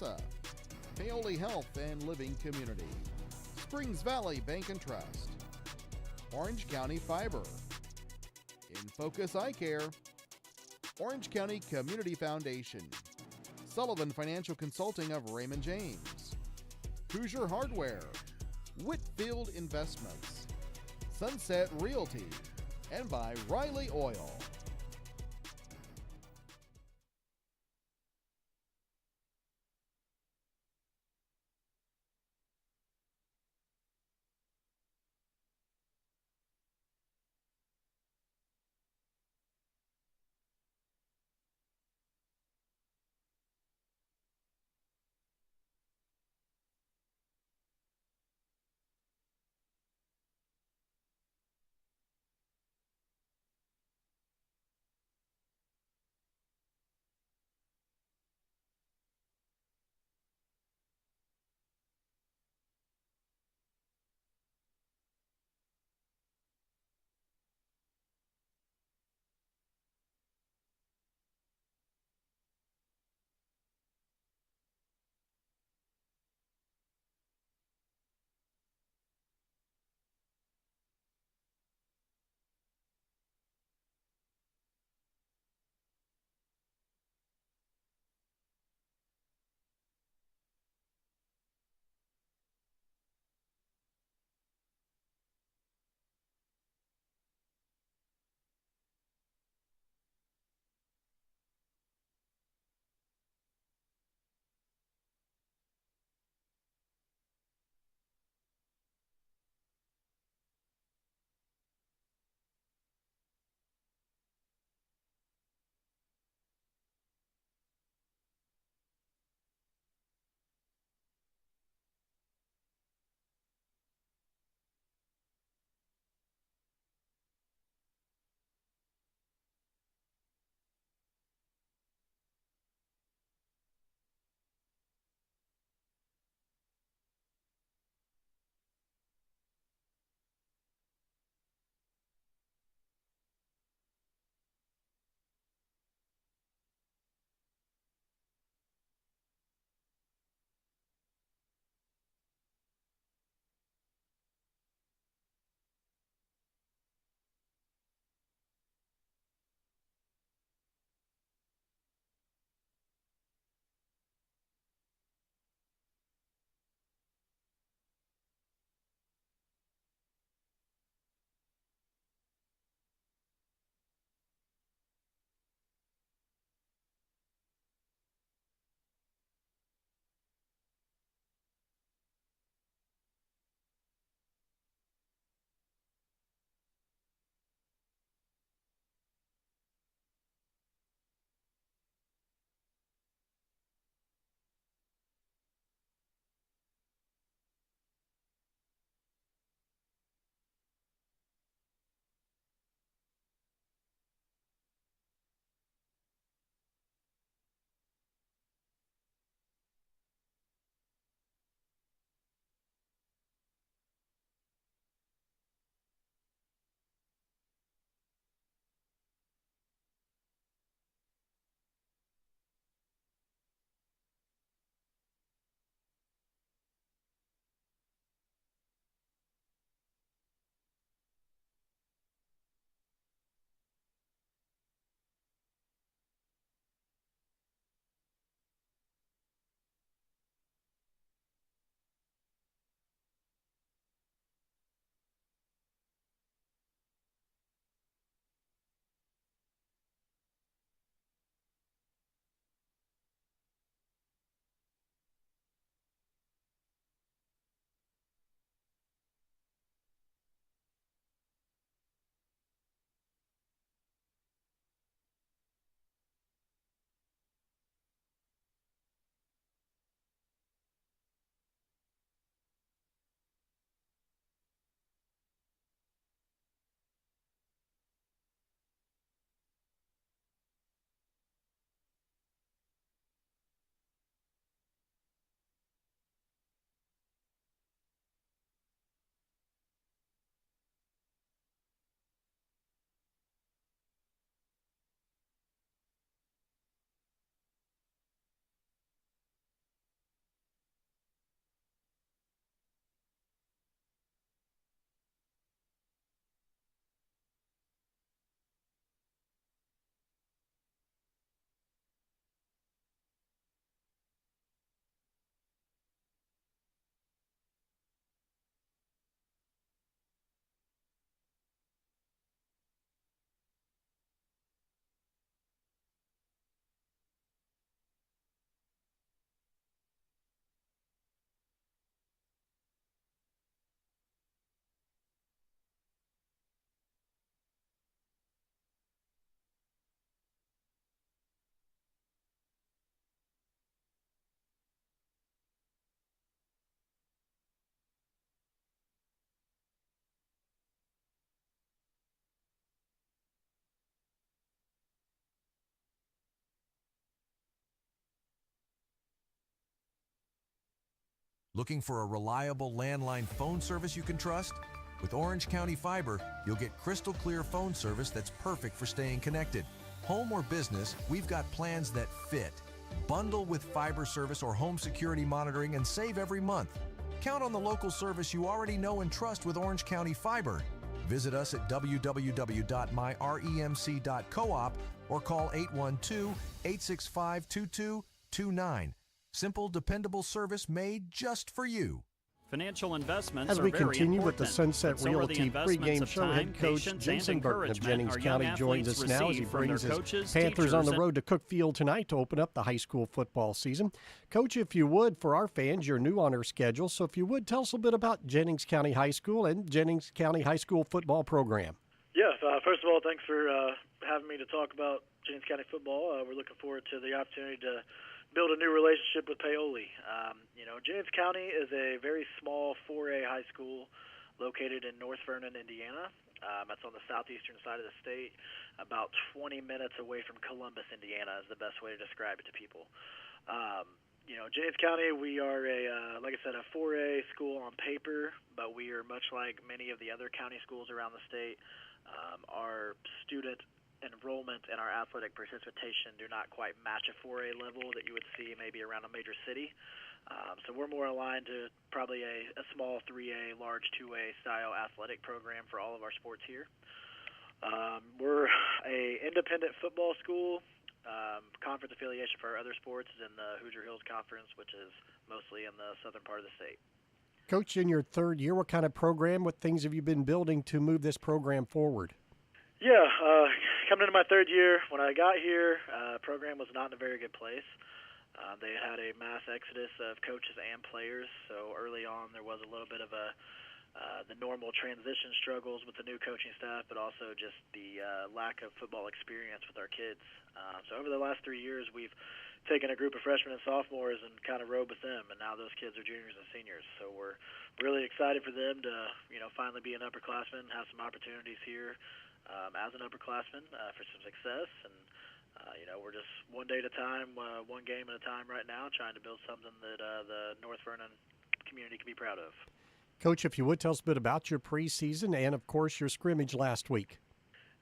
Casa, Paoli Health and Living Community, Springs Valley Bank and Trust, Orange County Fiber, In Focus Eye Care, Orange County Community Foundation, Sullivan Financial Consulting of Raymond James, Hoosier Hardware, Whitfield Investments, Sunset Realty, and by Riley Oil. Looking for a reliable landline phone service you can trust? With Orange County Fiber, you'll get crystal clear phone service that's perfect for staying connected. Home or business, we've got plans that fit. Bundle with fiber service or home security monitoring and save every month. Count on the local service you already know and trust with Orange County Fiber. Visit us at www.myremc.coop or call 812-865-2229. Simple, dependable service made just for you. Financial investments As are we very continue with important, the Sunset but so are the Realty investments pregame of show, time, head coach patience, Jason and Burton of encouragement Jennings our young County joins athletes us now as he receive from brings their his coaches, Panthers on the teachers, road to Cookfield tonight to open up the high school football season. Coach, if you would, for our fans, you're new on our schedule, so if you would, tell us a little bit about Jennings County High School and Jennings County High School football program. Yeah, first of all, thanks for having me to talk about Jennings County football. We're looking forward to the opportunity to build a new relationship with Paoli. Jennings County is a very small 4A high school located in North Vernon, Indiana. That's on the southeastern side of the state, about 20 minutes away from Columbus, Indiana is the best way to describe it to people. Jennings County, we are like I said, a 4A school on paper, but we are much like many of the other county schools around the state. Our student enrollment and our athletic participation do not quite match a 4A level that you would see maybe around a major city. So we're more aligned to probably a small 3A, large 2A style athletic program for all of our sports here. We're a independent football school. Conference affiliation for our other sports is in the Hoosier Hills Conference, which is mostly in the southern part of the state. Coach, in your third year, what kind of program, what things have you been building to move this program forward? Yeah, coming into my third year, when I got here, the program was not in a very good place. They had a mass exodus of coaches and players, so early on there was a little bit of the normal transition struggles with the new coaching staff, but also just the lack of football experience with our kids. So over the last 3 years, we've taken a group of freshmen and sophomores and kind of rode with them, and now those kids are juniors and seniors. So we're really excited for them to, finally be an upperclassman, have some opportunities here as an upperclassman for some success. And we're just one day at a time, one game at a time right now, trying to build something that the North Vernon community can be proud of. Coach, if you would, tell us a bit about your preseason and, of course, your scrimmage last week.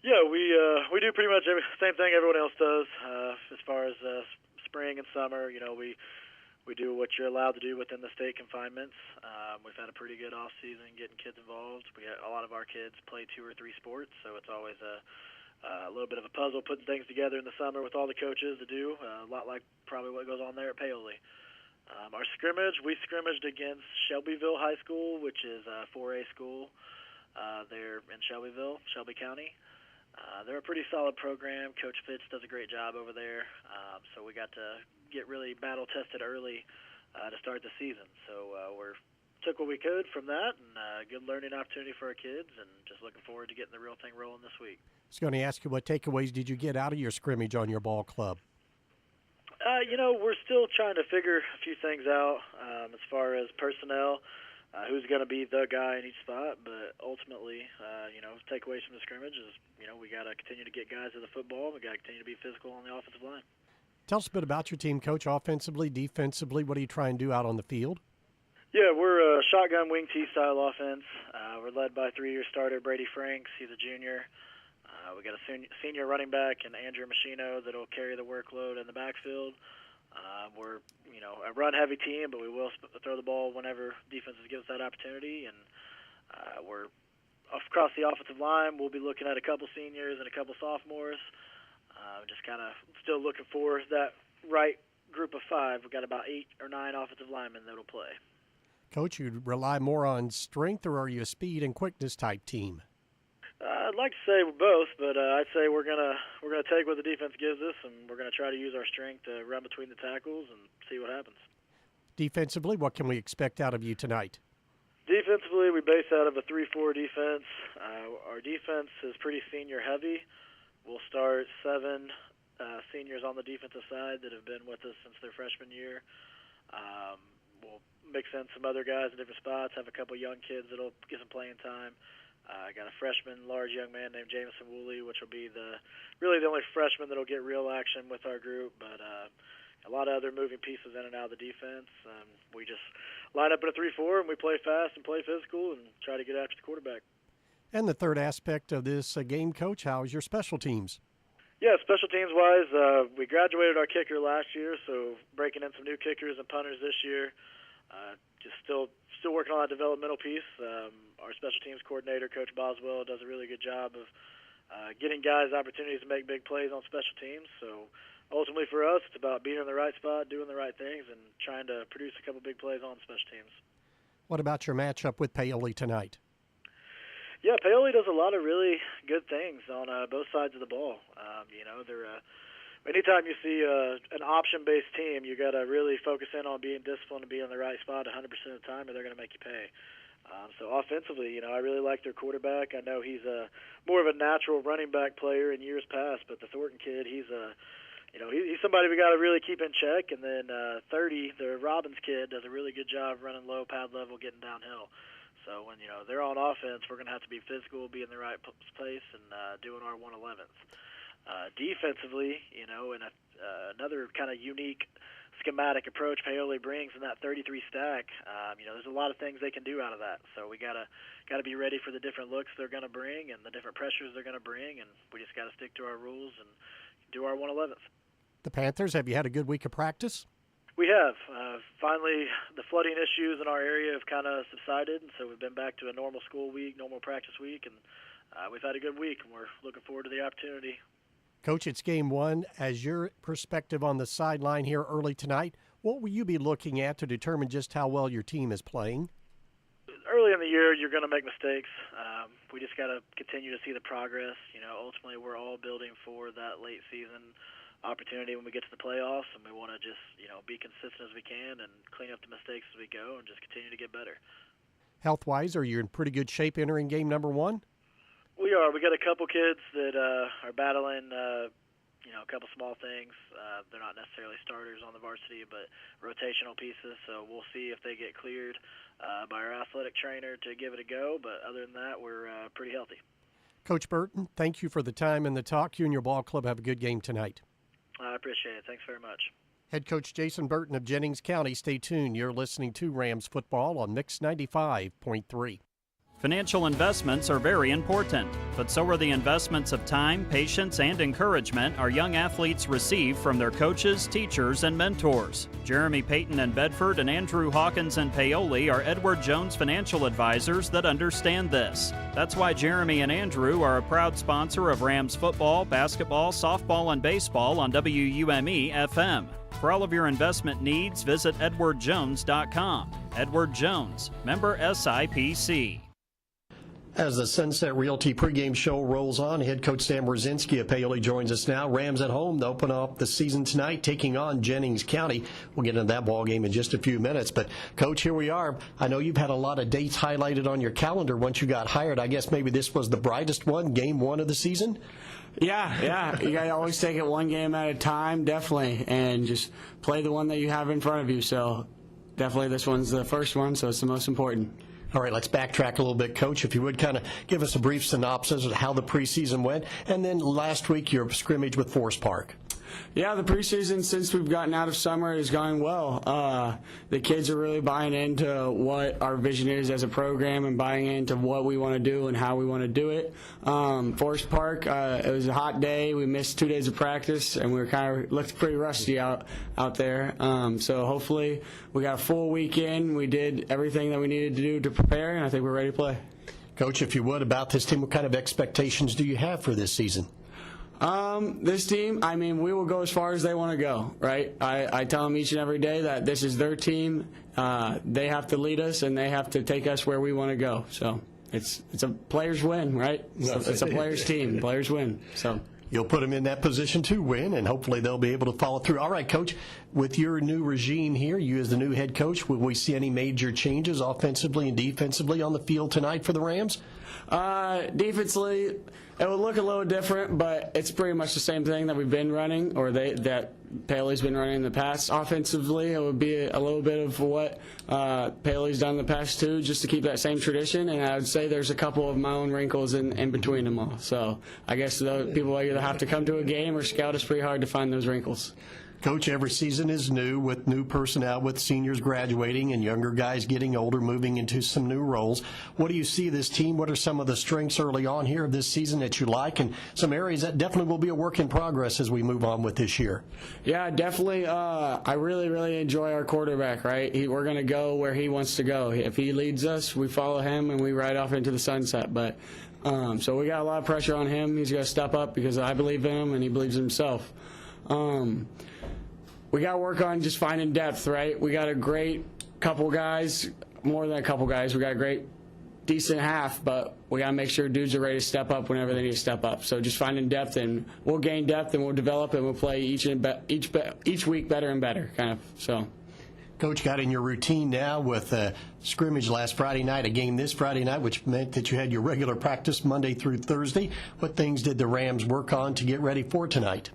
Yeah, we do pretty much the same thing everyone else does as far as spring and summer. We do what you're allowed to do within the state confinements. We've had a pretty good off season getting kids involved. We got a lot of our kids play 2 or 3 sports, so it's always a little bit of a puzzle putting things together in the summer with all the coaches to do. A lot like probably what goes on there at Paoli. Our scrimmage, we scrimmaged against Shelbyville High School, which is a 4A school there in Shelby County. They're a pretty solid program. Coach Fitz does a great job over there. So we got to get really battle-tested early to start the season. So we took what we could from that, and good learning opportunity for our kids, and just looking forward to getting the real thing rolling this week. I was going to ask you, what takeaways did you get out of your scrimmage on your ball club? We're still trying to figure a few things out as far as personnel, who's going to be the guy in each spot. But ultimately, takeaways from the scrimmage is, we got to continue to get guys to the football. We got to continue to be physical on the offensive line. Tell us a bit about your team, Coach, offensively, defensively. What do you try and do out on the field? Yeah, we're a shotgun wing T style offense. We're led by 3-year starter Brady Franks. He's a junior. We got a senior running back and Andrew Machino that'll carry the workload in the backfield. We're a run-heavy team, but we will throw the ball whenever defenses give us that opportunity. And we're across the offensive line. We'll be looking at a couple seniors and a couple sophomores. Just kind of still looking for that right group of 5. We've got about 8 or 9 offensive linemen that'll play. Coach, you rely more on strength, or are you a speed and quickness type team? I'd like to say both, but I'd say we're gonna take what the defense gives us, and we're gonna try to use our strength to run between the tackles and see what happens. Defensively, what can we expect out of you tonight? Defensively, we base out of a 3-4 defense. Our defense is pretty senior heavy. We'll start 7 seniors on the defensive side that have been with us since their freshman year. We'll mix in some other guys in different spots, have a couple young kids that'll get some playing time. I got a freshman, large young man named Jameson Woolley, which will be really the only freshman that'll get real action with our group. But a lot of other moving pieces in and out of the defense. We just line up in a 3-4, and we play fast and play physical and try to get after the quarterback. And the third aspect of this game, Coach, how is your special teams? Yeah, special teams-wise, we graduated our kicker last year, so breaking in some new kickers and punters this year. Just still working on that developmental piece. Our special teams coordinator, Coach Boswell, does a really good job of getting guys opportunities to make big plays on special teams. So ultimately for us, it's about being in the right spot, doing the right things, and trying to produce a couple big plays on special teams. What about your matchup with Paoli tonight? Yeah, Paoli does a lot of really good things on both sides of the ball. They're anytime you see an option-based team, you got to really focus in on being disciplined and being in the right spot 100% of the time, or they're going to make you pay. So offensively, I really like their quarterback. I know he's more of a natural running back player in years past, but the Thornton kid, he's somebody we got to really keep in check. And then 30, the Robbins kid, does a really good job running low, pad level, getting downhill. So when they're on offense, we're going to have to be physical, be in the right place, and doing our 111th. Defensively, in another kind of unique schematic approach Paoli brings in that 33 stack, there's a lot of things they can do out of that. So we gotta be ready for the different looks they're going to bring and the different pressures they're going to bring, and we just got to stick to our rules and do our 111th. The Panthers, have you had a good week of practice? We have. Finally, the flooding issues in our area have kind of subsided, and so we've been back to a normal school week, normal practice week, and we've had a good week, and we're looking forward to the opportunity. Coach, it's game one. As your perspective on the sideline here early tonight, what will you be looking at to determine just how well your team is playing? Early in the year, you're going to make mistakes. We just got to continue to see the progress. Ultimately, we're all building for that late season opportunity when we get to the playoffs, and we want to just, be consistent as we can and clean up the mistakes as we go and just continue to get better. Health-wise, are you in pretty good shape entering game number one? We are. We got a couple kids that are battling, a couple small things. They're not necessarily starters on the varsity, but rotational pieces. So we'll see if they get cleared by our athletic trainer to give it a go. But other than that, we're pretty healthy. Coach Burton, thank you for the time and the talk. You and your ball club have a good game tonight. I appreciate it. Thanks very much. Head coach Jason Burton of Jennings County. Stay tuned. You're listening to Rams football on Mix 95.3. Financial investments are very important, but so are the investments of time, patience, and encouragement our young athletes receive from their coaches, teachers, and mentors. Jeremy Payton in Bedford and Andrew Hawkins in Paoli are Edward Jones financial advisors that understand this. That's why Jeremy and Andrew are a proud sponsor of Rams football, basketball, softball, and baseball on WUME FM. For all of your investment needs, visit edwardjones.com. Edward Jones, member SIPC. As the Sunset Realty pregame show rolls on, head coach Sam Brzezinski of Paoli joins us now. Rams at home to open up the season tonight, taking on Jennings County. We'll get into that ball game in just a few minutes. But, Coach, here we are. I know you've had a lot of dates highlighted on your calendar once you got hired. I guess maybe this was the brightest one, game one of the season? Yeah. You got to always take it one game at a time, definitely, and just play the one that you have in front of you. So definitely this one's the first one, so it's the most important. All right, let's backtrack a little bit, Coach. If you would kind of give us a brief synopsis of how the preseason went, and then last week your scrimmage with Forest Park. Yeah, the preseason, since we've gotten out of summer, is going well. The kids are really buying into what our vision is as a program and buying into what we want to do and how we want to do it. Forest Park, it was a hot day. We missed 2 days of practice, and we were kind of looked pretty rusty out there. So hopefully we got a full weekend. We did everything that we needed to do to prepare, and I think we're ready to play. Coach, if you would, about this team, what kind of expectations do you have for this season? This team, we will go as far as they want to go, right? I tell them each and every day that this is their team. They have to lead us, and they have to take us where we want to go. So it's a players win, right? It's a players team. Players win. So you'll put them in that position to win, and hopefully they'll be able to follow through. All right, Coach, with your new regime here, you as the new head coach, will we see any major changes offensively and defensively on the field tonight for the Rams? Defensively, it will look a little different, but it's pretty much the same thing that we've been running, or that Paoli's been running in the past. Offensively, it would be a little bit of what Paoli's done in the past too, just to keep that same tradition. And I would say there's a couple of my own wrinkles in between them all. So I guess people either have to come to a game or scout us pretty hard to find those wrinkles. Coach, every season is new with new personnel, with seniors graduating and younger guys getting older, moving into some new roles. What do you see this team? What are some of the strengths early on here of this season that you like, and some areas that definitely will be a work in progress as we move on with this year? Yeah, definitely. I really enjoy our quarterback, right? We're going to go where he wants to go. If he leads us, we follow him and we ride off into the sunset. But so we got a lot of pressure on him. He's got to step up because I believe in him and he believes in himself. We got to work on just finding depth, right? We got a great couple guys, more than a couple guys. We got a great, decent half, but we got to make sure dudes are ready to step up whenever they need to step up. So just finding depth, and we'll gain depth, and we'll develop, and we'll play each week better and better, kind of. So. Coach, got in your routine now with a scrimmage last Friday night, a game this Friday night, which meant that you had your regular practice Monday through Thursday. What things did the Rams work on to get ready for tonight?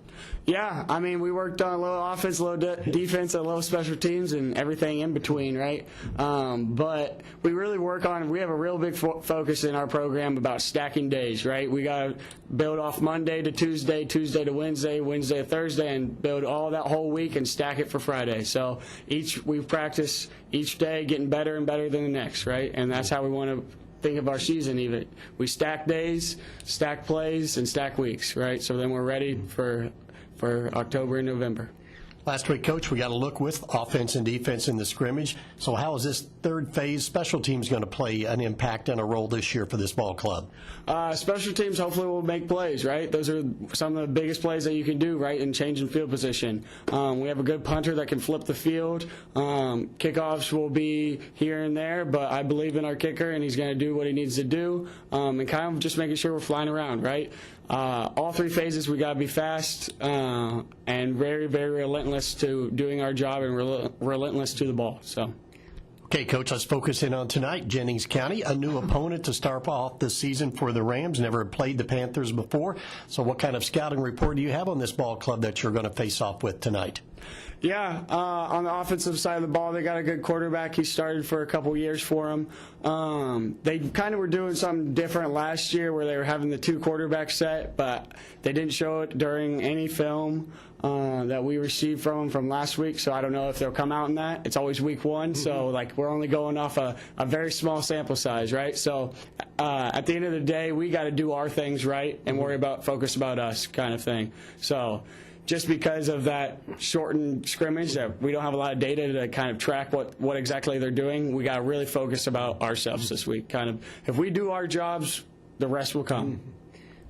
Yeah, I mean, we worked on a little offense, a little defense, a little special teams, and everything in between, right? But we really work on, we have a real big focus in our program about stacking days, right? We got to build off Monday to Tuesday, Tuesday to Wednesday, Wednesday to Thursday, and build all that whole week and stack it for Friday. So we practice each day getting better and better than the next, right? And that's how we want to think of our season even. We stack days, stack plays, and stack weeks, right? So then we're ready for October and November. Last week, Coach, we got to look with offense and defense in the scrimmage. So how is this third phase special teams going to play an impact and a role this year for this ball club? Special teams hopefully will make plays, right? Those are some of the biggest plays that you can do, right, in changing field position. We have a good punter that can flip the field. Kickoffs will be here and there, but I believe in our kicker, and he's going to do what he needs to do, and kind of just making sure we're flying around, right? All three phases, we got to be fast and very, very relentless to doing our job and relentless to the ball. So. Okay, Coach, let's focus in on tonight. Jennings County, a new opponent to start off this season for the Rams. Never played the Panthers before. So what kind of scouting report do you have on this ball club that you're going to face off with tonight? Yeah, on the offensive side of the ball, they got a good quarterback. He started for a couple years for them. They kind of were doing something different last year where they were having the two quarterback set, but they didn't show it during any film that we received from them from last week, so I don't know if they'll come out in that. It's always week one, so like we're only going off a very small sample size, right? So at the end of the day, we got to do our things right and focus about us kind of thing. So just because of that shortened scrimmage that we don't have a lot of data to kind of track what exactly they're doing, we got to really focus about ourselves this week. Kind of, if we do our jobs, the rest will come.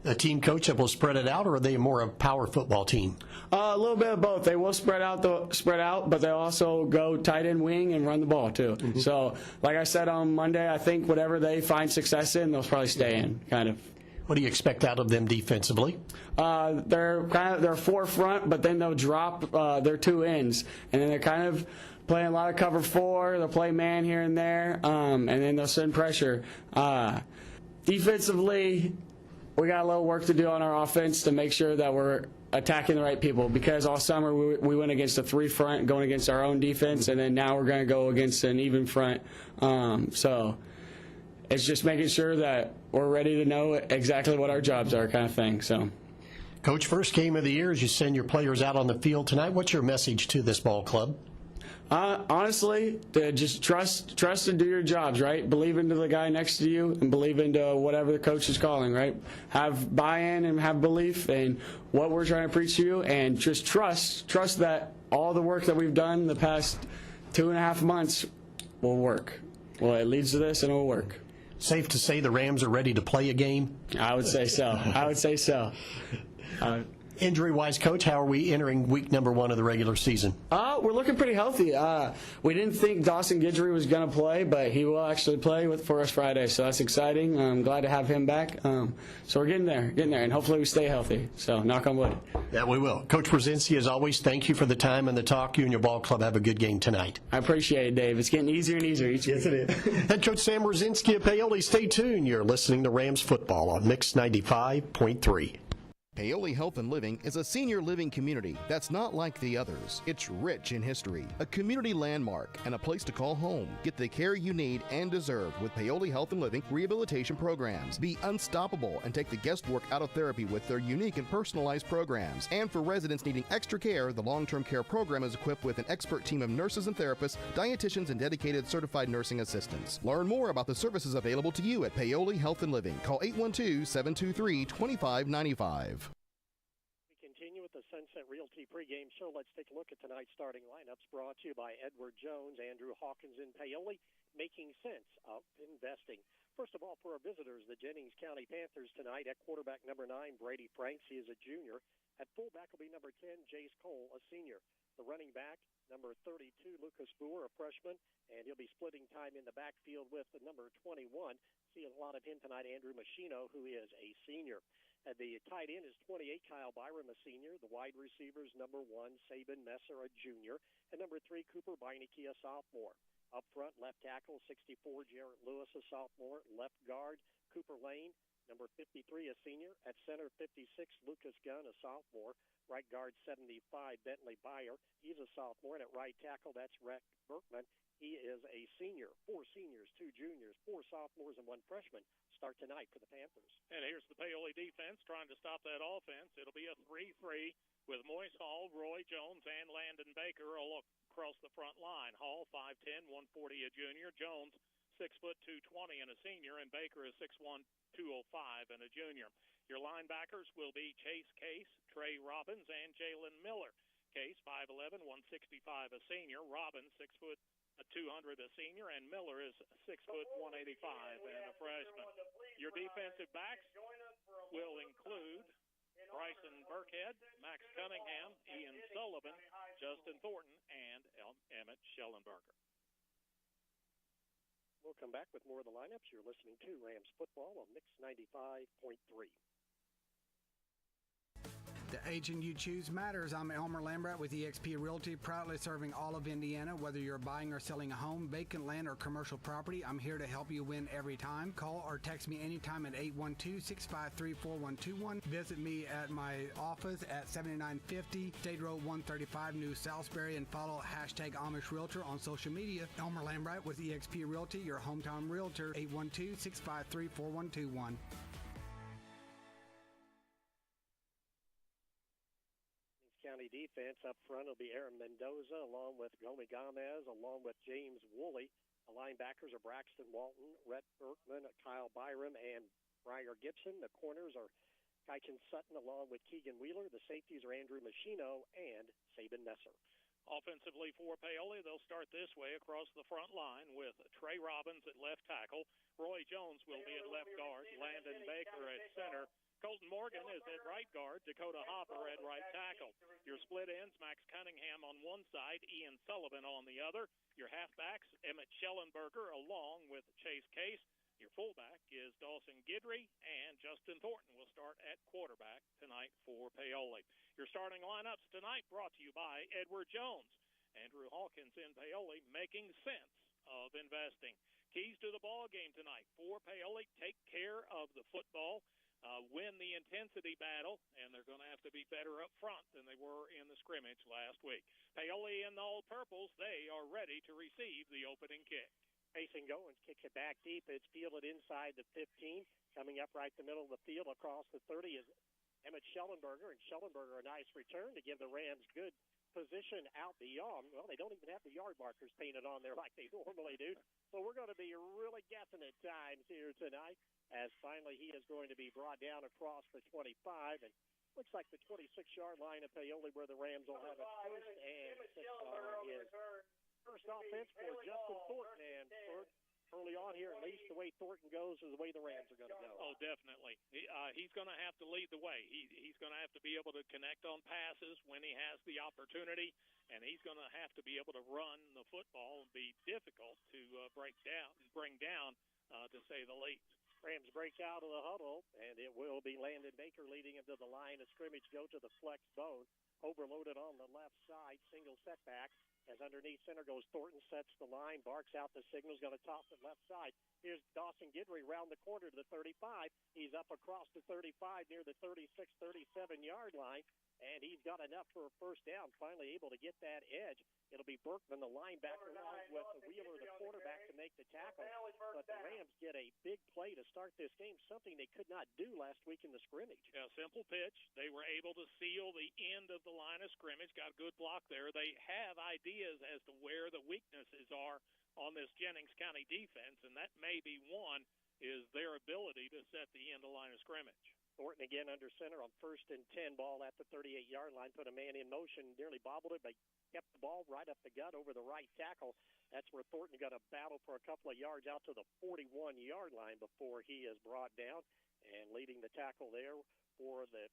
A team, Coach, that will spread it out, or are they more a power football team? A little bit of both. They will spread out, but they'll also go tight end wing and run the ball too. So, like I said on Monday, I think whatever they find success in, they'll probably stay in. Kind of. What do you expect out of them defensively? They're forefront, but then they'll drop their two ends, and then they're kind of playing a lot of cover four. They'll play man here and there, and then they'll send pressure. Defensively, we got a little work to do on our offense to make sure that we're attacking the right people, because all summer we went against a three front, going against our own defense, and then now we're going to go against an even front. So it's just making sure that we're ready to know exactly what our jobs are, kind of thing. So, Coach, first game of the year as you send your players out on the field tonight, what's your message to this ball club? Honestly, to just trust and do your jobs, right? Believe into the guy next to you and believe into whatever the coach is calling, right? Have buy-in and have belief in what we're trying to preach to you, and just trust that all the work that we've done the past 2.5 months will work. Well, it leads to this and it will work. Safe to say the Rams are ready to play a game? I would say so. Injury-wise, Coach, how are we entering week number 1 of the regular season? We're looking pretty healthy. We didn't think Dawson Guidry was going to play, but he will actually play for us Friday, so that's exciting. I'm glad to have him back. So we're getting there, and hopefully we stay healthy. So knock on wood. Yeah, we will. Coach Brzezinski, as always, thank you for the time and the talk. You and your ball club have a good game tonight. I appreciate it, Dave. It's getting easier and easier each week. Yes, it is. Head Coach Sam Brzezinski of Paoli. Stay tuned. You're listening to Rams football on Mix 95.3. Paoli Health and Living is a senior living community that's not like the others. It's rich in history, a community landmark, and a place to call home. Get the care you need and deserve with Paoli Health and Living rehabilitation programs. Be unstoppable and take the guesswork out of therapy with their unique and personalized programs. And for residents needing extra care, the long-term care program is equipped with an expert team of nurses and therapists, dietitians, and dedicated certified nursing assistants. Learn more about the services available to you at Paoli Health and Living. Call 812-723-2595. Continue with the Sunset Realty pregame show. Let's take a look at tonight's starting lineups brought to you by Edward Jones, Andrew Hawkins, and Paoli, making sense of investing. First of all, for our visitors, the Jennings County Panthers tonight at quarterback number 9, Brady Franks. He is a junior. At fullback will be number 10, Jace Cole, a senior. The running back, number 32, Lucas Boer, a freshman, and he'll be splitting time in the backfield with the number 21. See a lot of him tonight, Andrew Machino, who is a senior. At the tight end is 28, Kyle Byram, a senior. The wide receivers, number 1, Sabin Messer, a junior. And number 3, Cooper Beinecke, a sophomore. Up front, left tackle, 64, Jarrett Lewis, a sophomore. Left guard, Cooper Lane, number 53, a senior. At center, 56, Lucas Gunn, a sophomore. Right guard, 75, Bentley Byer. He's a sophomore. And at right tackle, that's Rex Berkman. He is a senior. 4 seniors, 2 juniors, 4 sophomores, and 1 freshman start tonight for the Panthers. And here's the Paoli defense trying to stop that offense. It'll be a 3-3 with Moise Hall, Roy Jones, and Landon Baker all across the front line. Hall, 5'10", 140, a junior. Jones, 6 foot 220 and a senior, and Baker is 6'1", 205 and a junior. Your linebackers will be Chase Case, Trey Robbins, and Jalen Miller. Case, 5'11", 165, a senior. Robbins, 6 foot 200, a senior, and Miller is 6 foot 185 and a freshman. Your defensive backs will include Bryson Burkhead, Max Cunningham, Ian Sullivan, Justin Thornton, and Emmett Schellenberger. We'll come back with more of the lineups. You're listening to Rams Football on Mix 95.3. The agent you choose matters. I'm Elmer Lambert with eXp Realty, proudly serving all of Indiana. Whether you're buying or selling a home, vacant land, or commercial property, I'm here to help you win every time. Call or text me anytime at 812-653-4121. Visit me at my office at 7950 State Road 135, New Salisbury, and follow hashtag Amish Realtor on social media. Elmer Lambert with eXp Realty, your hometown realtor, 812-653-4121. County defense up front will be Aaron Mendoza along with Gomi Gomez, along with James Woolley. The linebackers are Braxton Walton, Rhett Berkman, Kyle Byram, and Briar Gibson. The corners are Kyken Sutton along with Keegan Wheeler. The safeties are Andrew Machino and Sabin Messer. Offensively for Paoli, they'll start this way across the front line with Trey Robbins at left tackle. Roy Jones will be at left guard. Landon Baker at center. Colton Morgan is at right guard. Dakota Hopper at right tackle. Your split ends, Max Cunningham on one side, Ian Sullivan on the other. Your halfbacks, Emmett Schellenberger along with Chase Case. Your fullback is Dawson Guidry, and Justin Thornton will start at quarterback tonight for Paoli. Your starting lineups tonight brought to you by Edward Jones. Andrew Hawkins in Paoli, making sense of investing. Keys to the ball game tonight for Paoli: take care of the football. Win the intensity battle, and they're going to have to be better up front than they were in the scrimmage last week. Paoli and the All Purples, they are ready to receive the opening kick. Mason Goins kicks it back deep. It's fielded inside the 15. Coming up right the middle of the field across the 30 is Emmett Schellenberger, and Schellenberger a nice return to give the Rams good position out beyond. Well, they don't even have the yard markers painted on there like they normally do. So we're going to be really guessing at times here tonight, as finally he is going to be brought down across the 25. And looks like the 26-yard line of Paoli where the Rams will have a first and 6 on his first offense for Justin Thornton. And early on here, at least the way Thornton goes is the way the Rams are going to go. Oh, definitely. He's going to have to lead the way. He's going to have to be able to connect on passes when he has the opportunity, and he's going to have to be able to run the football and be difficult to bring down, to say the least. Rams break out of the huddle, and it will be Landon Baker leading into the line of scrimmage. Go to the flex bone. Overloaded on the left side. Single setback. As underneath center goes Thornton, sets the line, barks out the signals, going to toss it left side. Here's Dawson Guidry round the corner to the 35. He's up across the 35 near the 36, 37-yard line, and he's got enough for a first down, finally able to get that edge. It'll be Berkman, the linebacker, along with Wheeler, the quarterback, to make the tackle. But the Rams get a big play to start this game, something they could not do last week in the scrimmage. Yeah, simple pitch. They were able to seal the end of the line of scrimmage, got a good block there. They have ideas as to where the weaknesses are on this Jennings County defense, and that may be one, is their ability to set the end of line of scrimmage. Thornton again under center on 1st and 10, ball at the 38-yard line, put a man in motion, nearly bobbled it, but kept the ball right up the gut over the right tackle. That's where Thornton got a battle for a couple of yards out to the 41-yard line before he is brought down. And leading the tackle there for the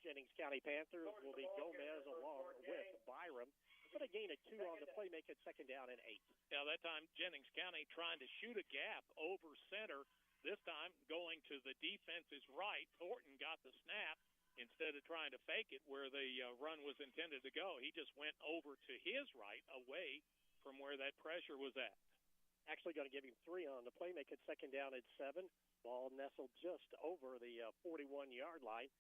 Jennings County Panthers will be Gomez along with Byram. Put a gain of 2 on the play, make it 2nd down and 8. Yeah, that time Jennings County trying to shoot a gap over center. This time going to the defense's right. Thornton got the snap instead of trying to fake it where the run was intended to go. He just went over to his right, away from where that pressure was at. Actually going to give him 3 on the play, make it 2nd down at 7. Ball nestled just over the 41-yard line.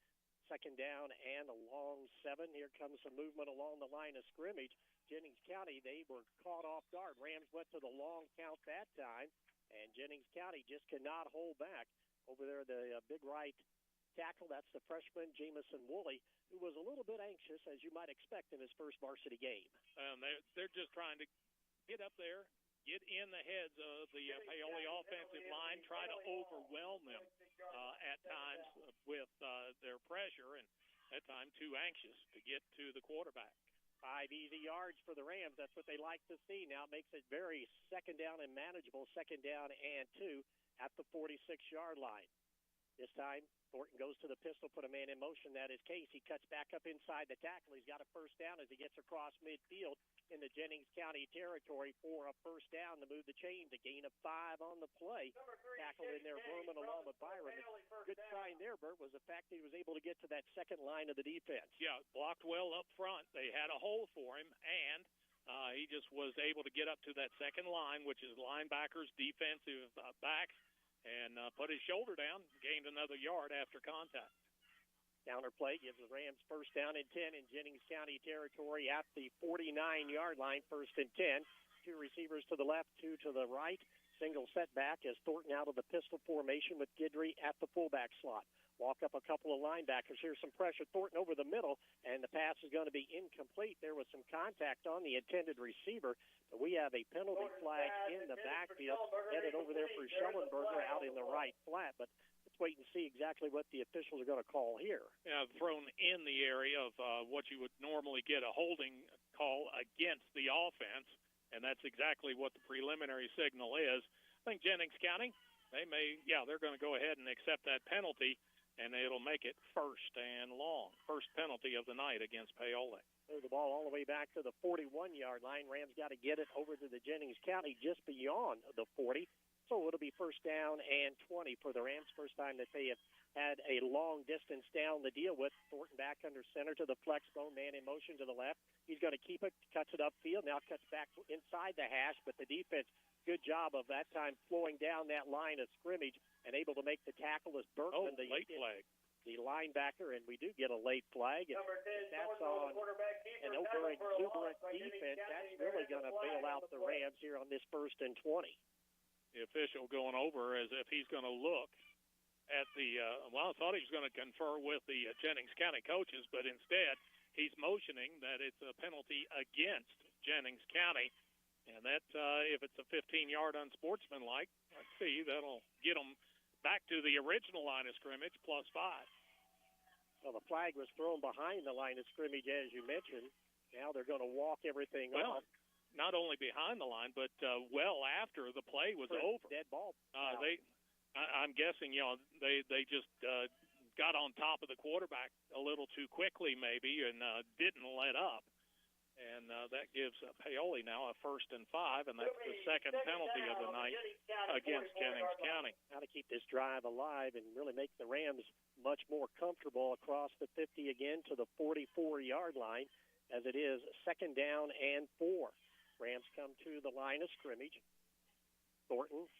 2nd down and a long 7. Here comes some movement along the line of scrimmage. Jennings County, they were caught off guard. Rams went to the long count that time, and Jennings County just cannot hold back. Over there, the big right tackle, that's the freshman, Jamison Woolley, who was a little bit anxious, as you might expect, in his first varsity game. They're just trying to get up there, get in the heads of the Paoli offensive line, try to overwhelm them at times with their pressure, and at times too anxious to get to the quarterback. 5 easy yards for the Rams. That's what they like to see. Now it makes it very 2nd down and manageable, 2nd down and 2 at the 46-yard line. This time, Thornton goes to the pistol, put a man in motion. That is Case. He cuts back up inside the tackle. He's got a first down as he gets across midfield in the Jennings County territory for a first down to move the chains. A gain of 5 on the play. Tackle in there, Berman along with Byron. Good sign there, Bert, was the fact that he was able to get to that second line of the defense. Yeah, blocked well up front. They had a hole for him, and he just was able to get up to that second line, which is linebackers, defensive backs, and put his shoulder down, gained another yard after contact. Counter play gives the Rams first down and 10 in Jennings County territory at the 49-yard line, 1st and 10. 2 receivers to the left, 2 to the right. Single setback as Thornton out of the pistol formation with Guidry at the fullback slot. Walk up a couple of linebackers. Here's some pressure. Thornton over the middle, and the pass is going to be incomplete. There was some contact on the intended receiver, but we have a penalty flag in the backfield headed over there for Schellenberger out in the right flat. But let's wait and see exactly what the officials are going to call here. Yeah, thrown in the area of what you would normally get a holding call against the offense, and that's exactly what the preliminary signal is. I think Jennings County, they're going to go ahead and accept that penalty, and it'll make it 1st and long. First penalty of the night against Paoli. Move the ball all the way back to the 41-yard line. Rams got to get it over to the Jennings County just beyond the 40. So it'll be 1st down and 20 for the Rams. First time that they have had a long distance down to deal with. Thornton back under center to the flex bone, man in motion to the left. He's going to keep it, cuts it upfield, now cuts back inside the hash, but the defense, good job of that time flowing down that line of scrimmage and able to make the tackle as Berkman, the late flag. The linebacker, and we do get a late flag. And that's on an over-exuberant defense. That's really going to bail out the Rams here on this 1st and 20. The official going over as if he's going to look at the I thought he was going to confer with the Jennings County coaches, but instead he's motioning that it's a penalty against Jennings County, and that if it's a 15-yard unsportsmanlike, let's see, that'll get them back to the original line of scrimmage plus 5. Well, the flag was thrown behind the line of scrimmage, as you mentioned. Now they're going to walk everything off. Not only behind the line, but well after the play was over. Dead ball. I'm guessing, they just got on top of the quarterback a little too quickly maybe and didn't let up. And that gives Paoli now a 1st and 5, and that's the second penalty of the night against Jennings County. How to keep this drive alive and really make the Rams much more comfortable across the 50 again to the 44-yard line, as it is 2nd down and 4. Rams come to the line of scrimmage. Thornton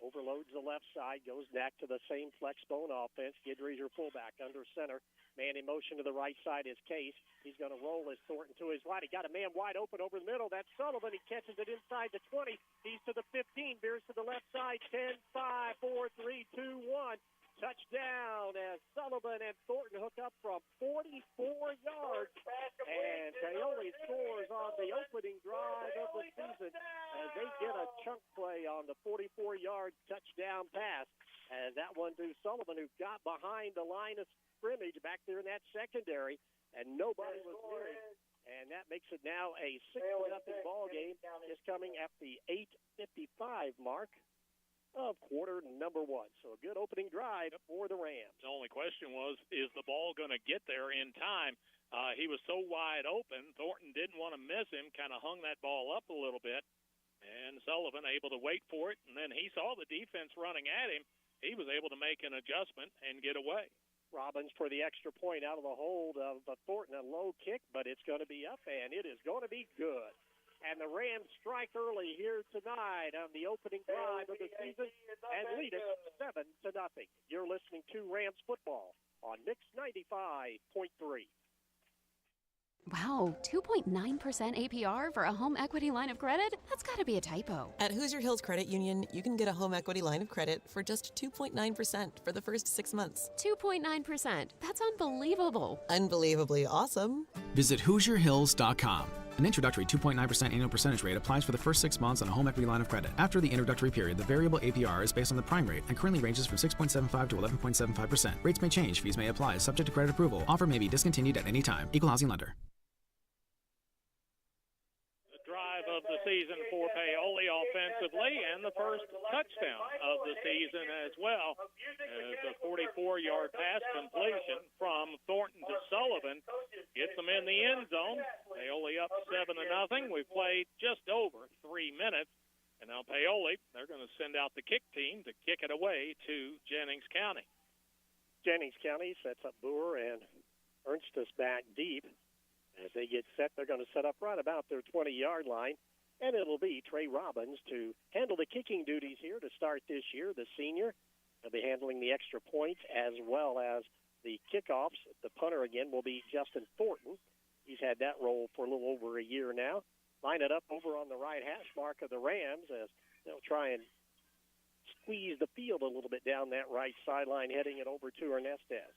overloads the left side, goes back to the same flex bone offense. Guidry's your fullback under center. Man in motion to the right side is Case. He's going to roll as Thornton to his right. He got a man wide open over the middle. That's Sullivan. He catches it inside the 20. He's to the 15. Veers to the left side. 10, 5, 4, 3, 2, 1. Touchdown as Sullivan and Thornton hook up from 44 yards. And Paoli scores on the opening drive of the season as they get a chunk play on the 44-yard touchdown pass. And that one to Sullivan, who got behind the line of scrimmage back there in that secondary, and nobody was near him. And that makes it now a 6-0 ball game, just coming at the 8:55 mark of quarter number 1. So a good opening drive for the Rams. The only question was, is the ball going to get there in time? He was so wide open, Thornton didn't want to miss him, kind of hung that ball up a little bit, and Sullivan able to wait for it, and then he saw the defense running at him. He was able to make an adjustment and get away. Robbins for the extra point out of the hold of Thornton, a low kick, but it's going to be up, and it is going to be good. And the Rams strike early here tonight on the opening drive of the season and lead it 7-0. You're listening to Rams football on Mix 95.3. Wow, 2.9% APR for a home equity line of credit? That's got to be a typo. At Hoosier Hills Credit Union, you can get a home equity line of credit for just 2.9% for the first 6 months. 2.9%? That's unbelievable. Unbelievably awesome. Visit HoosierHills.com. An introductory 2.9% annual percentage rate applies for the first 6 months on a home equity line of credit. After the introductory period, the variable APR is based on the prime rate and currently ranges from 6.75 to 11.75%. Rates may change. Fees may apply. Subject to credit approval. Offer may be discontinued at any time. Equal housing lender. The drive of the season for Paoli offensively, and the first touchdown of the season as well. The 44-yard pass completion from Thornton to Sullivan gets them in the end zone. Paoli up 7-0. We've played just over 3 minutes. And now Paoli, they're going to send out the kick team to kick it away to Jennings County. Jennings County sets up Boer and Ernstus back deep. As they get set, they're going to set up right about their 20-yard line. And it'll be Trey Robbins to handle the kicking duties here to start this year, the senior. He'll be handling the extra points as well as the kickoffs. The punter again will be Justin Thornton. He's had that role for a little over a year now. Line it up over on the right hash mark of the Rams as they'll try and squeeze the field a little bit down that right sideline, heading it over to Ernestes.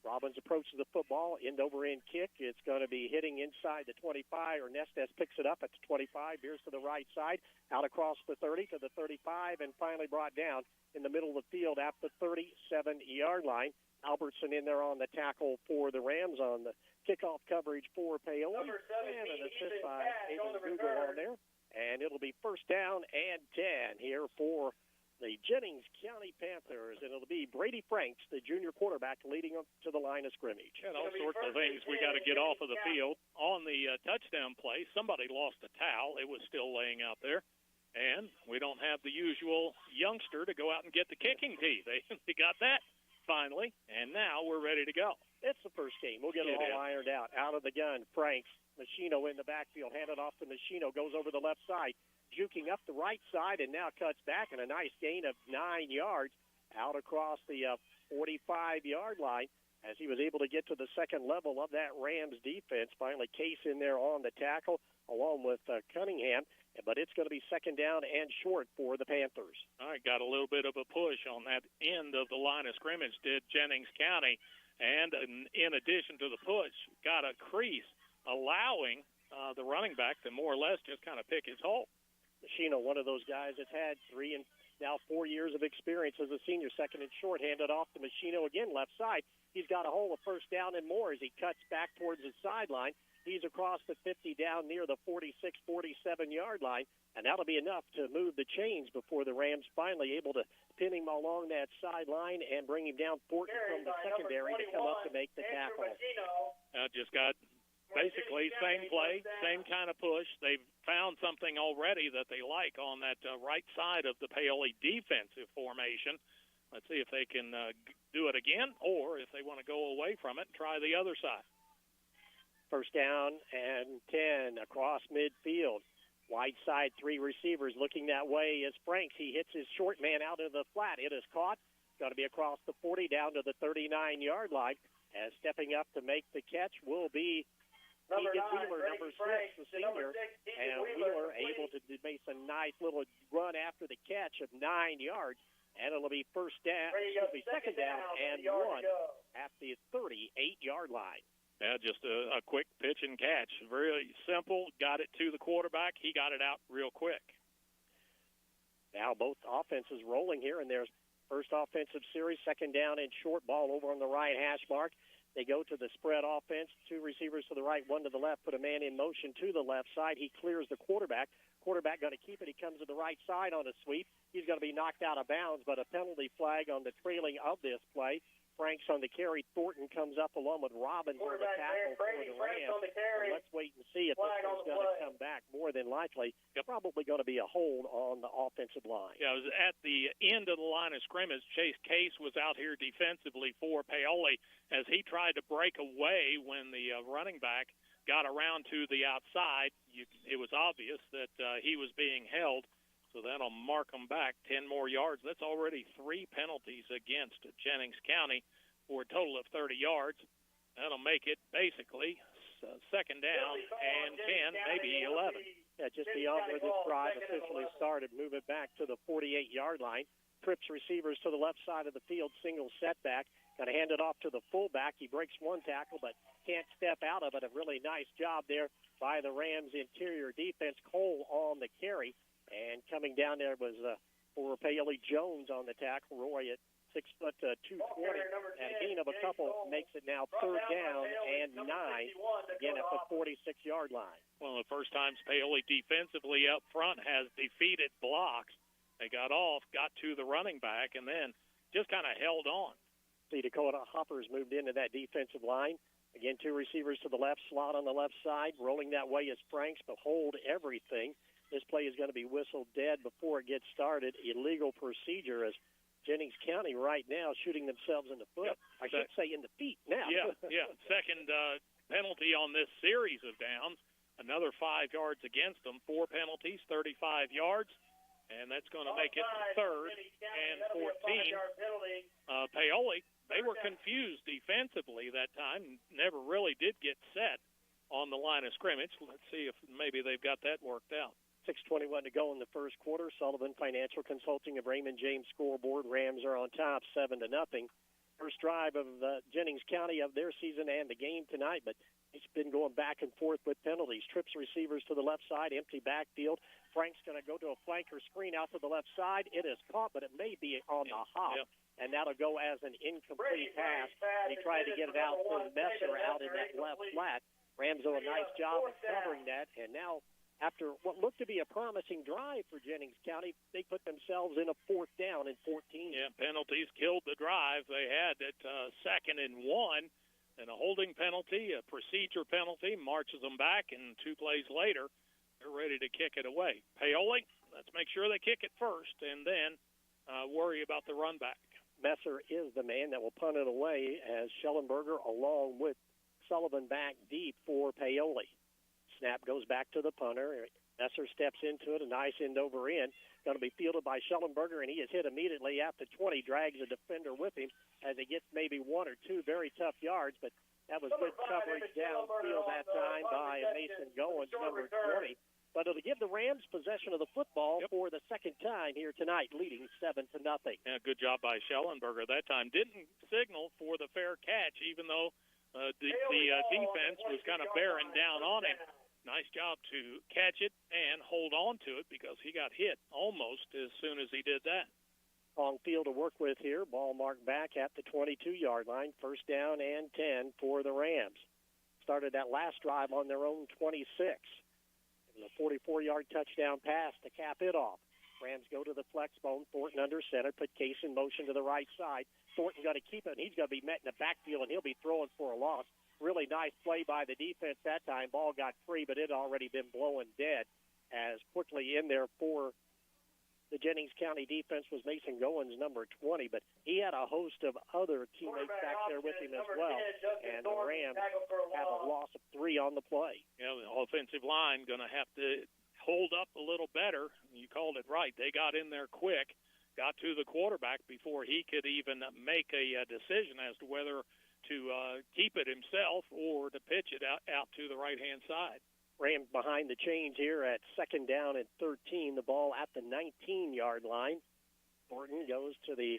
Robbins approaches the football, end-over-end kick. It's going to be hitting inside the 25. Ernestes picks it up at the 25, veers to the right side, out across the 30 to the 35, and finally brought down in the middle of the field at the 37-yard line. Albertson in there on the tackle for the Rams on the kickoff coverage for Paoli. And an assist by Aiden Google on there. And it'll be 1st down and 10 here for the Jennings County Panthers, and it'll be Brady Franks, the junior quarterback, leading up to the line of scrimmage. And all sorts of things we got to get off of the field. On the touchdown play, somebody lost a towel. It was still laying out there. And we don't have the usual youngster to go out and get the kicking tee. They got that finally, and now we're ready to go. It's the first game. We'll get it all ironed out. Out of the gun, Franks. Machino in the backfield, handed off to Machino, goes over the left side, juking up the right side, and now cuts back, and a nice gain of 9 yards out across the 45-yard line as he was able to get to the second level of that Rams defense. Finally, Case in there on the tackle, along with Cunningham, but it's going to be 2nd down and short for the Panthers. All right, got a little bit of a push on that end of the line of scrimmage, did Jennings County, and in addition to the push, got a crease, allowing the running back to more or less just kind of pick his hole. Machino, one of those guys that's had 3 and now 4 years of experience as a senior, 2nd and short, handed off to Machino again, left side. He's got a hole of 1st down and more as he cuts back towards the sideline. He's across the 50 down near the 46, 47-yard line, and that'll be enough to move the chains before the Rams finally able to pin him along that sideline and bring him down Thornton from the secondary to come up to make the tackle. Just got basically same play, same kind of push. They've found something already that they like on that right side of the Paoli defensive formation. Let's see if they can do it again, or if they want to go away from it and try the other side. First down and 10 across midfield. Wide side, 3 receivers looking that way is Franks. He hits his short man out of the flat. It is caught. Got to be across the 40 down to the 39-yard line. As stepping up to make the catch will be Keegan Wheeler, number 6, the senior. And Wheeler able to make a nice little run after the catch of 9 yards. And it'll be second down and 1 at the 38-yard line. Yeah, just a quick pitch and catch. Very simple. Got it to the quarterback. He got it out real quick. Now both offenses rolling here, and there's first offensive series, second down and short, ball over on the right hash mark. They go to the spread offense, 2 receivers to the right, 1 to the left, put a man in motion to the left side. He clears the quarterback. Quarterback going to keep it. He comes to the right side on a sweep. He's going to be knocked out of bounds, but a penalty flag on the trailing of this play. Franks on the carry. Thornton comes up along with Robbins on the tackle for the Rams. Let's wait and see if this one's going to come back. More than likely, probably going to be a hold on the offensive line. Yeah, it was at the end of the line of scrimmage. Chase Case was out here defensively for Paoli as he tried to break away when the running back got around to the outside. It was obvious that he was being held. So that'll mark them back 10 more yards. That's already 3 penalties against Jennings County for a total of 30 yards. That'll make it basically second down and 10, maybe 11. Yeah, just beyond where this drive officially started. Move it back to the 48-yard line. Trips receivers to the left side of the field, single setback. Got to hand it off to the fullback. He breaks 1 tackle, but can't step out of it. A really nice job there by the Rams interior defense. Cole on the carry. And coming down there was for Paoli Jones on the tackle. Roy at 6 foot 220, and a gain of a couple makes it now third down and 9. Again at the 46-yard line. One of the first times Paoli defensively up front has defeated blocks. They got off, got to the running back, and then just kind of held on. See, Dakota Hoppers moved into that defensive line. Again, 2 receivers to the left, slot on the left side. Rolling that way is Franks, but hold everything. This play is going to be whistled dead before it gets started. Illegal procedure as Jennings County right now shooting themselves in the foot. Yep. I should say in the feet now. Yeah. Second penalty on this series of downs. Another 5 yards against them. 4 penalties, 35 yards. And that's going to make it third and 14. Paoli, they were confused defensively that time. Never really did get set on the line of scrimmage. Let's see if maybe they've got that worked out. 6:21 to go in the first quarter. Sullivan Financial Consulting of Raymond James scoreboard. Rams are on top, 7-0. First drive of Jennings County of their season and the game tonight, but it's been going back and forth with penalties. Trips receivers to the left side, empty backfield. Frank's going to go to a flanker screen out to the left side. It is caught, but it may be on the hop, and that'll go as an incomplete pass. He tried to get it out for Messer out in that left flat. Rams do a nice job of covering that, and now after what looked to be a promising drive for Jennings County, they put themselves in a 4th down and 14. Yeah, penalties killed the drive. They had at 2nd and 1, and a holding penalty, a procedure penalty, marches them back, and 2 plays later, they're ready to kick it away. Paoli, let's make sure they kick it first, and then worry about the run back. Messer is the man that will punt it away as Schellenberger along with Sullivan back deep for Paoli. Snap goes back to the punter. Messer steps into it, a nice end over end. Going to be fielded by Schellenberger, and he is hit immediately after 20, drags a defender with him as he gets maybe 1 or 2 very tough yards, but that was good coverage downfield that time by Mason Goins, number 20. But it'll give the Rams possession of the football for the second time here tonight, leading 7-0. Yeah, good job by Schellenberger that time. Didn't signal for the fair catch, even though the defense was kind of bearing down on him. Nice job to catch it and hold on to it because he got hit almost as soon as he did that. Long field to work with here. Ball marked back at the 22-yard line. First down and 10 for the Rams. Started that last drive on their own 26. It was a 44-yard touchdown pass to cap it off. Rams go to the flex bone. Thornton under center. Put Case in motion to the right side. Thornton got to keep it, and he's going to be met in the backfield, and he'll be throwing for a loss. really nice play by the defense that time. Ball got free, but it had already been blowing dead. As quickly in there for the Jennings County defense was Mason Goins, number 20, but he had a host of other teammates back there with him as well, and the Rams have a loss of 3 on the play. Yeah, the offensive line going to have to hold up a little better. You called it right. They got in there quick, got to the quarterback before he could even make a decision as to whether to keep it himself or to pitch it out to the right-hand side. Rams behind the chains here at 2nd down and 13. The ball at the 19-yard line. Thornton goes to the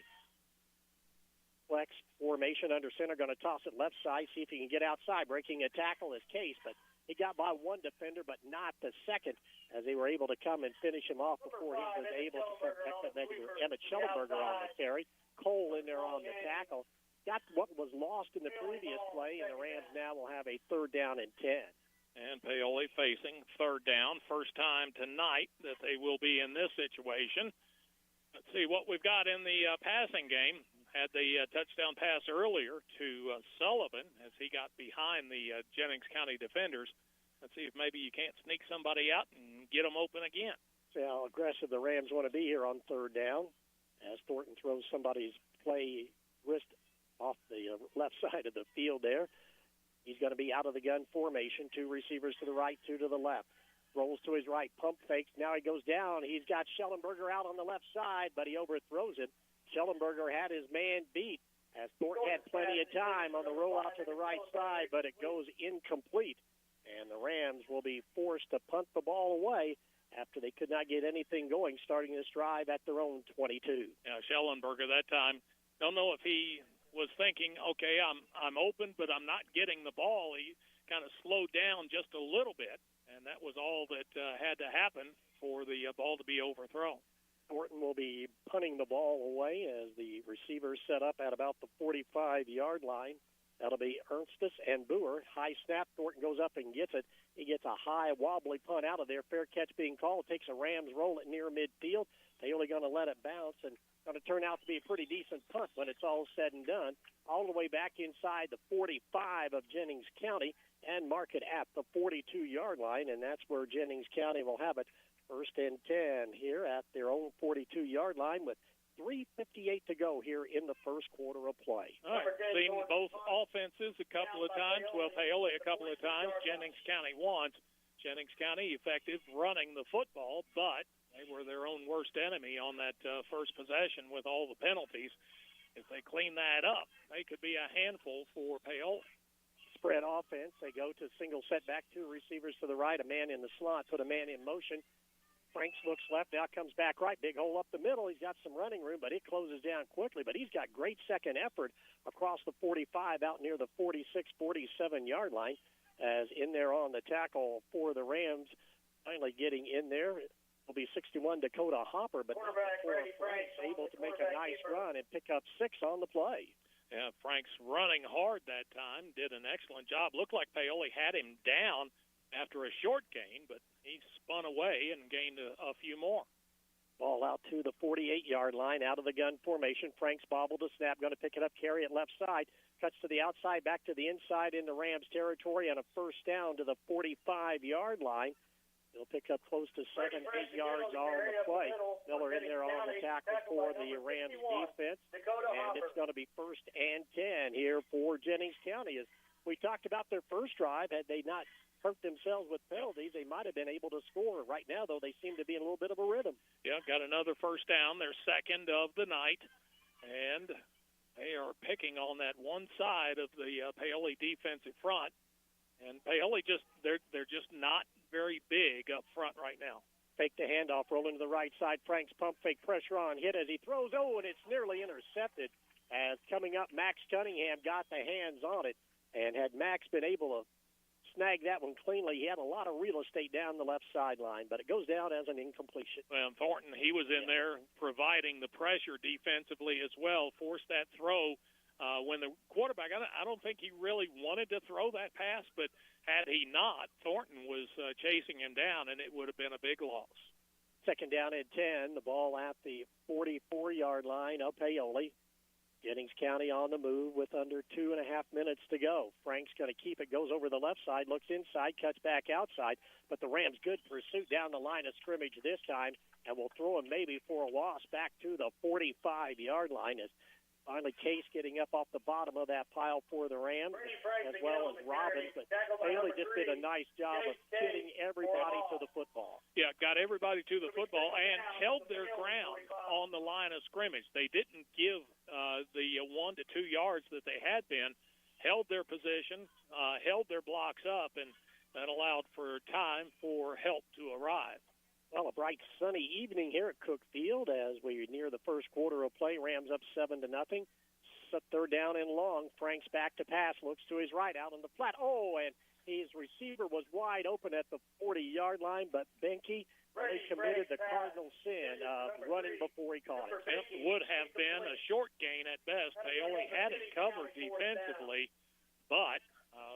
flex formation under center, going to toss it left side, see if he can get outside. Breaking a tackle is Case, but he got by one defender, but not the second, as they were able to come and finish him off before he was able to protect the negative. Emmett Schellenberger on the carry. Cole in there on the tackle. Got what was lost in the previous play, and the Rams now will have a 3rd down and 10. And Paoli facing 3rd down. First time tonight that they will be in this situation. Let's see what we've got in the passing game. Had the touchdown pass earlier to Sullivan as he got behind the Jennings County defenders. Let's see if maybe you can't sneak somebody out and get them open again. See how aggressive the Rams want to be here on 3rd down as Thornton throws somebody's play wrist off the left side of the field there. He's going to be out of the gun formation. 2 receivers to the right, 2 to the left. Rolls to his right, pump fakes. Now he goes down. He's got Schellenberger out on the left side, but he overthrows it. Schellenberger had his man beat as Thornton had plenty of time on the rollout to the right side, but it goes incomplete. And the Rams will be forced to punt the ball away after they could not get anything going starting this drive at their own 22. Yeah, Schellenberger that time, don't know if he was thinking, okay, I'm open, but I'm not getting the ball. He kind of slowed down just a little bit, and that was all that had to happen for the ball to be overthrown. Thornton will be punting the ball away as the receivers set up at about the 45-yard line. That'll be Ernstus and Boer. High snap. Thornton goes up and gets it. He gets a high, wobbly punt out of there. Fair catch being called. Takes a Rams roll at near midfield. They're only going to let it bounce and going to turn out to be a pretty decent punt when it's all said and done, all the way back inside the 45 of Jennings County and mark it at the 42-yard line, and that's where Jennings County will have it 1st and 10 here at their own 42-yard line with 3:58 to go here in the first quarter of play. All right, seen both offenses a couple of times, well, Paoli a couple of times, Jennings County once. Jennings County effective running the football, but they were their own worst enemy on that first possession with all the penalties. If they clean that up, they could be a handful for Paoli. Spread offense. They go to single set back, 2 receivers to the right, a man in the slot, put a man in motion. Franks looks left, now comes back right. Big hole up the middle. He's got some running room, but it closes down quickly. But he's got great second effort across the 45 out near the 46, 47-yard line. As in there on the tackle for the Rams, finally getting in there will be 61 Dakota Hopper, but Franks able to make a nice run and pick up 6 on the play. Yeah, Frank's running hard that time, did an excellent job. Looked like Paoli had him down after a short gain, but he spun away and gained a few more. Ball out to the 48-yard line, out of the gun formation. Franks bobbled the snap, going to pick it up, carry it left side. Cuts to the outside, back to the inside in the Rams territory, and a 1st down to the 45-yard line. He'll pick up close to 7-8 yards on the play. Miller in there on the tackle for the Rams defense, and it's going to be 1st and 10 here for Jennings County. As we talked about their first drive, had they not hurt themselves with penalties, they might have been able to score. Right now, though, they seem to be in a little bit of a rhythm. Yeah, got another 1st down, their 2nd of the night, and they are picking on that one side of the Paoli defensive front, and Paoli they're just not very big up front right now. Fake the handoff, rolling to the right side. Franks pump fake, pressure on, hit as he throws. Oh, and it's nearly intercepted. As coming up, Max Cunningham got the hands on it, and had Max been able to snag that one cleanly, he had a lot of real estate down the left sideline, but it goes down as an incompletion. Well, Thornton, he was in there providing the pressure defensively as well, forced that throw. When the quarterback, I don't think he really wanted to throw that pass, but had he not, Thornton was chasing him down, and it would have been a big loss. 2nd down and 10, the ball at the 44-yard line of Paoli. Jennings County on the move with under 2.5 minutes to go. Frank's going to keep it, goes over the left side, looks inside, cuts back outside, but the Rams good pursuit down the line of scrimmage this time, and will throw him maybe for a loss back to the 45-yard line as finally Case getting up off the bottom of that pile for the Rams, as well as Robbins. But Bailey just did a nice job of getting everybody to the football. Yeah, got everybody to the football and held their ground on the line of scrimmage. They didn't give the 1 to 2 yards that they had been, held their position, held their blocks up, and that allowed for time for help to arrive. Well, a bright sunny evening here at Cook Field as we near the first quarter of play. Rams up 7-0. Third down and long. Frank's back to pass, looks to his right out on the flat. Oh, and his receiver was wide open at the 40-yard line, but Benke really committed the cardinal sin of running before he caught it. It would have been a short gain at best. They only had it covered defensively, but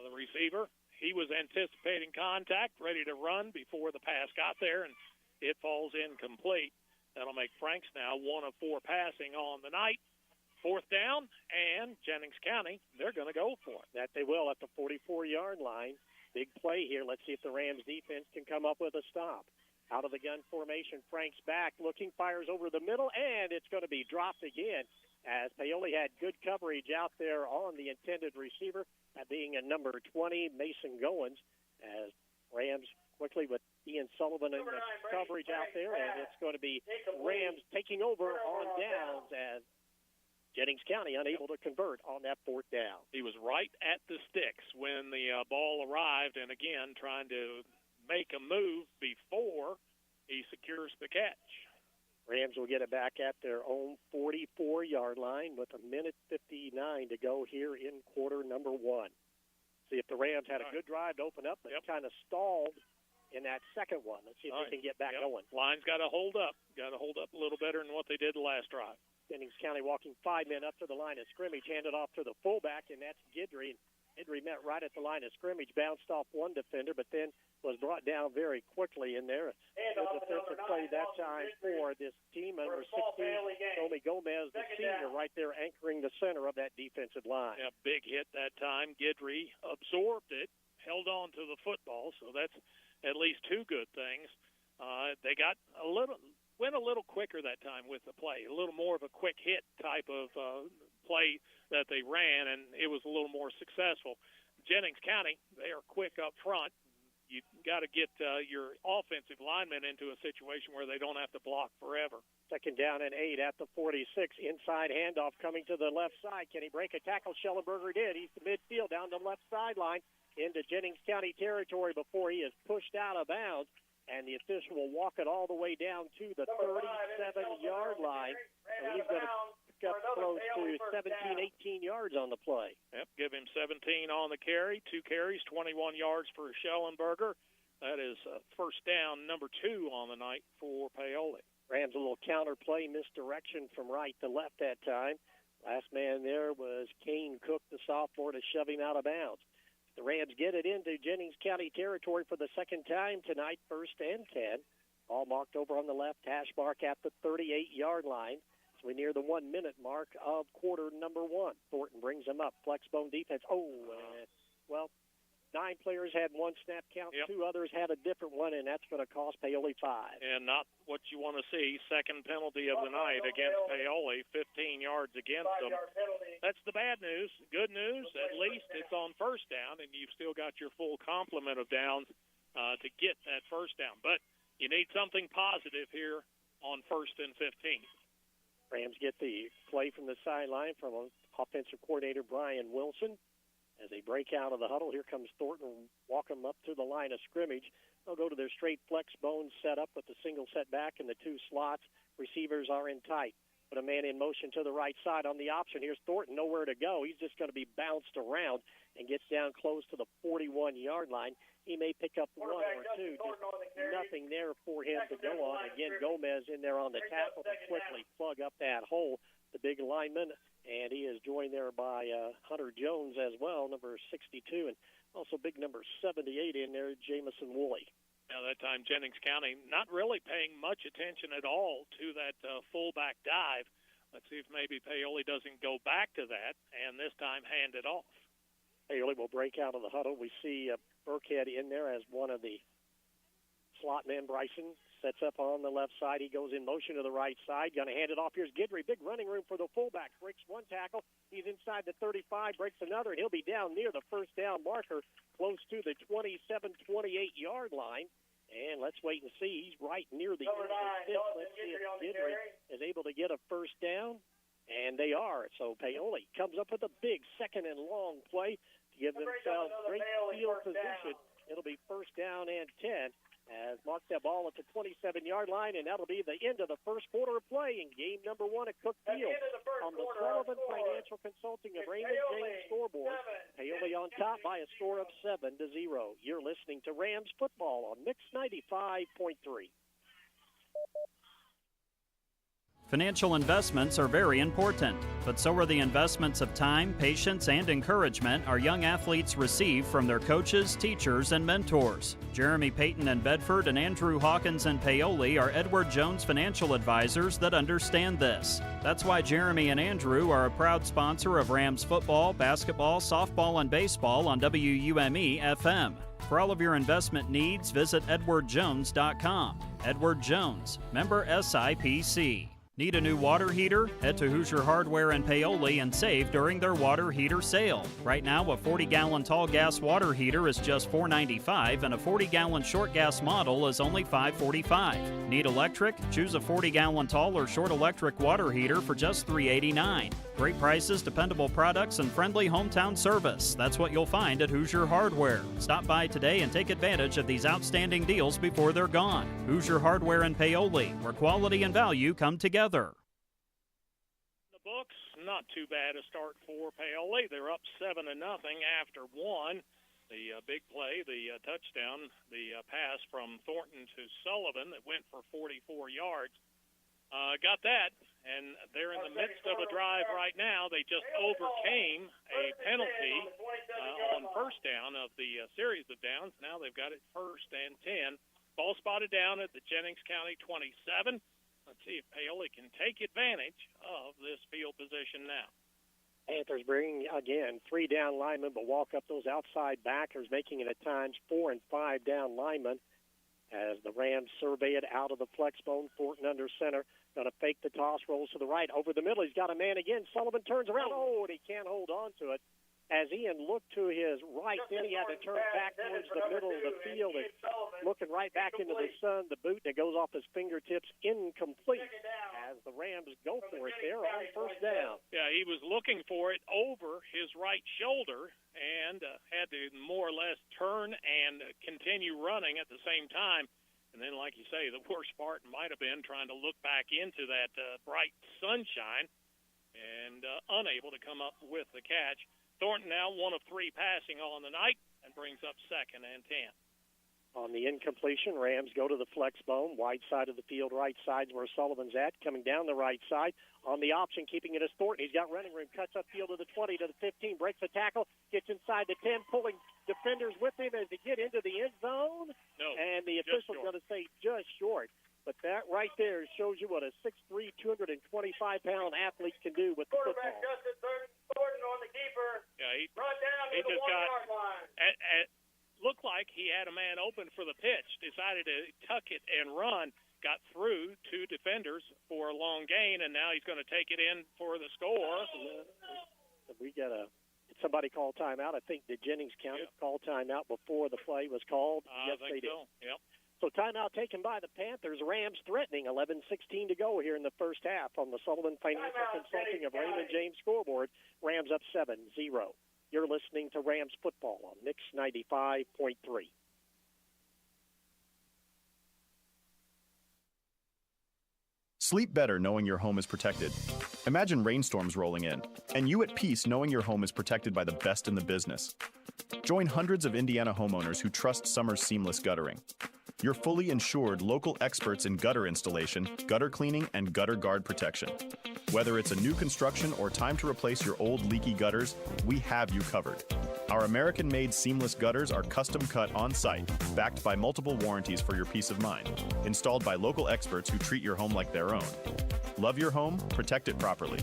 the receiver, he was anticipating contact, ready to run before the pass got there, and it falls incomplete. That'll make Franks now 1 of 4 passing on the night. Fourth down, and Jennings County, they're going to go for it. That they will at the 44-yard line. Big play here. Let's see if the Rams defense can come up with a stop. Out of the gun formation, Frank's back, looking, fires over the middle, and it's going to be dropped again as Paoli had good coverage out there on the intended receiver, that being a number 20, Mason Goins, as Rams quickly with Ian Sullivan in the coverage out there, and it's going to be Rams taking over on downs as Jennings County unable to convert on that fourth down. He was right at the sticks when the ball arrived, and again trying to make a move before he secures the catch. Rams will get it back at their own 44-yard line with 1:59 to go here in quarter number 1. See if the Rams had a good drive to open up, but kind of stalled in that second one. Let's see if they can get back going. Line's got to hold up. Got to hold up a little better than what they did the last drive. Jennings County walking 5 men up to the line of scrimmage, handed off to the fullback, and that's Guidry. Guidry met right at the line of scrimmage, bounced off one defender, but then was brought down very quickly in there. Good defensive play that time for this team. Number 16, Tommy Gomez, the senior, right there anchoring the center of that defensive line. Yeah, big hit that time. Guidry absorbed it, held on to the football, so that's at least two good things. They went a little quicker that time with the play, a little more of a quick hit type of play that they ran, and it was a little more successful. Jennings County, they are quick up front. You got to get your offensive linemen into a situation where they don't have to block forever. Second down and 8 at the 46. Inside handoff coming to the left side. Can he break a tackle? Schellenberger did. He's to midfield down the left sideline into Jennings County territory before he is pushed out of bounds. And the official will walk it all the way down to the 37-yard line. So he's going to pick up close to 17, 18 yards on the play. Yep, give him 17 on the carry. 2 carries, 21 yards for Schellenberger. That is first down, number 2 on the night for Paoli. Rams a little counter play, misdirection from right to left that time. Last man there was Kane Cook, the sophomore, to shove him out of bounds. The Rams get it into Jennings County territory for the second time tonight, first and 10. All marked over on the left, hash mark at the 38-yard line. So we near the 1 minute mark of quarter number 1. Thornton brings them up. Flexbone defense. 9 players had 1 snap count. 2 others had a different one, and that's going to cost Paoli 5. And not what you want to see. Second penalty of the night against Paoli, 15 yards against them. That's the bad news. Good news, at least it's on first down, and you've still got your full complement of downs to get that first down. But you need something positive here on first and 15. Rams get the play from the sideline from offensive coordinator Brian Wilson. As they break out of the huddle, here comes Thornton, walk them up to the line of scrimmage. They'll go to their straight flex bone setup with the single set back and the 2 slots. Receivers are in tight. Put a man in motion to the right side on the option. Here's Thornton, nowhere to go. He's just going to be bounced around and gets down close to the 41-yard line. He may pick up 1 or 2. Just nothing there for him to go on. Again, Gomez in there on the tackle to quickly plug up that hole. The big lineman, and he is joined there by Hunter Jones as well, number 62, and also big number 78 in there, Jamison Woolley. Now that time Jennings County not really paying much attention at all to that fullback dive. Let's see if maybe Paoli doesn't go back to that and this time hand it off. Paoli will break out of the huddle. We see Burkhead in there as one of the slot men. Bryson sets up on the left side. He goes in motion to the right side. Going to hand it off. Here's Guidry. Big running room for the fullback. Breaks one tackle. He's inside the 35. Breaks another, and he'll be down near the first down marker, close to the 27-28-yard line. And let's wait and see. He's right near the end of the fifth. Let's see if Guidry is able to get a first down. And they are. So Paoli comes up with a big second and long play to give themselves great field position. It'll be first down and 10 as mark that ball at the 27-yard line, and that'll be the end of the first quarter of play in game number 1 at Cook Field on the Sullivan Financial Consulting of Raymond James scoreboard. Paoli on top by a score of 7-0. You're listening to Rams football on Mix 95.3. Financial investments are very important, but so are the investments of time, patience, and encouragement our young athletes receive from their coaches, teachers, and mentors. Jeremy Payton in Bedford and Andrew Hawkins in Paoli are Edward Jones financial advisors that understand this. That's why Jeremy and Andrew are a proud sponsor of Rams football, basketball, softball, and baseball on WUME FM. For all of your investment needs, visit edwardjones.com. Edward Jones, member SIPC. Need a new water heater? Head to Hoosier Hardware in Paoli and save during their water heater sale. Right now, a 40-gallon tall gas water heater is just $4.95 and a 40-gallon short gas model is only $5.45. Need electric? Choose a 40-gallon tall or short electric water heater for just $3.89. Great prices, dependable products, and friendly hometown service. That's what you'll find at Hoosier Hardware. Stop by today and take advantage of these outstanding deals before they're gone. Hoosier Hardware in Paoli, where quality and value come together. The books, not too bad a start for Paoli. They're up 7-0 after one. The big play, the touchdown, the pass from Thornton to Sullivan that went for 44 yards. Got that, and they're in the midst of a drive right now. They just overcame a penalty on first down of the series of downs. Now they've got it first and 10. Ball spotted down at the Jennings County 27. Let's see if Paoli can take advantage of this field position now. Panthers bringing, again, 3 down linemen, but walk up those outside backers, making it at times 4 and 5 down linemen. As the Rams survey it out of the flex bone, Thornton under center. Going to fake the toss, rolls to the right. Over the middle, he's got a man again. Sullivan turns around. Oh, and he can't hold on to it. As Ian looked to his right, then he had to turn back towards the middle of the field and looking right back into the sun. The boot that goes off his fingertips, incomplete. As the Rams go for it there on first down. Yeah, he was looking for it over his right shoulder and had to more or less turn and continue running at the same time. And then, like you say, the worst part might have been trying to look back into that bright sunshine and unable to come up with the catch. Thornton now 1 of 3 passing on the night and brings up second and 10. On the incompletion, Rams go to the flex bone, wide side of the field, right side where Sullivan's at, coming down the right side. On the option, keeping it as Thornton. He's got running room, cuts up field to the 20, to the 15, breaks the tackle, gets inside the 10, pulling defenders with him as they get into the end zone. No, and the official's going to say just short. But that right there shows you what a 6'3", 225-pound athlete can do with the football. Yeah, he just got looked like he had a man open for the pitch, decided to tuck it and run, got through 2 defenders for a long gain, and now he's going to take it in for the score. We got somebody call timeout. I think the Jennings County called timeout before the play was called. Yes, I think they did. so. Yep. So timeout taken by the Panthers. Rams threatening 11:16 to go here in the first half on the Sullivan Financial Consulting of Raymond James scoreboard. Rams up 7-0. You're listening to Rams football on Mix 95.3. Sleep better knowing your home is protected. Imagine rainstorms rolling in, and you at peace knowing your home is protected by the best in the business. Join hundreds of Indiana homeowners who trust Summer's seamless guttering. your fully insured local experts in gutter installation, gutter cleaning, and gutter guard protection. Whether it's a new construction or time to replace your old leaky gutters, we have you covered. Our American-made seamless gutters are custom cut on-site, backed by multiple warranties for your peace of mind, installed by local experts who treat your home like their own. Love your home? Protect it properly.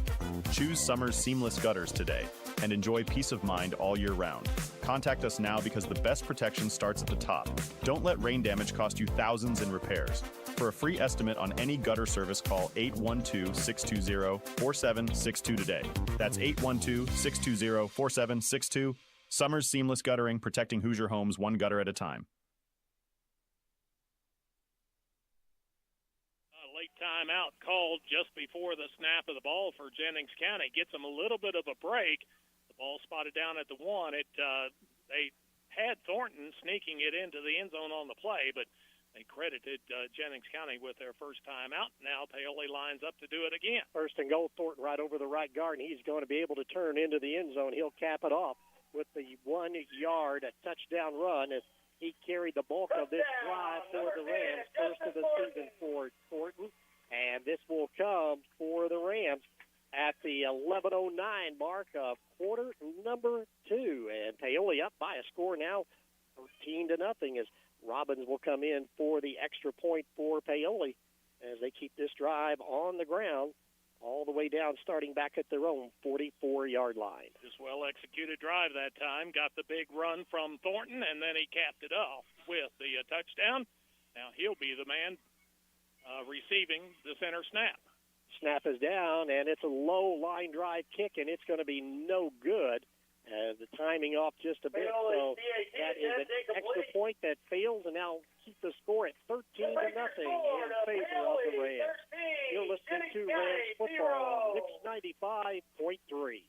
Choose Summers Seamless Gutters today and enjoy peace of mind all year round. Contact us now because the best protection starts at the top. Don't let rain damage cost you thousands in repairs. For a free estimate on any gutter service, call 812-620-4762 today. That's 812-620-4762. Summers Seamless Guttering, protecting Hoosier homes one gutter at a time. Late timeout called just before the snap of the ball for Jennings County. Gets them a little bit of a break. The ball spotted down at the 1. They had Thornton sneaking it into the end zone on the play, but they credited Jennings County with their first time out. Now Paoli lines up to do it again. First and goal, Thornton right over the right guard, and he's going to be able to turn into the end zone. He'll cap it off with the 1 yard, a touchdown run, as he carried the bulk of this drive for the Rams, first of the season for Thornton. And this will come for the Rams at the 11:09 mark of quarter number 2. And Paoli up by a score now, 13-0, as Robbins will come in for the extra point for Paoli as they keep this drive on the ground all the way down, starting back at their own 44-yard line. Just well-executed drive that time. Got the big run from Thornton, and then he capped it off with the touchdown. Now he'll be the man receiving the center snap. Snap is down, and it's a low line drive kick, and it's going to be no good. The timing off just a bit, so that is an extra point that fails, and now keep the score at 13-0 in favor of the Rams. You're listening to Rams football, Mix 95.3.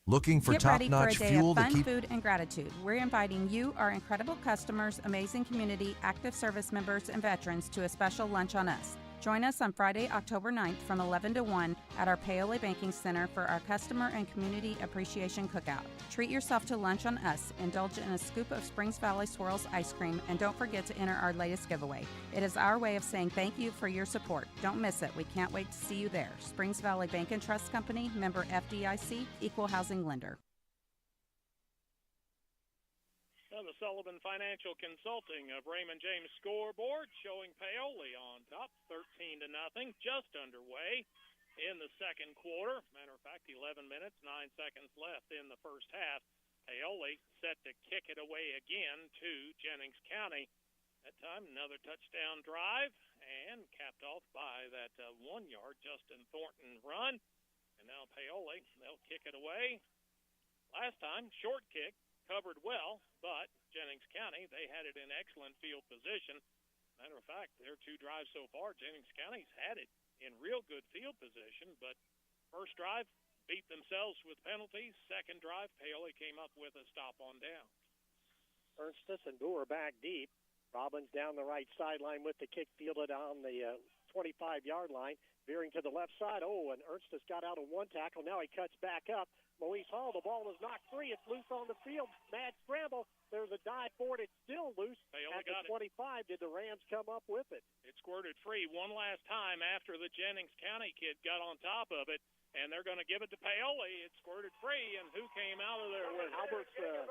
Looking for Get ready for a top-notch day fuel of to fun, keep... food, and gratitude. We're inviting you, our incredible customers, amazing community, active service members, and veterans to a special lunch on us. Join us on Friday, October 9th from 11 to 1 at our Paoli Banking Center for our Customer and Community Appreciation Cookout. Treat yourself to lunch on us, indulge in a scoop of Springs Valley Swirls ice cream, and don't forget to enter our latest giveaway. It is our way of saying thank you for your support. Don't miss it. We can't wait to see you there. Springs Valley Bank and Trust Company, member FDIC, equal housing lender. The Sullivan Financial Consulting of Raymond James scoreboard showing Paoli on top, 13-0, just underway in the second quarter. Matter of fact, 11 minutes, 9 seconds left in the first half. Paoli set to kick it away again to Jennings County. That time, another touchdown drive, and capped off by that 1 yard Justin Thornton run. And now Paoli, they'll kick it away. Last time, short kick. Covered well, but Jennings County, they had it in excellent field position. Matter of fact, their 2 drives so far, Jennings County's had it in real good field position, but first drive beat themselves with penalties. Second drive, Paoli came up with a stop on down. Ernstus and Boer back deep. Robbins down the right sideline with the kick, fielded on the 25-yard line. Veering to the left side. Oh, and Ernstus got out of 1 tackle. Now he cuts back up. Moise Hall, the ball is knocked free. It's loose on the field. Mad scramble. There's a dive for it. It's still loose. At the 25, did the Rams come up with it? It squirted free one last time after the Jennings County kid got on top of it, and they're going to give it to Paoli. It squirted free, and who came out of there with Albertson.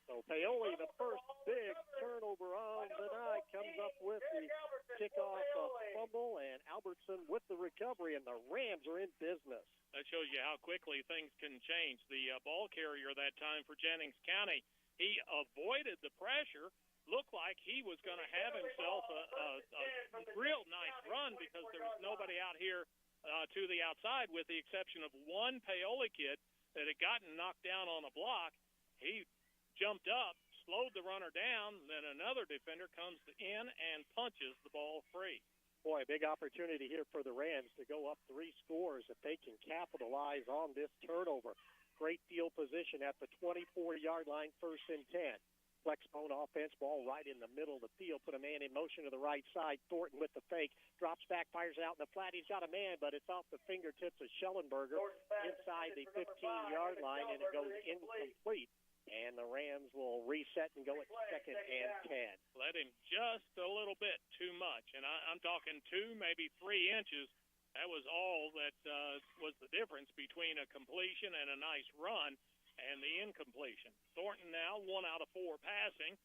So Paoli, the first big turnover of the night, comes up with the kickoff fumble, and Albertson with the recovery, and the Rams are in business. That shows you how quickly things can change. The ball carrier that time for Jennings County, he avoided the pressure, looked like he was going to have himself a real nice run because there was nobody out here to the outside with the exception of one Paoli kid that had gotten knocked down on a block. He jumped up, slowed the runner down, then another defender comes in and punches the ball free. Boy, big opportunity here for the Rams to go up 3 scores if they can capitalize on this turnover. Great field position at the 24-yard line, 1st and 10. Flexbone offense, ball right in the middle of the field. Put a man in motion to the right side. Thornton with the fake. Drops back, fires out in the flat. He's got a man, but it's off the fingertips of Schellenberger inside the 15-yard line, and it goes incomplete. And the Rams will reset and go at 2nd and 10. Let him just a little bit too much. And I'm talking 2, maybe 3 inches. That was all that was the difference between a completion and a nice run and the incompletion. Thornton now 1 out of 4 passing,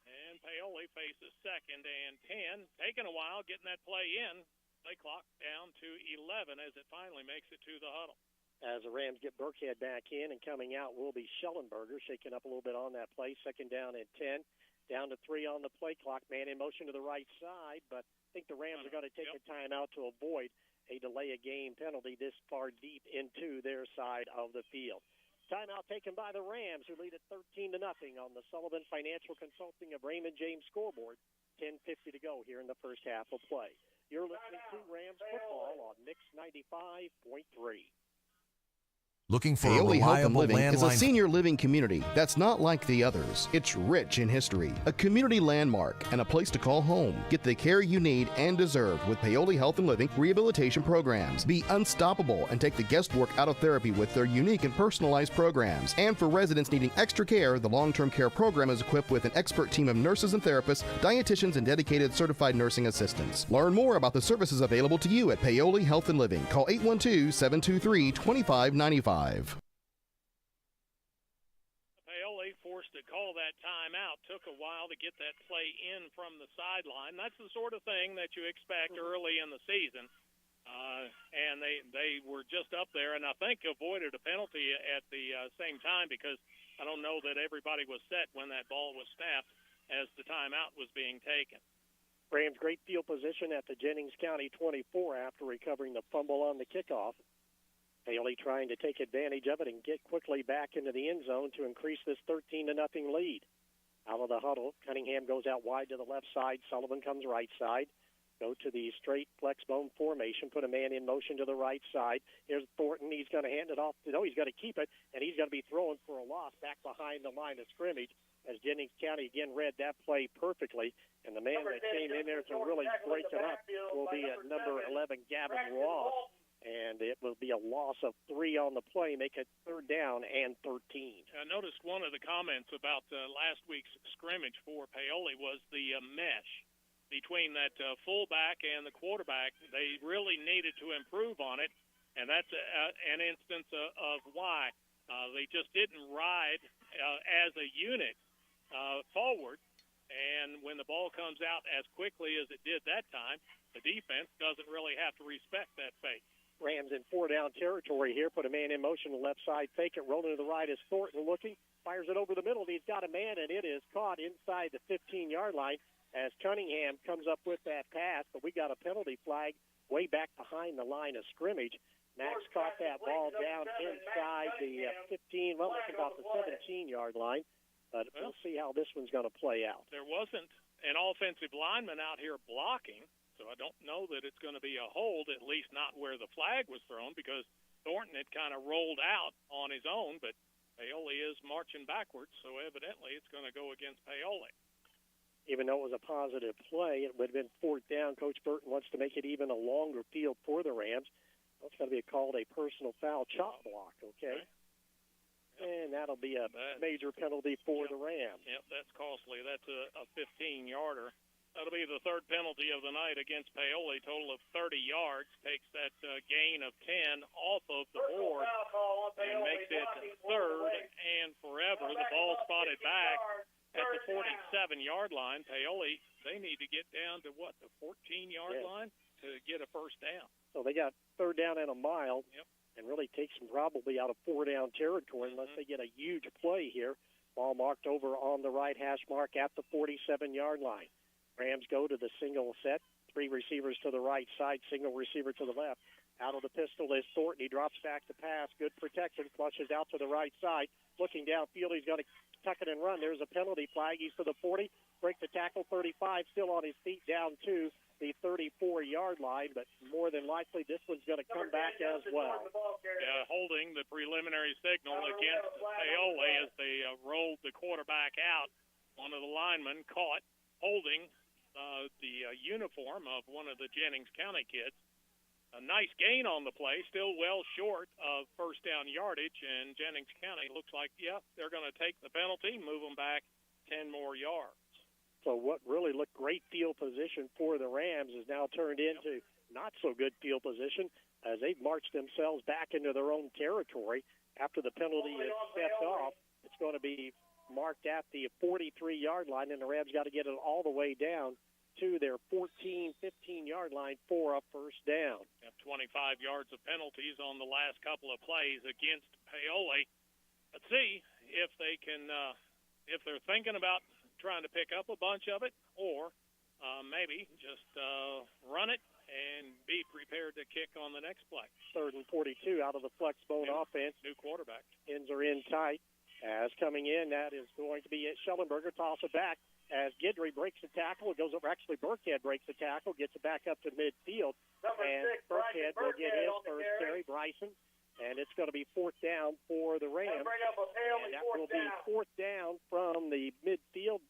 and Paoli faces 2nd and 10. Taking a while getting that play in. Play clock down to 11 as it finally makes it to the huddle. As the Rams get Burkhead back in, and coming out will be Schellenberger, shaking up a little bit on that play. 2nd down and 10. Down to 3 on the play clock. Man in motion to the right side, but I think the Rams are going to take a timeout to avoid a delay-a-game penalty this far deep into their side of the field. Timeout taken by the Rams, who lead at 13-0 on the Sullivan Financial Consulting of Raymond James scoreboard. 10:50 to go here in the first half of play. You're listening to Rams football on Mix 95.3. Looking for a Paoli Health and reliable Living is a landline senior living community that's not like the others. It's rich in history, a community landmark, and a place to call home. Get the care you need and deserve with Paoli Health and Living rehabilitation programs. Be unstoppable and take the guesswork out of therapy with their unique and personalized programs. And for residents needing extra care, the long-term care program is equipped with an expert team of nurses and therapists, dietitians, and dedicated certified nursing assistants. Learn more about the services available to you at Paoli Health and Living. Call 812-723-2595. Paoli forced to call that timeout. Took a while to get that play in from the sideline. That's the sort of thing that you expect early in the season. And they were just up there, and I think avoided a penalty at the same time, because I don't know that everybody was set when that ball was snapped as the timeout was being taken. Rams great field position at the Jennings County 24 after recovering the fumble on the kickoff. Paoli trying to take advantage of it and get quickly back into the end zone to increase this 13-0 lead. Out of the huddle, Cunningham goes out wide to the left side. Sullivan comes right side. Go to the straight flexbone formation. Put a man in motion to the right side. Here's Thornton. He's going to hand it off. No, he's going to keep it, and he's going to be throwing for a loss back behind the line of scrimmage, as Jennings County again read that play perfectly. And the man that came in there to really break it up will be at number 11, Gavin Ross. And it will be a loss of 3 on the play, make it 3rd down and 13. I noticed one of the comments about last week's scrimmage for Paoli was the mesh between that fullback and the quarterback. They really needed to improve on it, and that's an instance of why. They just didn't ride as a unit forward, and when the ball comes out as quickly as it did that time, the defense doesn't really have to respect that fake. Rams in 4-down territory here. Put a man in motion to the left side. Fake it. Rolling to the right is Thornton looking. Fires it over the middle. He's got a man, and it is caught inside the 15-yard line as Cunningham comes up with that pass. But we got a penalty flag way back behind the line of scrimmage. Max caught that ball down inside the 15, well, it's about the 17-yard line. But we'll see how this one's going to play out. There wasn't an offensive lineman out here blocking. So I don't know that it's going to be a hold, at least not where the flag was thrown, because Thornton had kind of rolled out on his own, but Paoli is marching backwards, so evidently it's going to go against Paoli. Even though it was a positive play, it would have been 4th down. Coach Burton wants to make it even a longer field for the Rams. That's going to be called a personal foul, chop block, okay? And that'll be a major penalty for the Rams. Yep, that's costly. That's a 15-yarder. That'll be the 3rd penalty of the night against Paoli. Total of 30 yards. Takes that gain of 10 off of the board and makes it 3rd and forever. The ball spotted back at the 47-yard line. Paoli, they need to get down to, the 14-yard line to get a 1st down. So they got 3rd down and a mile. Yep. And really takes them probably out of 4-down territory unless they get a huge play here. Ball marked over on the right hash mark at the 47-yard line. Rams go to the single set. 3 receivers to the right side, single receiver to the left. Out of the pistol is Thornton. He drops back to pass. Good protection. Flushes out to the right side. Looking downfield, he's going to tuck it and run. There's a penalty flag. He's to the 40. Break the tackle. 35. Still on his feet down to the 34-yard line. But more than likely, this one's going to come back as well. Holding the preliminary signal against Paoli as they rolled the quarterback out one of the linemen caught holding the uniform of one of the Jennings County kids. A nice gain on the play, still well short of first down yardage, and Jennings County looks like, they're going to take the penalty, move them back 10 more yards. So what really looked great field position for the Rams is now turned into not so good field position as they've marched themselves back into their own territory. After the penalty is stepped off, it's going to be marked at the 43-yard line, and the Rams got to get it all the way down to their 14, 15-yard line for a first down. 25 yards of penalties on the last couple of plays against Paoli. Let's see if they can, if they're thinking about trying to pick up a bunch of it, or maybe just run it and be prepared to kick on the next play. 3rd and 42 out of the flex bone offense. New quarterback. Ends are in tight. As coming in, that is going to be Schellenberger. Toss it back as Guidry breaks the tackle. It goes over. Actually, Burkhead breaks the tackle, gets it back up to midfield. And Burkhead will get his first carry, Bryson. And it's going to be 4th down for the Rams. And that will be 4th down from the midfield.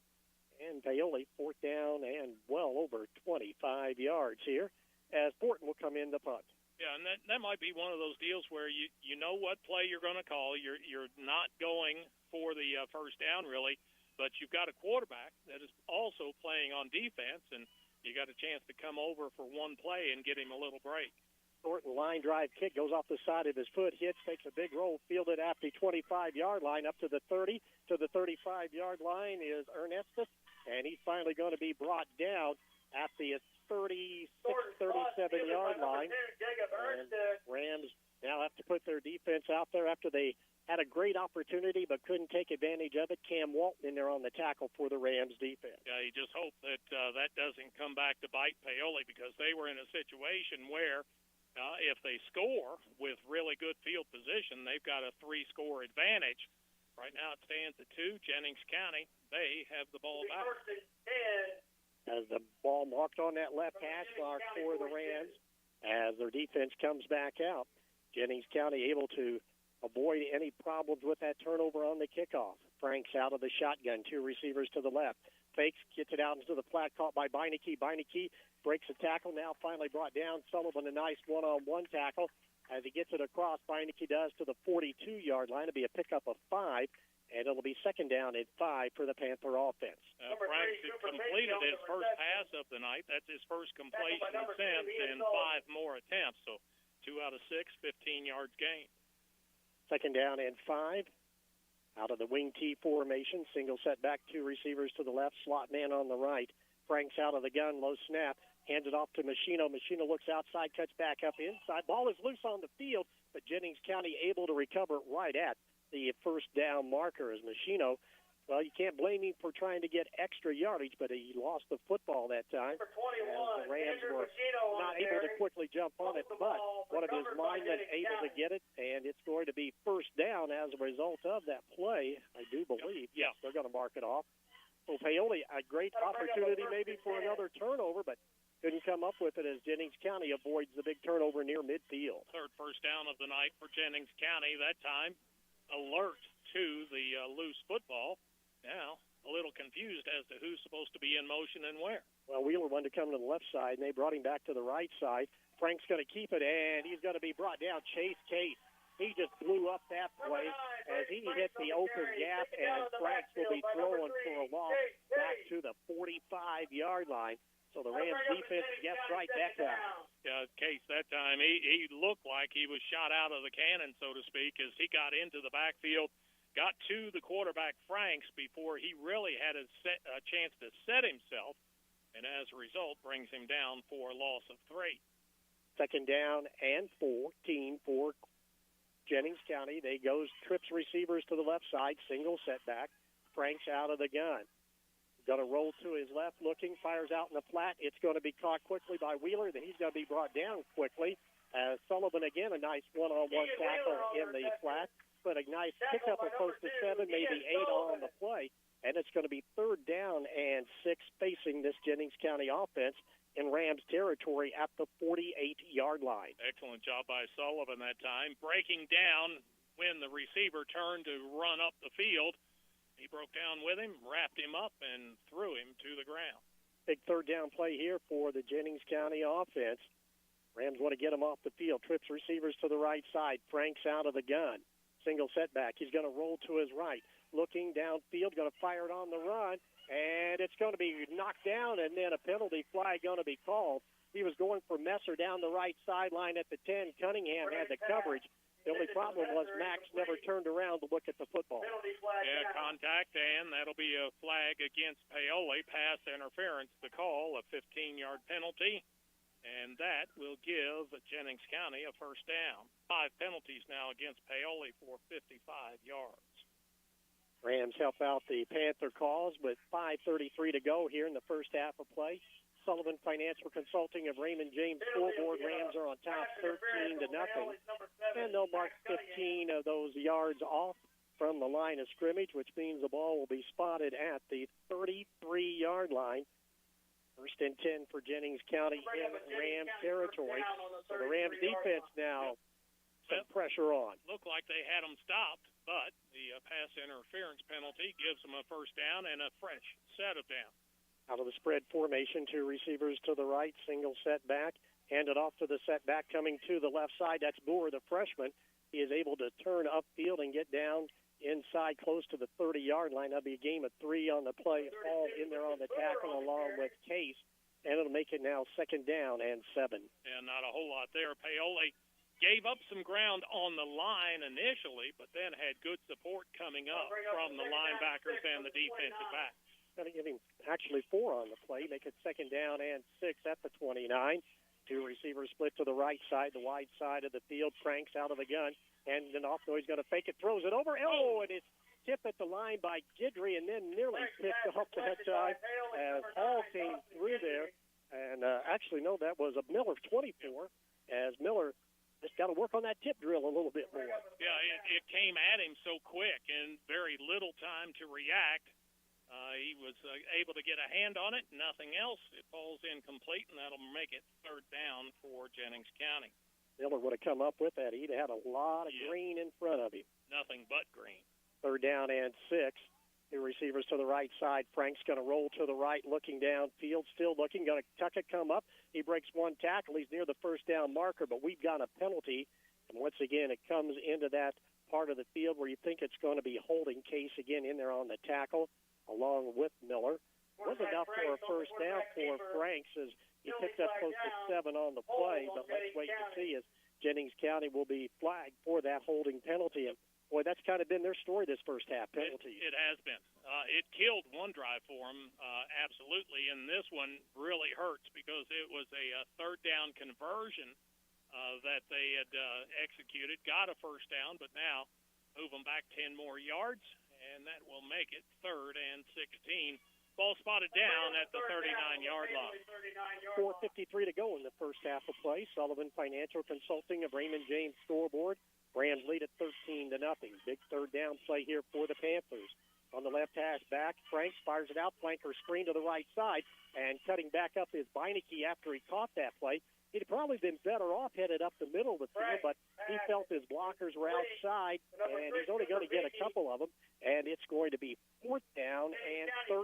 And Paoli, 4th down and well over 25 yards here as Fortin will come in the punt. Yeah, and that might be one of those deals where you know what play you're going to call. You're not going for the first down, really, but you've got a quarterback that is also playing on defense, and you got a chance to come over for one play and get him a little break. Thornton line drive kick goes off the side of his foot, hits, takes a big roll, fielded at the 25-yard line up to the 30. To the 35-yard line is Ernestus, and he's finally going to be brought down at the 36, 37-yard line. And Rams now have to put their defense out there after they had a great opportunity but couldn't take advantage of it. Cam Walton in there on the tackle for the Rams defense. Yeah, you just hope that that doesn't come back to bite Paoli, because they were in a situation where if they score with really good field position, they've got a 3-score advantage. Right now it stands at 2. Jennings County, they have the ball back. As the ball marked on that left hash mark for the Rams, as their defense comes back out. Jennings County able to avoid any problems with that turnover on the kickoff. Franks out of the shotgun, 2 receivers to the left. Fakes, gets it out into the flat, caught by Beinecke. Beinecke breaks the tackle, now finally brought down. Sullivan, a nice one-on-one tackle. As he gets it across, Beinecke does to the 42-yard line. It'll be a pickup of 5. And it'll be 2nd down at 5 for the Panther offense. Franks completed his first pass of the night. That's his first completion since in 5 more attempts. So 2 out of 6, 15 yards gain. 2nd down and 5. Out of the wing T formation, single set back, 2 receivers to the left, slot man on the right. Franks out of the gun, low snap, hands it off to Machino. Machino looks outside, cuts back up inside. Ball is loose on the field, but Jennings County able to recover right at the first down marker. As Machino, well, you can't blame him for trying to get extra yardage, but he lost the football that time. The Rams were not able to quickly jump on it, but one of his linemen able to get it, and it's going to be first down as a result of that play, I do believe. Yeah. They're going to mark it off. So Paoli, a great opportunity maybe for another turnover, but couldn't come up with it as Jennings County avoids the big turnover near midfield. 3rd first down of the night for Jennings County. That time alert to the loose football. Now a little confused as to who's supposed to be in motion and where. Well, Wheeler wanted to come to the left side, and they brought him back to the right side. Frank's going to keep it, and he's going to be brought down. Chase Case, he just blew up that play as he hit the open gap, and Franks will be throwing for a loss back to the 45-yard line. So the Rams defense gets right back down. Yeah, Case that time, he looked like he was shot out of the cannon, so to speak, as he got into the backfield, got to the quarterback, Franks, before he really had a chance to set himself, and as a result, brings him down for a loss of 3. 2nd down and 14 for Jennings County. They goes trips receivers to the left side, single setback. Franks out of the gun. Going to roll to his left, looking, fires out in the flat. It's going to be caught quickly by Wheeler. Then he's going to be brought down quickly. Sullivan, again, a nice one-on-one tackle in the flat, but a nice pickup of close to 7, maybe 8 on the play. And it's going to be 3rd down and 6 facing this Jennings County offense in Rams territory at the 48-yard line. Excellent job by Sullivan that time, breaking down when the receiver turned to run up the field. He broke down with him, wrapped him up, and threw him to the ground. Big third down play here for the Jennings County offense. Rams want to get him off the field. Trips receivers to the right side. Franks out of the gun. Single setback. He's going to roll to his right. Looking downfield, going to fire it on the run, and it's going to be knocked down, and then a penalty flag going to be called. He was going for Messer down the right sideline at the 10. Cunningham had the coverage. The only problem was Max never turned around to look at the football. Yeah, contact, and that'll be a flag against Paoli. Pass interference, the call, a 15-yard penalty. And that will give Jennings County a first down. 5 penalties now against Paoli for 55 yards. Rams help out the Panther cause with 5:33 to go here in the first half of play. Sullivan Financial Consulting of Raymond James Scoreboard. Rams are on top 13-0. And they'll mark 15 of those yards off from the line of scrimmage, which means the ball will be spotted at the 33-yard line. First and 10 for Jennings County in Rams territory. So the Rams defense now some pressure on. Looked like they had them stopped, but the pass interference penalty gives them a first down and a fresh set of downs. Out of the spread formation, 2 receivers to the right, single setback. Handed off to the setback coming to the left side. That's Boer, the freshman. He is able to turn upfield and get down inside close to the 30-yard line. That'll be a game of 3 on the play. All in there on the tackle along with Case. And it'll make it now second down and 7. And not a whole lot there. Paoli gave up some ground on the line initially, but then had good support coming up from the linebackers and the defensive back. Going to give him actually 4 on the play. Make it second down and 6 at the 29. 2 receivers split to the right side, the wide side of the field. Franks out of the gun. And then off, he's going to fake it, throws it over. Oh, and it's tipped at the line by Gidry, and then nearly picked off that time as Hall came through there. And actually, no, that was a Miller 24, as Miller just got to work on that tip drill a little bit more. Yeah, it came at him so quick and very little time to react. He was able to get a hand on it, nothing else. It falls incomplete, and that'll make it third down for Jennings County. Miller would have come up with that. He'd had a lot of green in front of him. Nothing but green. Third down and 6. 2 receivers to the right side. Frank's going to roll to the right, looking downfield, still looking. Going to tuck it, come up. He breaks 1 tackle. He's near the first down marker, but we've got a penalty. And once again, it comes into that part of the field where you think it's going to be holding Case again in there on the tackle, along with Miller. Wasn't enough for a first down for Franks as he picked up close to 7 on the play, but let's wait to see as Jennings County will be flagged for that holding penalty. And, boy, that's kind of been their story this first half, penalty. It has been. It killed one drive for them, absolutely, and this one really hurts because it was a third down conversion that they had executed, got a first down, but now move them back 10 more yards, and that will make it third and 16. Ball spotted down at the 39-yard line. 4:53 to go in the first half of play. Sullivan Financial Consulting of Raymond James Scoreboard. Rams lead at 13-0. Big third down play here for the Panthers. On the left hash back, Franks fires it out. Flanker screen to the right side, and cutting back up is Beinecke after he caught that play. He'd probably been better off headed up the middle of the field, but he felt his blockers were outside, and he's only going to get a couple of them, and it's going to be 4th down and 13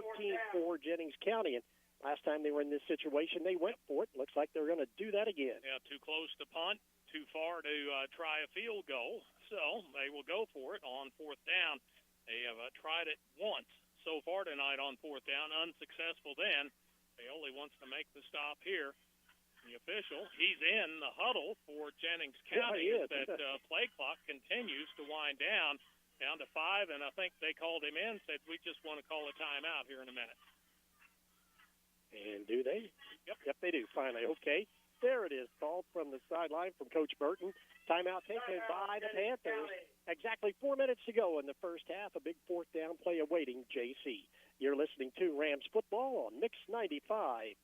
for Jennings County. And last time they were in this situation, they went for it. Looks like they're going to do that again. Yeah, too close to punt, too far to try a field goal, so they will go for it on 4th down. They have tried it once so far tonight on 4th down, unsuccessful then. Paoli wants to make the stop here. The official, he's in the huddle for Jennings County. Yeah, that play clock continues to wind down to 5, and I think they called him in, said, we just want to call a timeout here in a minute. And do they? Yep, they do. Finally, okay. There it is, called from the sideline from Coach Burton. Timeout taken by the Panthers. Exactly 4 minutes to go in the first half. A big 4th down play awaiting JC. You're listening to Rams football on Mix 95.3.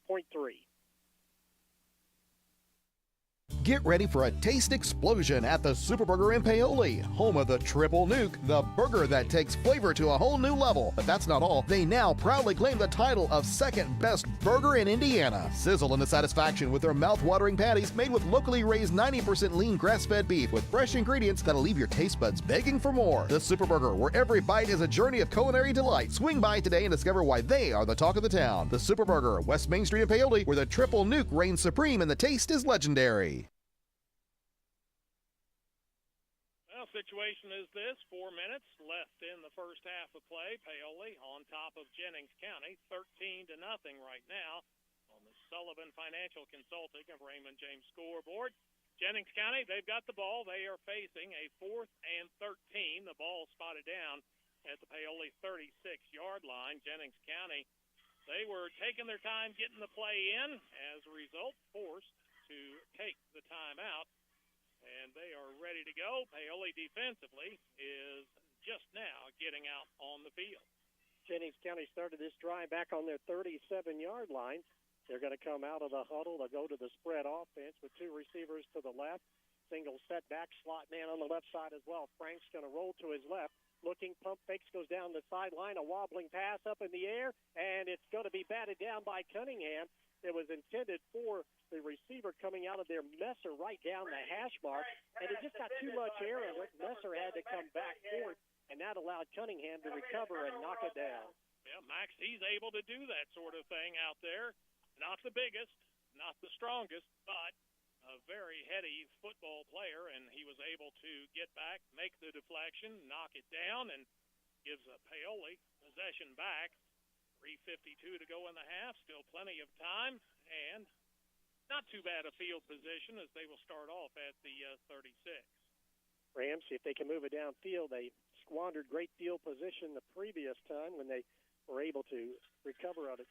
Get ready for a taste explosion at the Superburger in Paoli, home of the Triple Nuke, the burger that takes flavor to a whole new level. But that's not all. They now proudly claim the title of second best burger in Indiana. Sizzle into satisfaction with their mouth-watering patties made with locally raised 90% lean grass-fed beef with fresh ingredients that'll leave your taste buds begging for more. The Superburger, where every bite is a journey of culinary delight. Swing by today and discover why they are the talk of the town. The Superburger, West Main Street in Paoli, where the Triple Nuke reigns supreme and the taste is legendary. Situation is this: 4 minutes left in the first half of play. Paoli on top of Jennings County, 13-0 right now on the Sullivan Financial Consulting of Raymond James scoreboard. Jennings County, they've got the ball. They are facing a 4th and 13. The ball spotted down at the Paoli 36-yard line. Jennings County, they were taking their time getting the play in. As a result, forced to take the timeout. And they are ready to go. Paoli defensively is just now getting out on the field. Jennings County started this drive back on their 37-yard line. They're going to come out of the huddle. They'll go to the spread offense with 2 receivers to the left. Single setback, slot man on the left side as well. Frank's going to roll to his left. Looking, pump fakes, goes down the sideline. A wobbling pass up in the air, and it's going to be batted down by Cunningham. It was intended for the receiver coming out of there, Messer, right down the hash mark, and it just got too much air in it. Messer had to come back forward, and that allowed Cunningham to recover and knock it down. Yeah, Max, he's able to do that sort of thing out there. Not the biggest, not the strongest, but a very heady football player, and he was able to get back, make the deflection, knock it down, and gives a Paoli possession back. 3:52 to go in the half, still plenty of time, and not too bad a field position as they will start off at the 36. Rams, see if they can move it downfield. They squandered great field position the previous time when they were able to recover on it,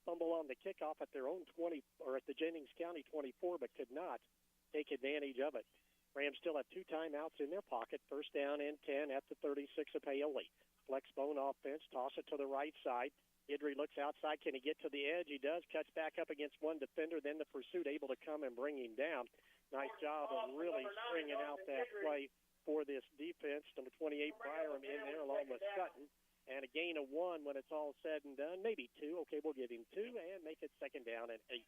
stumble on the kickoff at their own 20, or at the Jennings County 24, but could not take advantage of it. Rams still have 2 timeouts in their pocket. First down and 10 at the 36 of Paoli. Flex bone offense, toss it to the right side. Idry looks outside. Can he get to the edge? He does. Cuts back up against one defender. Then the pursuit able to come and bring him down. Nice job of really stringing out that play for this defense. Number 28, Byram in there along with Sutton. And a gain of 1 when it's all said and done. Maybe 2. Okay, we'll give him 2 and make it second down and 8.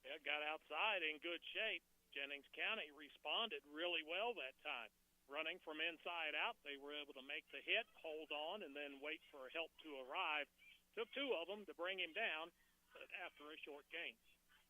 Yeah, got outside in good shape. Jennings County responded really well that time. Running from inside out, they were able to make the hit, hold on, and then wait for help to arrive. Took 2 of them to bring him down after a short gain.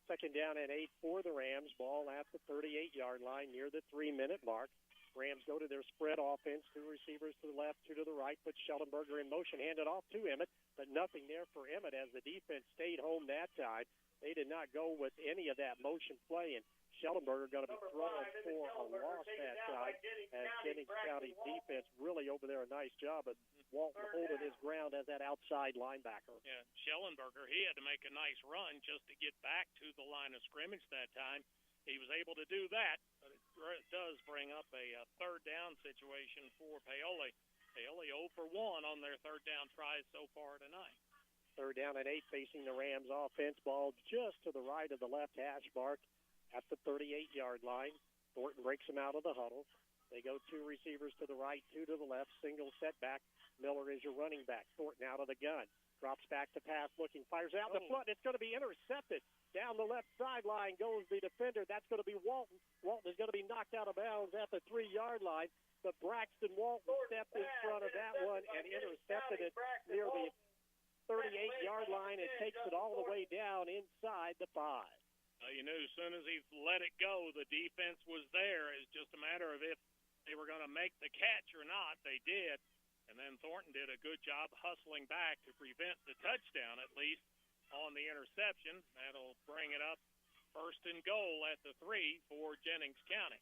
Second down and 8 for the Rams. Ball at the 38-yard line near the 3-minute mark. Rams go to their spread offense. 2 receivers to the left, 2 to the right. Put Schellenberger in motion, handed off to Emmett, but nothing there for Emmett as the defense stayed home that time. They did not go with any of that motion play, and Schellenberger going to be throwing for a loss that time as Jennings County defense really over there a nice job of Walton holding his ground as that outside linebacker. Yeah, Schellenberger, he had to make a nice run just to get back to the line of scrimmage that time. He was able to do that, but it does bring up a third down situation for Paoli. Paoli 0 for 1 on their third down tries so far tonight. Third down and 8 facing the Rams offense. Ball just to the right of the left hash mark at the 38-yard line. Thornton breaks them out of the huddle. They go 2 receivers to the right, 2 to the left, single setback. Miller is your running back. Thornton out of the gun. Drops back to pass, looking, fires out the front. It's going to be intercepted. Down the left sideline goes the defender. That's going to be Walton. Walton is going to be knocked out of bounds at the 3-yard line. But Braxton Walton stepped in front of that one and intercepted it near the 38-yard line and takes it all the way down inside the 5. You knew as soon as he let it go, the defense was there. It's just a matter of if they were going to make the catch or not. They did. And then Thornton did a good job hustling back to prevent the touchdown, at least, on the interception. That'll bring it up first and goal at the 3 for Jennings County.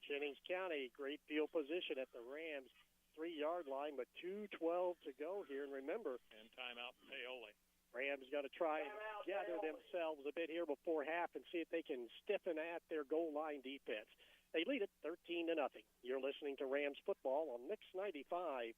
Jennings County, great field position at the Rams' 3-yard line, but 2:12 to go here. And remember, and timeout Paoli. Rams got to try and gather themselves a bit here before half and see if they can stiffen at their goal line defense. They lead it 13-0. You're listening to Rams football on Mix 95.3.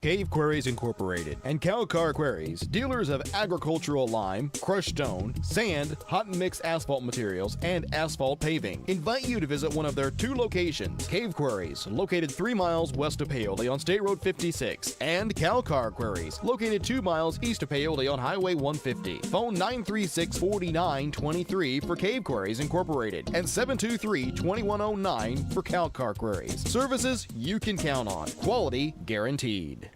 Cave Quarries Incorporated and Cowcar Quarries, dealers of agricultural lime, crushed stone, sand, hot mix asphalt materials, and asphalt paving, invite you to visit one of their 2 locations. Cave Quarries, located 3 miles west of Paoli on State Road 56, and Cowcar Quarries, located 2 miles east of Paoli on Highway 150. Phone 936-4923 for Cave Quarries Incorporated and 723-2109 for Cowcar Quarries. Services you can count on. Quality guaranteed.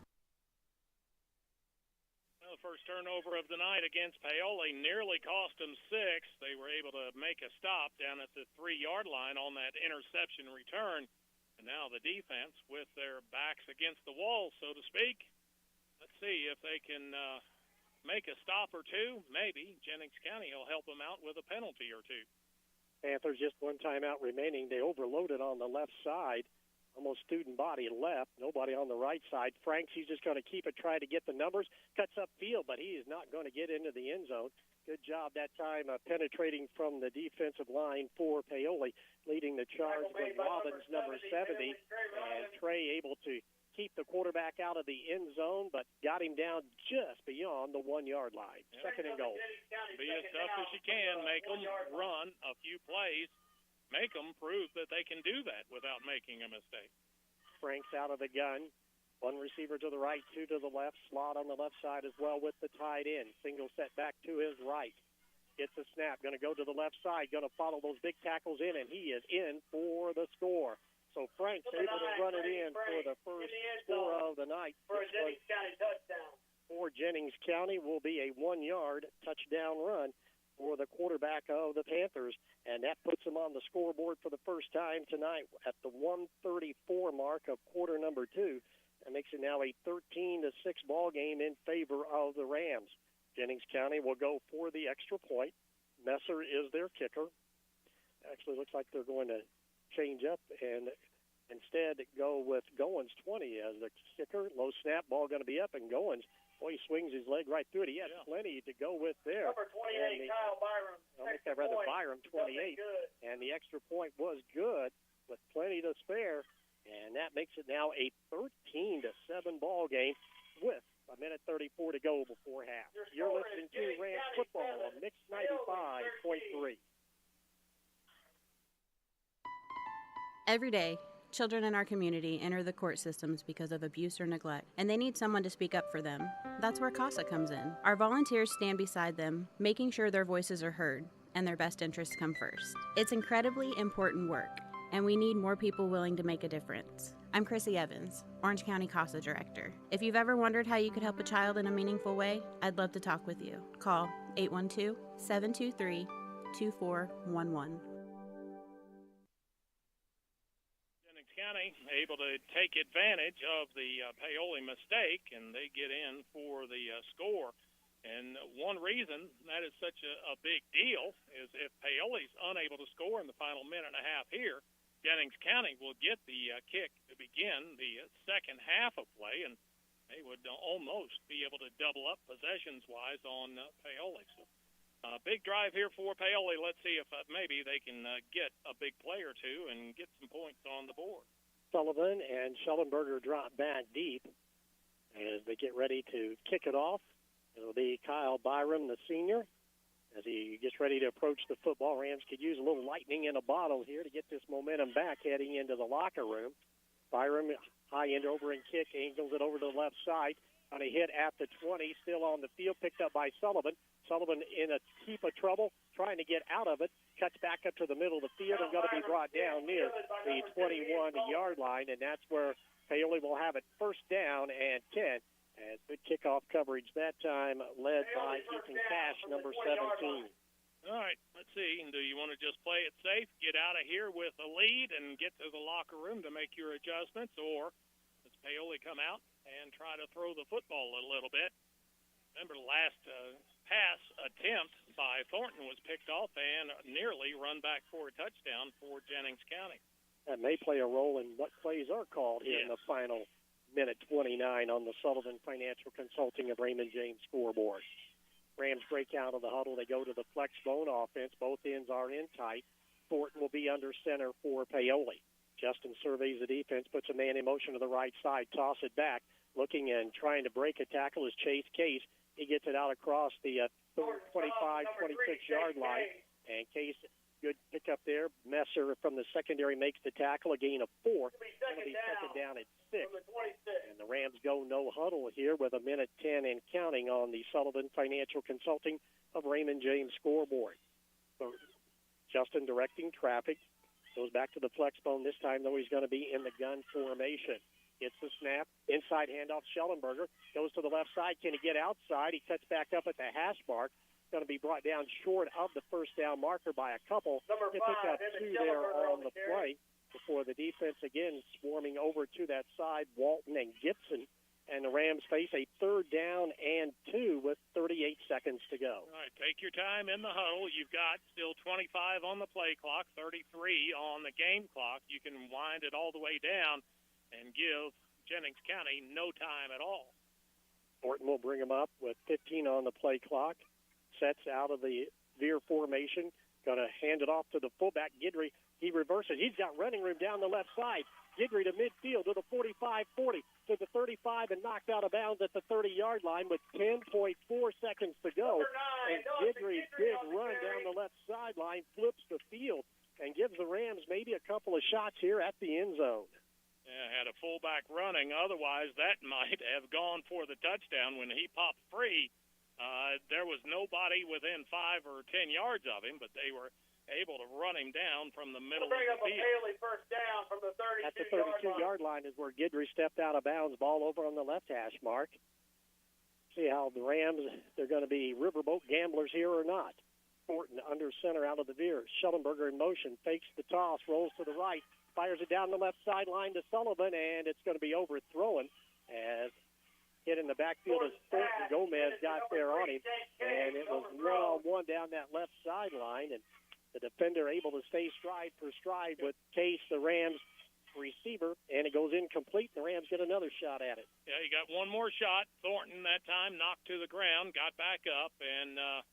Turnover of the night against Paoli nearly cost them 6. They were able to make a stop down at the 3-yard line on that interception return. And now the defense with their backs against the wall, so to speak. Let's see if they can make a stop or two. Maybe Jennings County will help them out with a penalty or two. Panthers just 1 timeout remaining. They overloaded on the left side. Almost student body left, nobody on the right side. Franks, he's just going to keep it, try to get the numbers. Cuts up field, but he is not going to get into the end zone. Good job that time penetrating from the defensive line for Paoli. Leading the charge was Robbins, number 70. And Trey able to keep the quarterback out of the end zone, but got him down just beyond the 1-yard line. Second and goal. Be as tough as you can. Make them run a few plays. Make them prove that they can do that without making a mistake. Franks out of the gun. 1 receiver to the right, 2 to the left. Slot on the left side as well with the tight end. Single set back to his right. Gets a snap. Going to go to the left side. Going to follow those big tackles in, and he is in for the score. So Franks able to run it in for the first score of the night. For Jennings County touchdown. For Jennings County will be a 1-yard touchdown run for the quarterback of the Panthers, and that puts them on the scoreboard for the first time tonight at the 1:34 mark of quarter number 2. That makes it now a 13-6 ball game in favor of the Rams. Jennings County will go for the extra point. Messer is their kicker. Actually looks like they're going to change up and instead go with Goins 20 as the kicker. Low snap, ball going to be up, and Goins, boy, he swings his leg right through it. He has plenty to go with there. Number 28, Kyle Byram. I'll make that rather Byram, 28. And the extra point was good with plenty to spare. And that makes it now a 13-7 ball game with a minute 34 to go before half. You're listening to Rams football on Mix 95.3. Every day, children in our community enter the court systems because of abuse or neglect, and they need someone to speak up for them. That's where CASA comes in. Our volunteers stand beside them, making sure their voices are heard and their best interests come first. It's incredibly important work, and we need more people willing to make a difference. I'm Chrissy Evans, Orange County CASA Director. If you've ever wondered how you could help a child in a meaningful way, I'd love to talk with you. Call 812-723-2411. County able to take advantage of the Paoli mistake, and they get in for the score. And one reason that is such a big deal is if Paoli's unable to score in the final minute and a half here, Jennings County will get the kick to begin the second half of play, and they would almost be able to double up possessions-wise on Paoli. So big drive here for Paoli. Let's see if maybe they can get a big play or two and get some points on the board. Sullivan and Schellenberger drop back deep as they get ready to kick it off. It'll be Kyle Byram, the senior, as he gets ready to approach the football. Rams could use a little lightning in a bottle here to get this momentum back heading into the locker room. Byram, high end over and kick, angles it over to the left side. On a hit at the 20, still on the field, picked up by Sullivan. Sullivan in a heap of trouble, trying to get out of it. Cuts back up to the middle of the field and going to be brought down near the 21-yard line, and that's where Paoli will have it first down and 10. And good kickoff coverage that time, led by Ethan Cash, number 17. All right, let's see. Do you want to just play it safe, get out of here with a lead, and get to the locker room to make your adjustments, or does Paoli come out and try to throw the football a little bit? Remember, the last pass attempt by Thornton was picked off and nearly run back for a touchdown for Jennings County. That may play a role in what plays are called here in the final minute 29 on the Sullivan Financial Consulting of Raymond James scoreboard. Rams break out of the huddle. They go to the flex bone offense. Both ends are in tight. Thornton will be under center for Paoli. Justin surveys the defense, puts a man in motion to the right side, toss it back. looking and trying to break a tackle is Chase Case. He gets it out across the 25, 26-yard line, and Case, good pickup there. Messer from the secondary makes the tackle, a gain of 4. It's going to be second down at 6. And the Rams go no huddle here with 1:10 and counting on the Sullivan Financial Consulting of Raymond James scoreboard. So Justin directing traffic. Goes back to the flex bone. This time, though, he's going to be in the gun formation. Gets the snap. Inside handoff, Schellenberger. Goes to the left side. Can he get outside? He cuts back up at the hash mark. Going to be brought down short of the first down marker by a couple. He picked up 2 there on the play before the defense again swarming over to that side, Walton and Gibson. And the Rams face a 3rd down and 2 with 38 seconds to go. All right, take your time in the huddle. You've got still 25 on the play clock, 33 on the game clock. You can wind it all the way down and give Jennings County no time at all. Thornton will bring him up with 15 on the play clock. Sets out of the veer formation. Going to hand it off to the fullback, Guidry. He reverses. He's got running room down the left side. Guidry to midfield to the 45-40 to the 35 and knocked out of bounds at the 30-yard line with 10.4 seconds to go. And Guidry's big run down the left sideline flips the field and gives the Rams maybe a couple of shots here at the end zone. Yeah, had a fullback running. Otherwise, that might have gone for the touchdown. When he popped free, there was nobody within 5 or 10 yards of him, but they were able to run him down from the middle of the field. First down from the 32 At the 32-yard line is where Guidry stepped out of bounds. Ball over on the left hash mark. See how the Rams, they're going to be riverboat gamblers here or not. Thornton under center out of the veer. Schellenberger in motion, fakes the toss, rolls to the right, fires it down the left sideline to Sullivan, and it's going to be overthrown as hit in the backfield as Thornton. Gomez got there on him, and it was one-on-one down that left sideline, and the defender able to stay stride for stride with Case, the Rams receiver, and it goes incomplete. The Rams get another shot at it. Yeah, you got one more shot. Thornton that time knocked to the ground, got back up, and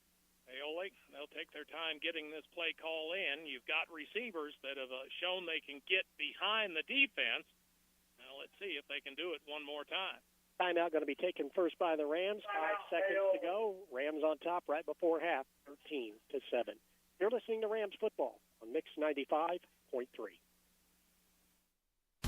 Paoli, they'll take their time getting this play call in. You've got receivers that have shown they can get behind the defense. Now let's see if they can do it one more time. Timeout going to be taken first by the Rams. 5 seconds to go. Rams on top right before half, 13-7. You're listening to Rams football on Mix 95.3.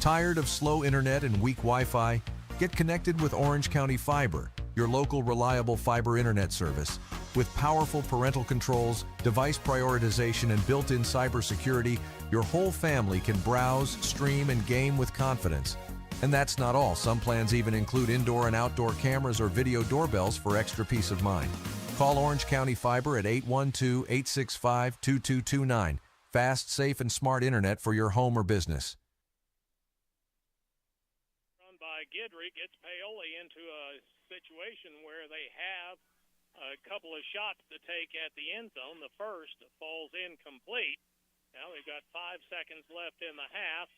Tired of slow internet and weak Wi-Fi? Get connected with Orange County Fiber, your local reliable fiber internet service. With powerful parental controls, device prioritization, and built-in cybersecurity, your whole family can browse, stream, and game with confidence. And that's not all. Some plans even include indoor and outdoor cameras or video doorbells for extra peace of mind. Call Orange County Fiber at 812-865-2229. Fast, safe, and smart internet for your home or business. Run by Guidry gets Paoli into a situation where they have a couple of shots to take at the end zone. The first falls incomplete. Now they've got 5 seconds left in the half.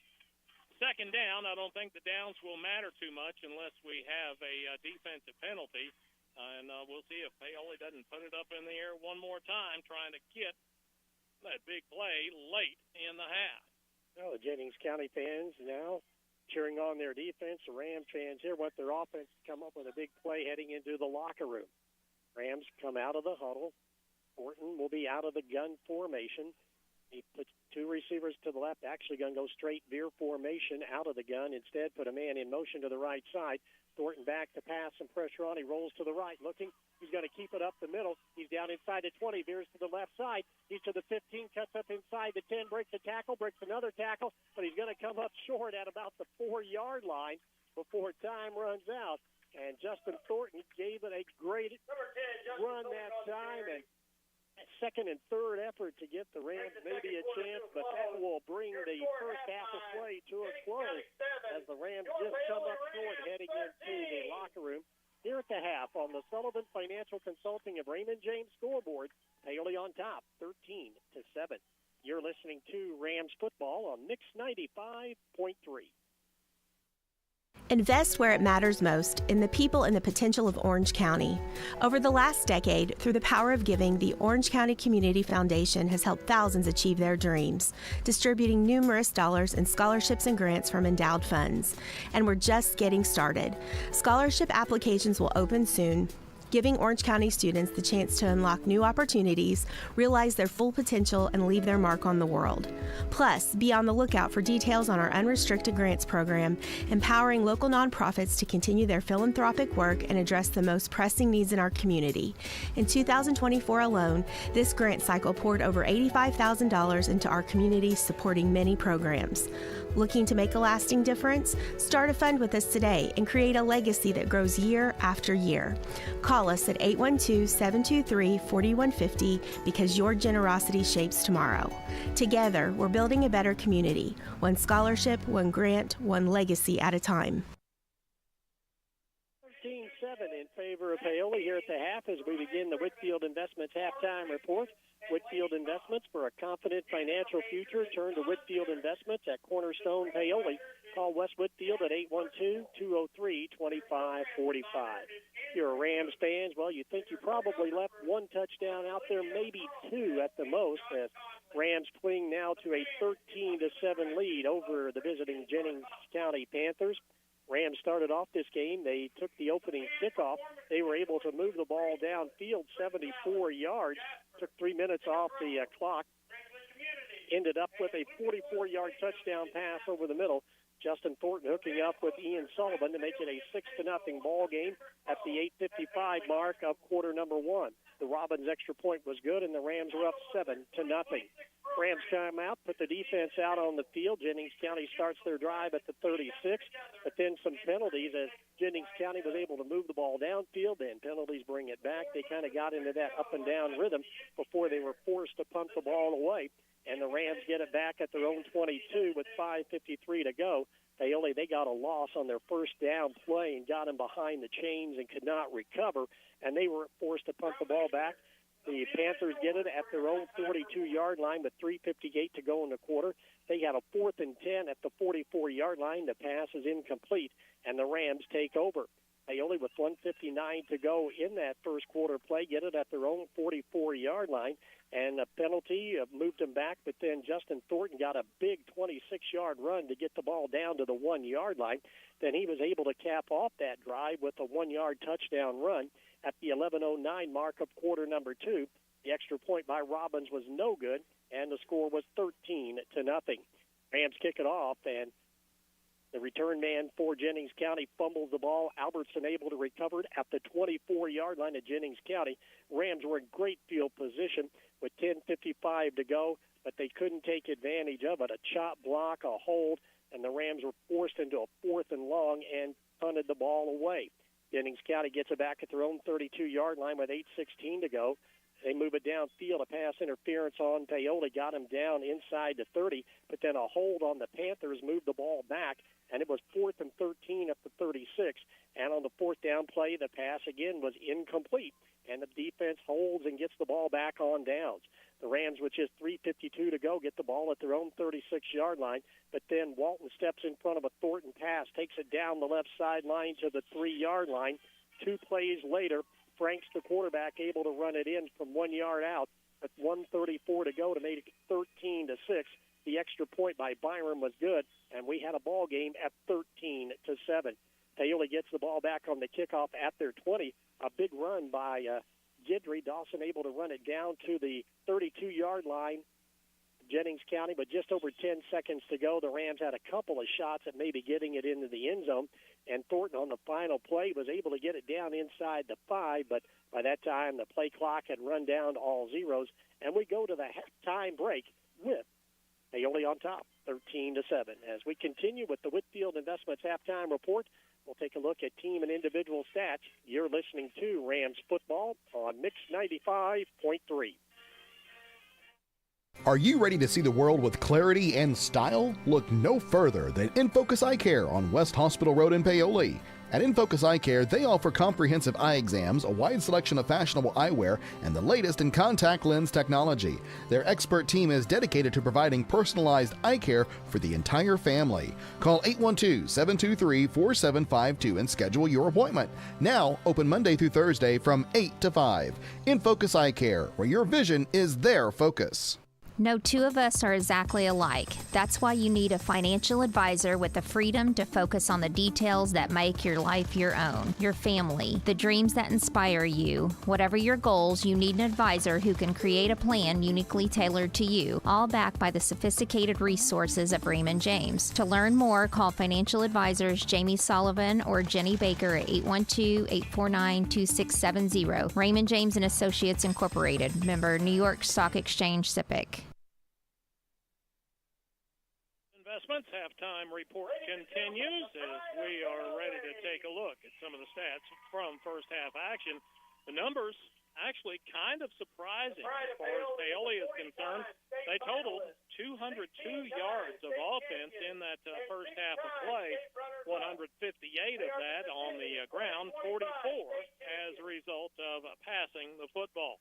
Second down, I don't think the downs will matter too much unless we have a defensive penalty. And we'll see if Paoli doesn't put it up in the air one more time, trying to get that big play late in the half. Well, the Jennings County fans now cheering on their defense. The Ram fans here want their offense to come up with a big play heading into the locker room. Rams come out of the huddle. Thornton will be out of the gun formation. He puts 2 receivers to the left, actually going to go straight veer formation out of the gun. Instead, put a man in motion to the right side. Thornton back to pass, some pressure on. He rolls to the right, looking. He's going to keep it up the middle. He's down inside the 20, veers to the left side. He's to the 15, cuts up inside the 10, breaks a tackle, breaks another tackle, but he's going to come up short at about the 4-yard line before time runs out. And Justin Thornton gave it a great run that time, and second and third effort to get the Rams maybe a chance, but that will bring the first half of play to a close as the Rams just come up short heading into the locker room. Here at the half on the Sullivan Financial Consulting of Raymond James scoreboard, Paoli on top, 13-7. You're listening to Rams football on Mix 95.3. Invest where it matters most, in the people and the potential of Orange County. Over the last decade, through the power of giving, the Orange County Community Foundation has helped thousands achieve their dreams, distributing numerous dollars in scholarships and grants from endowed funds. And we're just getting started. Scholarship applications will open soon, giving Orange County students the chance to unlock new opportunities, realize their full potential, and leave their mark on the world. Plus, be on the lookout for details on our unrestricted grants program, empowering local nonprofits to continue their philanthropic work and address the most pressing needs in our community. In 2024 alone, this grant cycle poured over $85,000 into our community, supporting many programs. Looking to make a lasting difference? Start a fund with us today and create a legacy that grows year after year. Call us at 812-723-4150 because your generosity shapes tomorrow. Together, we're building a better community. One scholarship, one grant, one legacy at a time. 13-7 in favor of Paoli here at the half as we begin the Whitfield Investments halftime report. Whitfield Investments, for a confident financial future. Turn to Whitfield Investments at Cornerstone Paoli. Call West Whitfield at 812-203-2545. If you're a Rams fan, well, you think you probably left one touchdown out there, maybe two at the most, as Rams cling now to a 13-7 lead over the visiting Jennings County Panthers. Rams started off this game. They took the opening kickoff. They were able to move the ball downfield 74 yards, took 3 minutes off the clock, ended up with a 44-yard touchdown pass over the middle. Justin Thornton hooking up with Ian Sullivan to make it a 6-0 ball game at the 8:55 mark of quarter number one. The Robbins extra point was good, and the Rams were up 7-0. Rams come out, put the defense out on the field. Jennings County starts their drive at the 36, but then some penalties as Jennings County was able to move the ball downfield, and penalties bring it back. They kind of got into that up-and-down rhythm before they were forced to punt the ball away, and the Rams get it back at their own 22 with 5:53 to go. They got a loss on their first down play and got them behind the chains and could not recover, and they were forced to punt the ball back. The Panthers get it at their own 42-yard line with 3:58 to go in the quarter. They had a 4th and 10 at the 44-yard line. The pass is incomplete, and the Rams take over. Paoli, with 1:59 to go in that first quarter play, get it at their own 44-yard line, and a penalty moved them back, but then Justin Thornton got a big 26-yard run to get the ball down to the 1-yard line. Then he was able to cap off that drive with a 1-yard touchdown run at the 11:09 mark of quarter number two. The extra point by Robbins was no good, and the score was 13-0. Rams kick it off, and the return man for Jennings County fumbles the ball. Albertson able to recover it at the 24-yard line of Jennings County. Rams were in great field position with 10:55 to go, but they couldn't take advantage of it. A chop block, a hold, and the Rams were forced into a 4th and long and punted the ball away. Jennings County gets it back at their own 32-yard line with 8:16 to go. They move it downfield. A pass interference on Paoli got him down inside the 30, but then a hold on the Panthers moved the ball back, and it was 4th and 13 at the 36. And on the 4th down play, the pass again was incomplete, and the defense holds and gets the ball back on downs. The Rams, with just 3:52 to go, get the ball at their own 36-yard line, but then Walton steps in front of a Thornton pass, takes it down the left sideline to the 3-yard line. 2 plays later, Franks, the quarterback, able to run it in from 1 yard out with 1:34 to go to make it 13-6. The extra point by Byram was good, and we had a ball game at 13-7. Paoli gets the ball back on the kickoff at their 20. A big run by Gidry. Dawson able to run it down to the 32-yard line, Jennings County, but just over 10 seconds to go. The Rams had a couple of shots at maybe getting it into the end zone, and Thornton on the final play was able to get it down inside the 5, but by that time the play clock had run down to all zeros, and we go to the halftime break with Paoli on top, 13-7. As we continue with the Whitfield Investments halftime report, we'll take a look at team and individual stats. You're listening to Rams football on Mix 95.3. Are you ready to see the world with clarity and style? Look no further than In Focus Eye Care on West Hospital Road in Paoli. At InFocus Eye Care, they offer comprehensive eye exams, a wide selection of fashionable eyewear, and the latest in contact lens technology. Their expert team is dedicated to providing personalized eye care for the entire family. Call 812-723-4752 and schedule your appointment. Now, open Monday through Thursday from 8 to 5. InFocus Eye Care, where your vision is their focus. No two of us are exactly alike. That's why you need a financial advisor with the freedom to focus on the details that make your life your own, your family, the dreams that inspire you. Whatever your goals, you need an advisor who can create a plan uniquely tailored to you, all backed by the sophisticated resources of Raymond James. To learn more, call financial advisors Jamie Sullivan or Jenny Baker at 812-849-2670. Raymond James and Associates Incorporated, member New York Stock Exchange SIPC. Investments halftime report continues as we are ready to take a look at some of the stats from first half action. The numbers actually kind of surprising as far as Paoli is concerned. They totaled 202 yards of offense in that first half of play, 158 of that on the ground, 44 as a result of passing the football.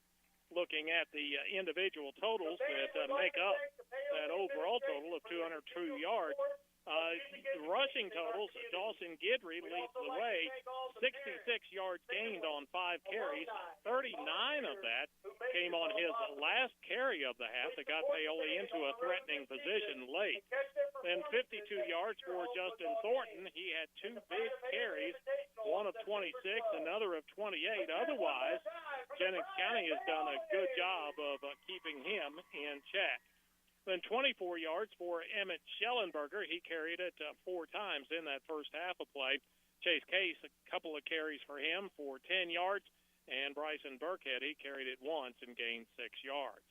Looking at the individual totals that make up that overall total of 202 yards, rushing totals, Dawson Guidry leads the way, 66 yards gained on 5 carries, 39 of that came on his last carry of the half that got Paoli into a threatening position late. Then 52 yards for Justin Thornton. He had 2 big carries, one of 26, another of 28. Otherwise, Jennings County has done a good job of keeping him in check. Then 24 yards for Emmett Schellenberger. He carried it 4 times in that first half of play. Chase Case, a couple of carries for him for 10 yards. And Bryson Burkhead, he carried it once and gained 6 yards.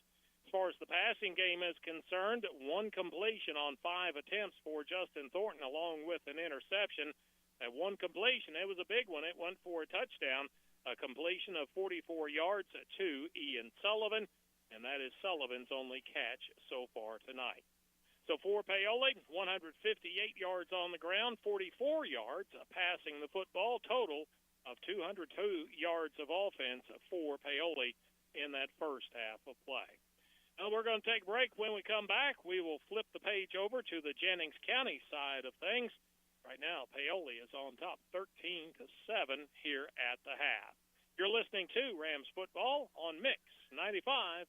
As far as the passing game is concerned, 1 completion on 5 attempts for Justin Thornton along with an interception. That 1 completion, it was a big one. It went for a touchdown. A completion of 44 yards to Ian Sullivan, and that is Sullivan's only catch so far tonight. So for Paoli, 158 yards on the ground, 44 yards passing the football, total of 202 yards of offense for Paoli in that first half of play. Now we're going to take a break. When we come back, we will flip the page over to the Jennings County side of things. Right now, Paoli is on top, 13-7 here at the half. You're listening to Rams football on Mix 95.3.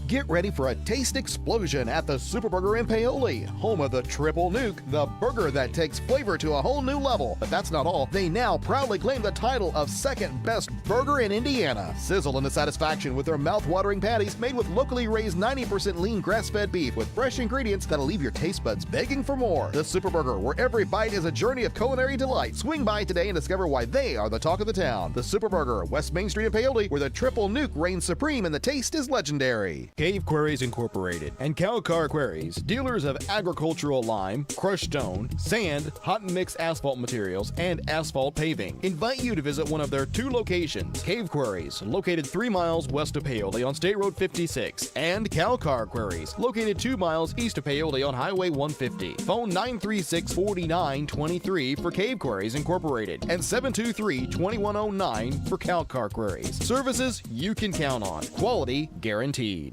Get ready for a taste explosion at the Superburger in Paoli, home of the Triple Nuke, the burger that takes flavor to a whole new level. But that's not all. They now proudly claim the title of second best burger in Indiana. Sizzle into satisfaction with their mouth-watering patties made with locally raised 90% lean grass-fed beef with fresh ingredients that'll leave your taste buds begging for more. The Superburger, where every bite is a journey of culinary delight. Swing by today and discover why they are the talk of the town. The Superburger, West Main Street in Paoli, where the Triple Nuke reigns supreme and the taste is legendary. Cave Quarries Incorporated and Car Quarries, dealers of agricultural lime, crushed stone, sand, hot mix asphalt materials, and asphalt paving, invite you to visit one of their 2 locations. Cave Quarries, located 3 miles west of Paoli on State Road 56, and Car Quarries, located 2 miles east of Paoli on Highway 150. Phone 936-4923 for Cave Quarries Incorporated and 723-2109 for Car Quarries. Services you can count on. Quality guaranteed.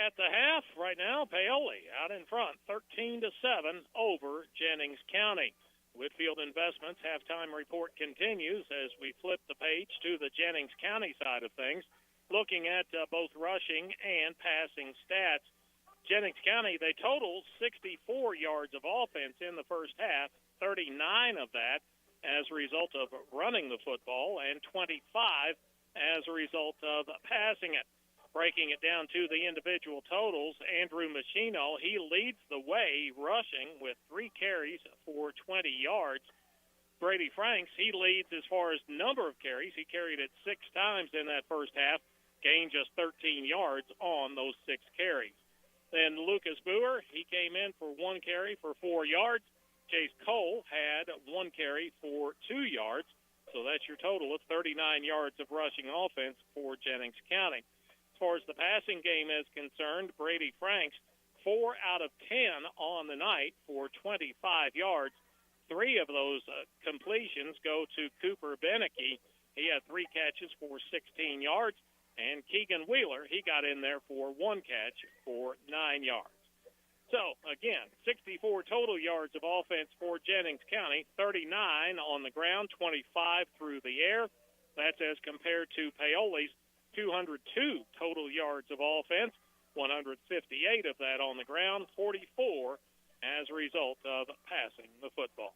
At the half right now, Paoli out in front, 13-7 over Jennings County. Whitfield Investments halftime report continues as we flip the page to the Jennings County side of things, looking at both rushing and passing stats. Jennings County, they total 64 yards of offense in the first half, 39 of that as a result of running the football, and 25 as a result of passing it. Breaking it down to the individual totals, Andrew Machino, he leads the way rushing with 3 carries for 20 yards. Brady Franks, he leads as far as number of carries. He carried it 6 times in that first half, gained just 13 yards on those 6 carries. Then Lucas Boer, he came in for 1 carry for 4 yards. Chase Cole had 1 carry for 2 yards. So that's your total of 39 yards of rushing offense for Jennings County. As far as the passing game is concerned, Brady Franks, 4 out of 10 on the night for 25 yards. 3 of those completions go to Cooper Beneke. He had 3 catches for 16 yards. And Keegan Wheeler, he got in there for 1 catch for 9 yards. So, again, 64 total yards of offense for Jennings County, 39 on the ground, 25 through the air. That's as compared to Paoli's 202 total yards of offense, 158 of that on the ground, 44 as a result of passing the football.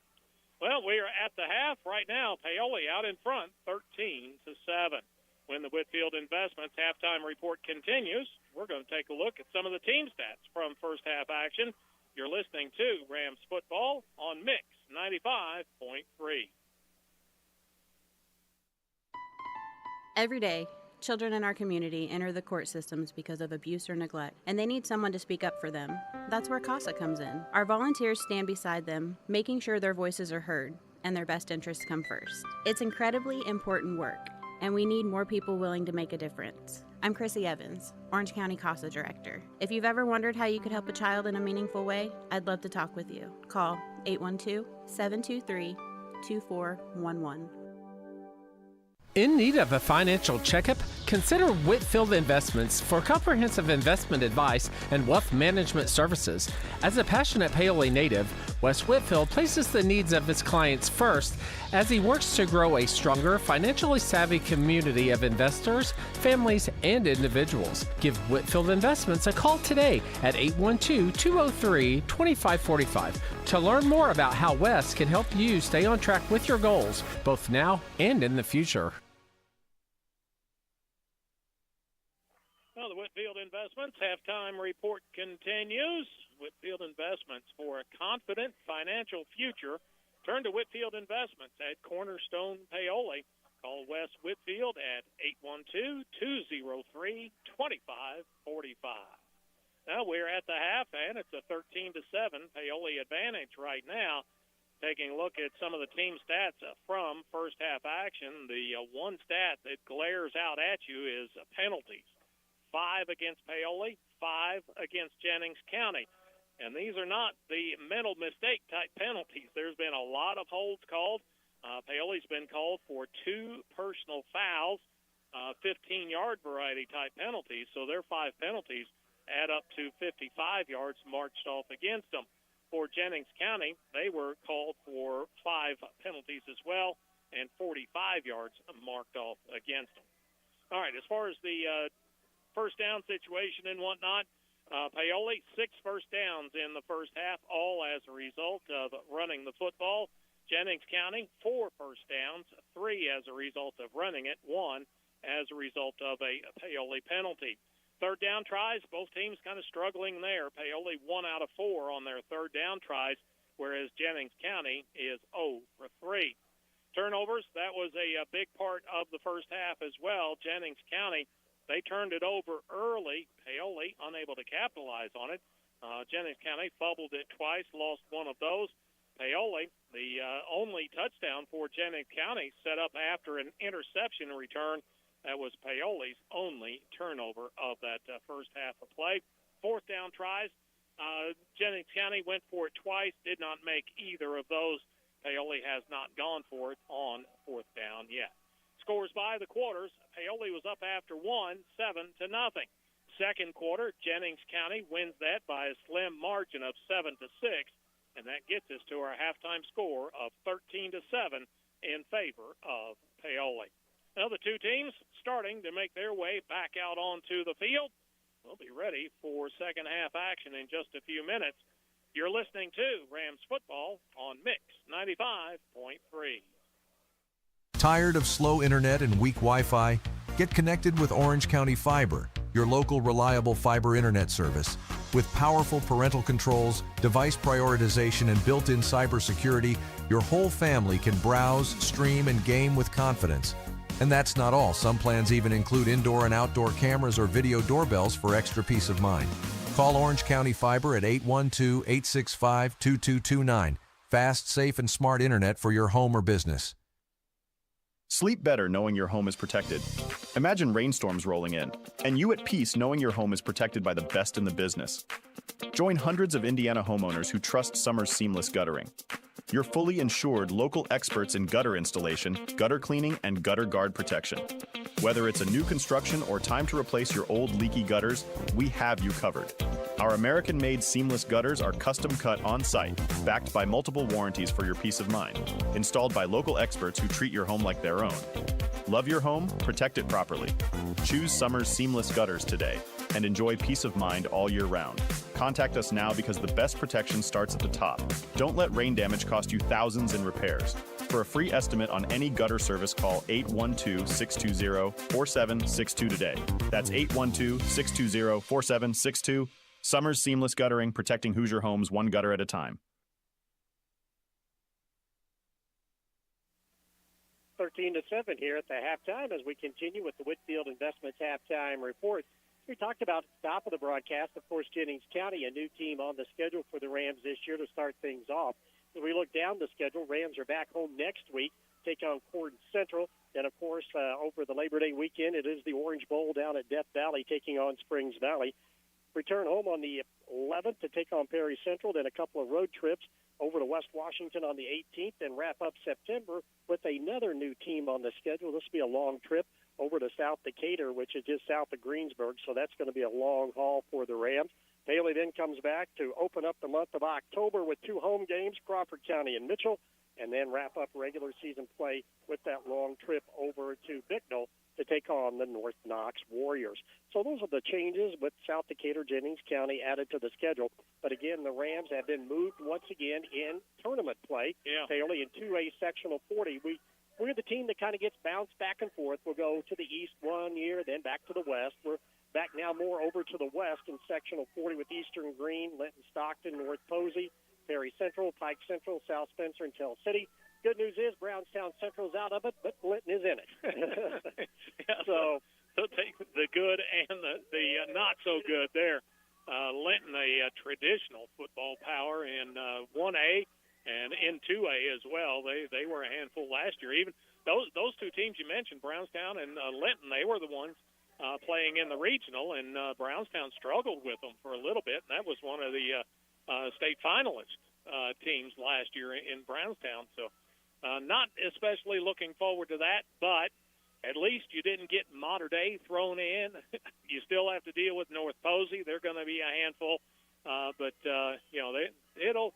Well, we are at the half right now. Paoli out in front, 13-7. When the Whitfield Investments halftime report continues, we're going to take a look at some of the team stats from first half action. You're listening to Rams football on Mix 95.3. Every day, children in our community enter the court systems because of abuse or neglect, and they need someone to speak up for them. That's where CASA comes in. Our volunteers stand beside them, making sure their voices are heard and their best interests come first. It's incredibly important work, and we need more people willing to make a difference. I'm Chrissy Evans, Orange County CASA Director. If you've ever wondered how you could help a child in a meaningful way, I'd love to talk with you. Call 812-723-2411. In need of a financial checkup? Consider Whitfield Investments for comprehensive investment advice and wealth management services. As a passionate Paoli native, Wes Whitfield places the needs of his clients first as he works to grow a stronger, financially savvy community of investors, families, and individuals. Give Whitfield Investments a call today at 812-203-2545 to learn more about how Wes can help you stay on track with your goals, both now and in the future. Well, the Whitfield Investments halftime report continues. Whitfield Investments, for a confident financial future. Turn to Whitfield Investments at Cornerstone Paoli. Call Wes Whitfield at 812-203-2545. Now we're at the half, and it's a 13-7 Paoli advantage right now. Taking a look at some of the team stats from first half action, the one stat that glares out at you is penalties. 5 against Paoli, 5 against Jennings County. And these are not the mental mistake type penalties. There's been a lot of holds called. Paoli's been called for 2 personal fouls, 15-yard variety type penalties. So their 5 penalties add up to 55 yards marched off against them. For Jennings County, they were called for 5 penalties as well and 45 yards marked off against them. All right, as far as the first down situation and whatnot, Paoli, 6 first downs in the first half, all as a result of running the football. Jennings County, 4 first downs, 3 as a result of running it, 1 as a result of a Paoli penalty. Third down tries, both teams kind of struggling there. Paoli 1 out of 4 on their third down tries, whereas Jennings County is 0 for 3. Turnovers, that was a big part of the first half as well. Jennings County, they turned it over early. Paoli unable to capitalize on it. Jennings County fumbled it twice, lost one of those. Paoli, the only touchdown for Jennings County, set up after an interception return. That was Paoli's only turnover of that first half of play. Fourth down tries, Jennings County went for it twice, did not make either of those. Paoli has not gone for it on fourth down yet. Scores by the quarters. Paoli was up after 1, 7-0. Second quarter, Jennings County wins that by a slim margin of 7-6, and that gets us to our halftime score of 13-7 in favor of Paoli. Now the two teams starting to make their way back out onto the field. We'll be ready for second half action in just a few minutes. You're listening to Rams football on Mix 95.3. Tired of slow internet and weak Wi-Fi? Get connected with Orange County Fiber, your local reliable fiber internet service. With powerful parental controls, device prioritization, and built-in cybersecurity, your whole family can browse, stream, and game with confidence. And that's not all. Some plans even include indoor and outdoor cameras or video doorbells for extra peace of mind. Call Orange County Fiber at 812-865-2229. Fast, safe, and smart internet for your home or business. Sleep better knowing your home is protected. Imagine rainstorms rolling in, and you at peace knowing your home is protected by the best in the business. Join hundreds of Indiana homeowners who trust Summers Seamless Guttering. Your fully insured local experts in gutter installation, gutter cleaning, and gutter guard protection. Whether it's a new construction or time to replace your old leaky gutters, we have you covered. Our American-made seamless gutters are custom cut on-site, backed by multiple warranties for your peace of mind, installed by local experts who treat your home like their own. Love your home? Protect it properly. Choose Summers Seamless Gutters today and enjoy peace of mind all year round. Contact us now because the best protection starts at the top. Don't let rain damage cost you thousands in repairs. For a free estimate on any gutter service, call 812-620-4762 today. That's 812-620-4762. Summers Seamless Guttering, protecting Hoosier homes one gutter at a time. 13-7 here at the halftime as we continue with the Whitfield Investments halftime report. We talked about at the top of the broadcast, of course, Jennings County, a new team on the schedule for the Rams this year to start things off. As we look down the schedule, Rams are back home next week, take on Corden Central. Then, of course, over the Labor Day weekend, it is the Orange Bowl down at Death Valley taking on Springs Valley. Return home on the 11th to take on Perry Central, then a couple of road trips over to West Washington on the 18th, and wrap up September with another new team on the schedule. This will be a long trip over to South Decatur, which is just south of Greensburg, so that's going to be a long haul for the Rams. Bailey then comes back to open up the month of October with two home games, Crawford County and Mitchell, and then wrap up regular season play with that long trip over to Bicknell to take on the North Knox Warriors. So those are the changes with South Decatur, Jennings County added to the schedule. But again, the Rams have been moved once again in tournament play. Paoli in 2A Sectional 40. We're the team that kind of gets bounced back and forth. We'll go to the east one year, then back to the west. We're back now more over to the west in Sectional 40 with Eastern Green, Linton Stockton, North Posey, Perry Central, Pike Central, South Spencer, and Tell City. Good news is Brownstown Central's out of it, but Linton is in it. So take the good and the not so good there. Linton, a traditional football power in 1A and in 2A as well. They were a handful last year. Even those two teams you mentioned, Brownstown and Linton, they were the ones playing in the regional, and Brownstown struggled with them for a little bit, and that was one of the state finalist teams last year in Brownstown. So not especially looking forward to that, but at least you didn't get Mater Dei thrown in. You still have to deal with North Posey. They're going to be a handful, but it'll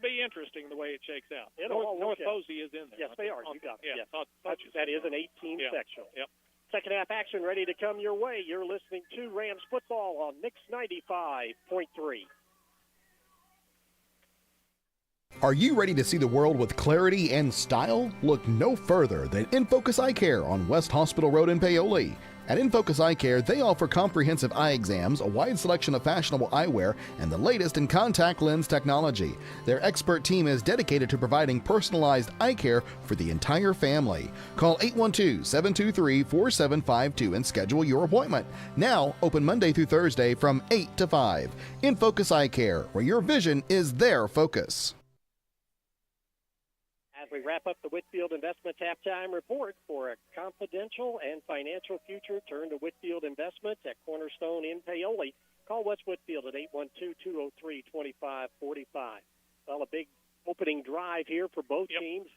be interesting the way it shakes out. North Posey is in there. Yes, they are. You got it. Yeah, yes. That is an 18 sectional. Yep. Second half action ready to come your way. You're listening to Rams football on Mix 95.3. Are you ready to see the world with clarity and style? Look no further than In Focus Eye Care on West Hospital Road in Paoli. At In Focus Eye Care, they offer comprehensive eye exams, a wide selection of fashionable eyewear, and the latest in contact lens technology. Their expert team is dedicated to providing personalized eye care for the entire family. Call 812-723-4752 and schedule your appointment. Now, open Monday through Thursday from 8 to 5. In Focus Eye Care, where your vision is their focus. As we wrap up the Whitfield Investments halftime report, for a confidential and financial future, turn to Whitfield Investments at Cornerstone in Paoli. Call West Whitfield at 812-203-2545. Well, a big opening drive here for both teams.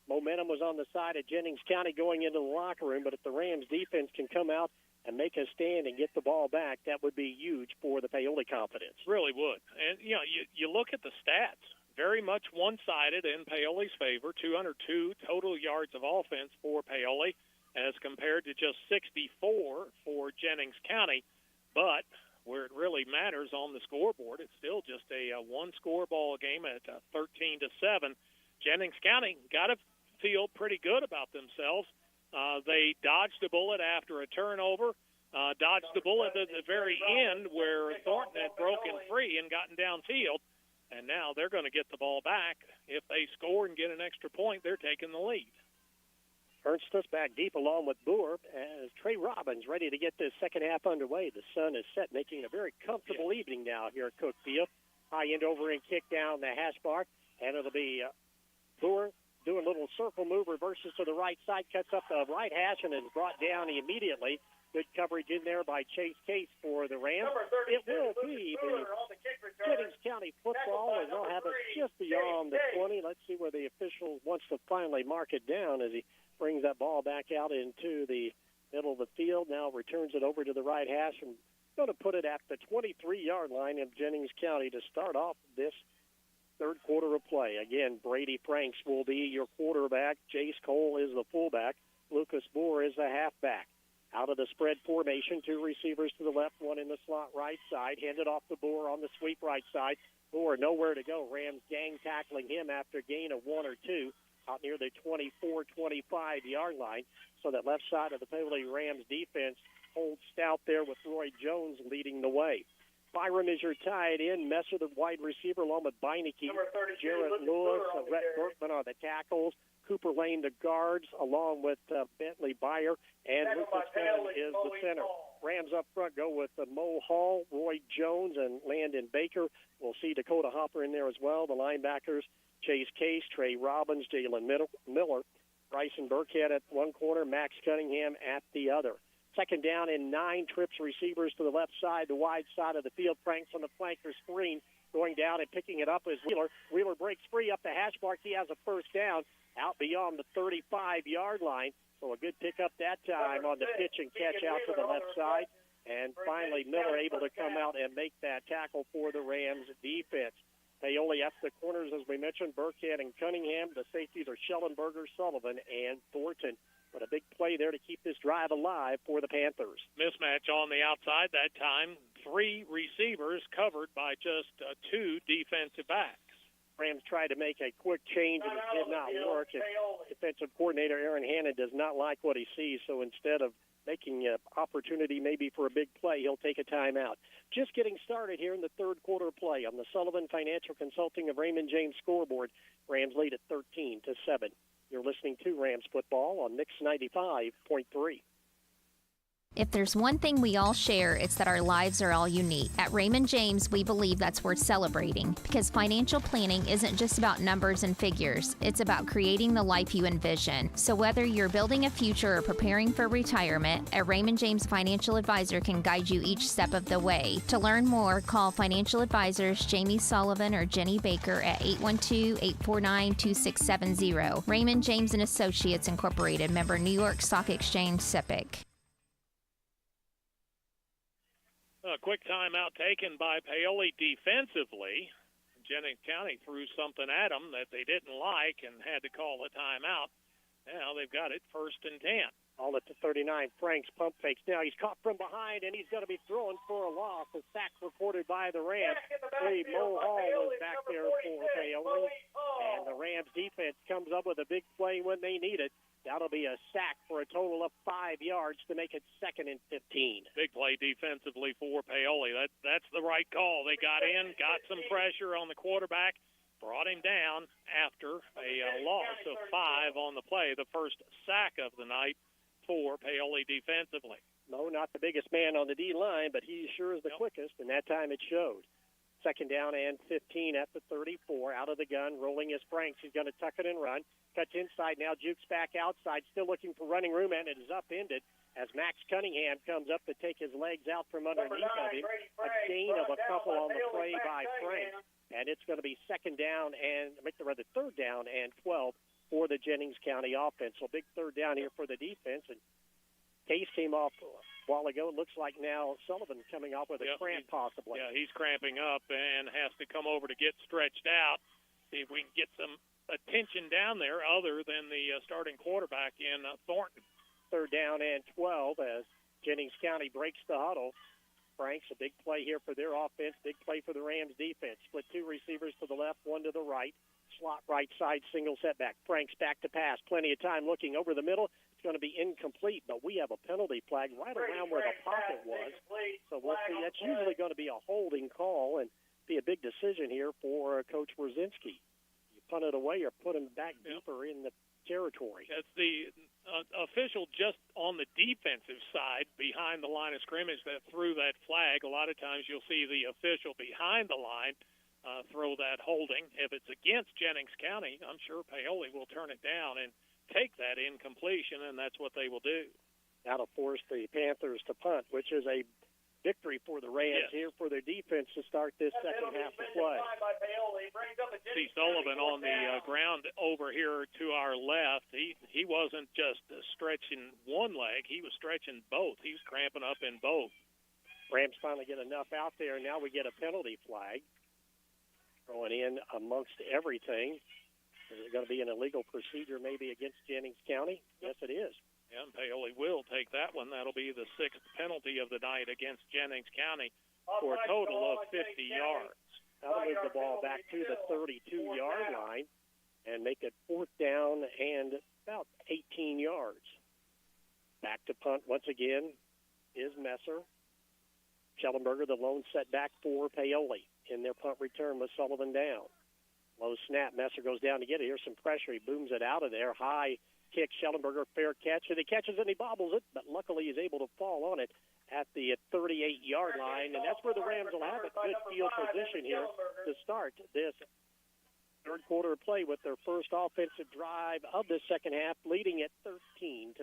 Momentum was on the side of Jennings County going into the locker room, but if the Rams defense can come out and make a stand and get the ball back, that would be huge for the Paoli confidence. Really would. And, you look at the stats. Very much one-sided in Paoli's favor, 202 total yards of offense for Paoli as compared to just 64 for Jennings County. But where it really matters on the scoreboard, it's still just a one-score ball game at 13-7. Jennings County got to feel pretty good about themselves. They dodged a bullet after a turnover, dodged a bullet at the very end where Thornton had broken free and gotten downfield. And now they're going to get the ball back. If they score and get an extra point, they're taking the lead. Ernstus back deep along with Boer as Trey Robbins ready to get this second half underway. The sun is set, making a very comfortable evening now here at Cook Field. High end over and kick down the hash bar, and it'll be Boer doing a little circle move, reverses to the right side, cuts up the right hash, and is brought down immediately. Good coverage in there by Chase Case for the Rams. It will be the Jennings County football, and they'll have it just beyond the 20. Let's see where the official wants to finally mark it down as he brings that ball back out into the middle of the field. Now returns it over to the right hash and going to put it at the 23-yard line of Jennings County to start off this third quarter of play. Again, Brady Franks will be your quarterback. Jace Cole is the fullback. Lucas Moore is the halfback. Out of the spread formation, two receivers to the left, one in the slot right side. Handed off to Moore on the sweep right side. Moore nowhere to go. Rams gang tackling him after a gain of 1 or 2 out near the 24-25-yard line. So that left side of the Paoli Rams defense holds stout there with Roy Jones leading the way. Byram is your tight end. Messer, the wide receiver, along with Beinecke. Jarrett Lewis, Rhett Berkman are the tackles. Cooper Lane, the guards, along with Bentley Byer. And Lucas Fenton is the center. Rams up front go with Mo Hall, Roy Jones, and Landon Baker. We'll see Dakota Hopper in there as well. The linebackers, Chase Case, Trey Robbins, Jalen Miller, Bryson Burkhead at one corner, Max Cunningham at the other. Second down and 9, trips receivers to the left side, the wide side of the field. Franks on the flanker screen, going down and picking it up is Wheeler. Wheeler breaks free up the hash mark. He has a first down out beyond the 35-yard line. So a good pickup that time on the pitch and catch out to the left side. And finally, Miller able to come out and make that tackle for the Rams defense. Paoli up the corners, as we mentioned, Burkhead and Cunningham. The safeties are Schellenberger, Sullivan, and Thornton. But a big play there to keep this drive alive for the Panthers. Mismatch on the outside that time. 3 receivers covered by just 2 defensive backs. Rams tried to make a quick change, and it did not work. And defensive coordinator Aaron Hannon does not like what he sees, so instead of making an opportunity maybe for a big play, he'll take a timeout. Just getting started here in the third quarter play on the Sullivan Financial Consulting of Raymond James scoreboard. Rams lead at 13-7. You're listening to Rams football on Mix 95.3. If there's one thing we all share, it's that our lives are all unique. At Raymond James, we believe that's worth celebrating because financial planning isn't just about numbers and figures. It's about creating the life you envision. So whether you're building a future or preparing for retirement, a Raymond James financial advisor can guide you each step of the way. To learn more, call financial advisors Jamie Sullivan or Jenny Baker at 812-849-2670. Raymond James & Associates Incorporated, member New York Stock Exchange, SIPC. A quick timeout taken by Paoli defensively. Jennings County threw something at them that they didn't like and had to call a timeout. Now they've got it 1st and 10. All at the 39. Franks pump fakes. Now he's caught from behind, and he's going to be throwing for a loss. A sack reported by the Rams. Mo Hall was back there for Paoli. And the Rams defense comes up with a big play when they need it. That'll be a sack for a total of 5 yards to make it 2nd and 15. Big play defensively for Paoli. That's the right call. They got in, got some pressure on the quarterback, brought him down after a loss of 5 on the play, the first sack of the night for Paoli defensively. No, not the biggest man on the D-line, but he sure is the quickest, and that time it showed. Second down and 15 at the 34. Out of the gun, rolling is Franks. He's going to tuck it and run. Cuts inside now, jukes back outside, still looking for running room, and it is upended as Max Cunningham comes up to take his legs out from underneath of him. A gain of a couple on the play by Franks, and it's going to be third down and 12 for the Jennings County offense. So big third down here for the defense, and Case came off a while ago. It looks like now Sullivan coming off with a cramp possibly. Yeah, he's cramping up and has to come over to get stretched out. See if we can get some attention down there other than the starting quarterback in Thornton. Third down and 12 as Jennings County breaks the huddle. Franks, a big play here for their offense, big play for the Rams defense. Split 2 receivers to the left, 1 to the right. Slot right side, single setback. Franks back to pass. Plenty of time looking over the middle. It's going to be incomplete, but we have a penalty flag right around where the pocket was. So we'll see. That's usually going to be a holding call and be a big decision here for Coach Brzezinski. You punt it away or put him back deeper in the territory. That's the official just on the defensive side behind the line of scrimmage that threw that flag. A lot of times you'll see the official behind the line throw that holding. If it's against Jennings County, I'm sure Paoli will turn it down and take that incompletion, and that's what they will do. That'll force the Panthers to punt, which is a victory for the Rams here for their defense to start this second half of play. See Sullivan on the ground over here to our left. He wasn't just stretching one leg. He was stretching both. He was cramping up in both. Rams finally get enough out there. Now we get a penalty flag going in amongst everything. Is it going to be an illegal procedure maybe against Jennings County? Yes, it is. And Paoli will take that one. That'll be the 6th penalty of the night against Jennings County for a total of 50 yards. That'll move the ball back to the 32-yard line and make it 4th down and about 18 yards. Back to punt once again is Messer. Schellenberger, the lone setback for Paoli in their punt return with Sullivan down. Low snap. Messer goes down to get it. Here's some pressure. He booms it out of there. High kick. Schellenberger, fair catch. And he catches and he bobbles it, but luckily he's able to fall on it at the 38-yard line. And that's where the Rams will have a good field position here to start this third quarter of play with their first offensive drive of the second half, leading at 13-7.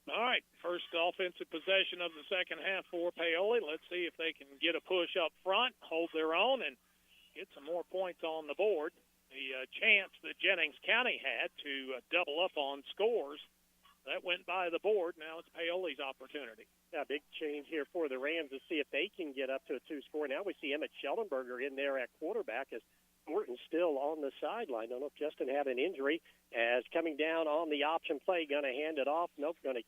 All right, first offensive possession of the second half for Paoli. Let's see if they can get a push up front, hold their own, and get some more points on the board. The chance that Jennings County had to double up on scores, that went by the board. Now it's Paoli's opportunity. Yeah, big change here for the Rams to see if they can get up to a 2-score. Now we see Emmett Schellenberger in there at quarterback as Thornton still on the sideline. Don't know if Justin had an injury. As coming down on the option play, going to hand it off. Nope, going to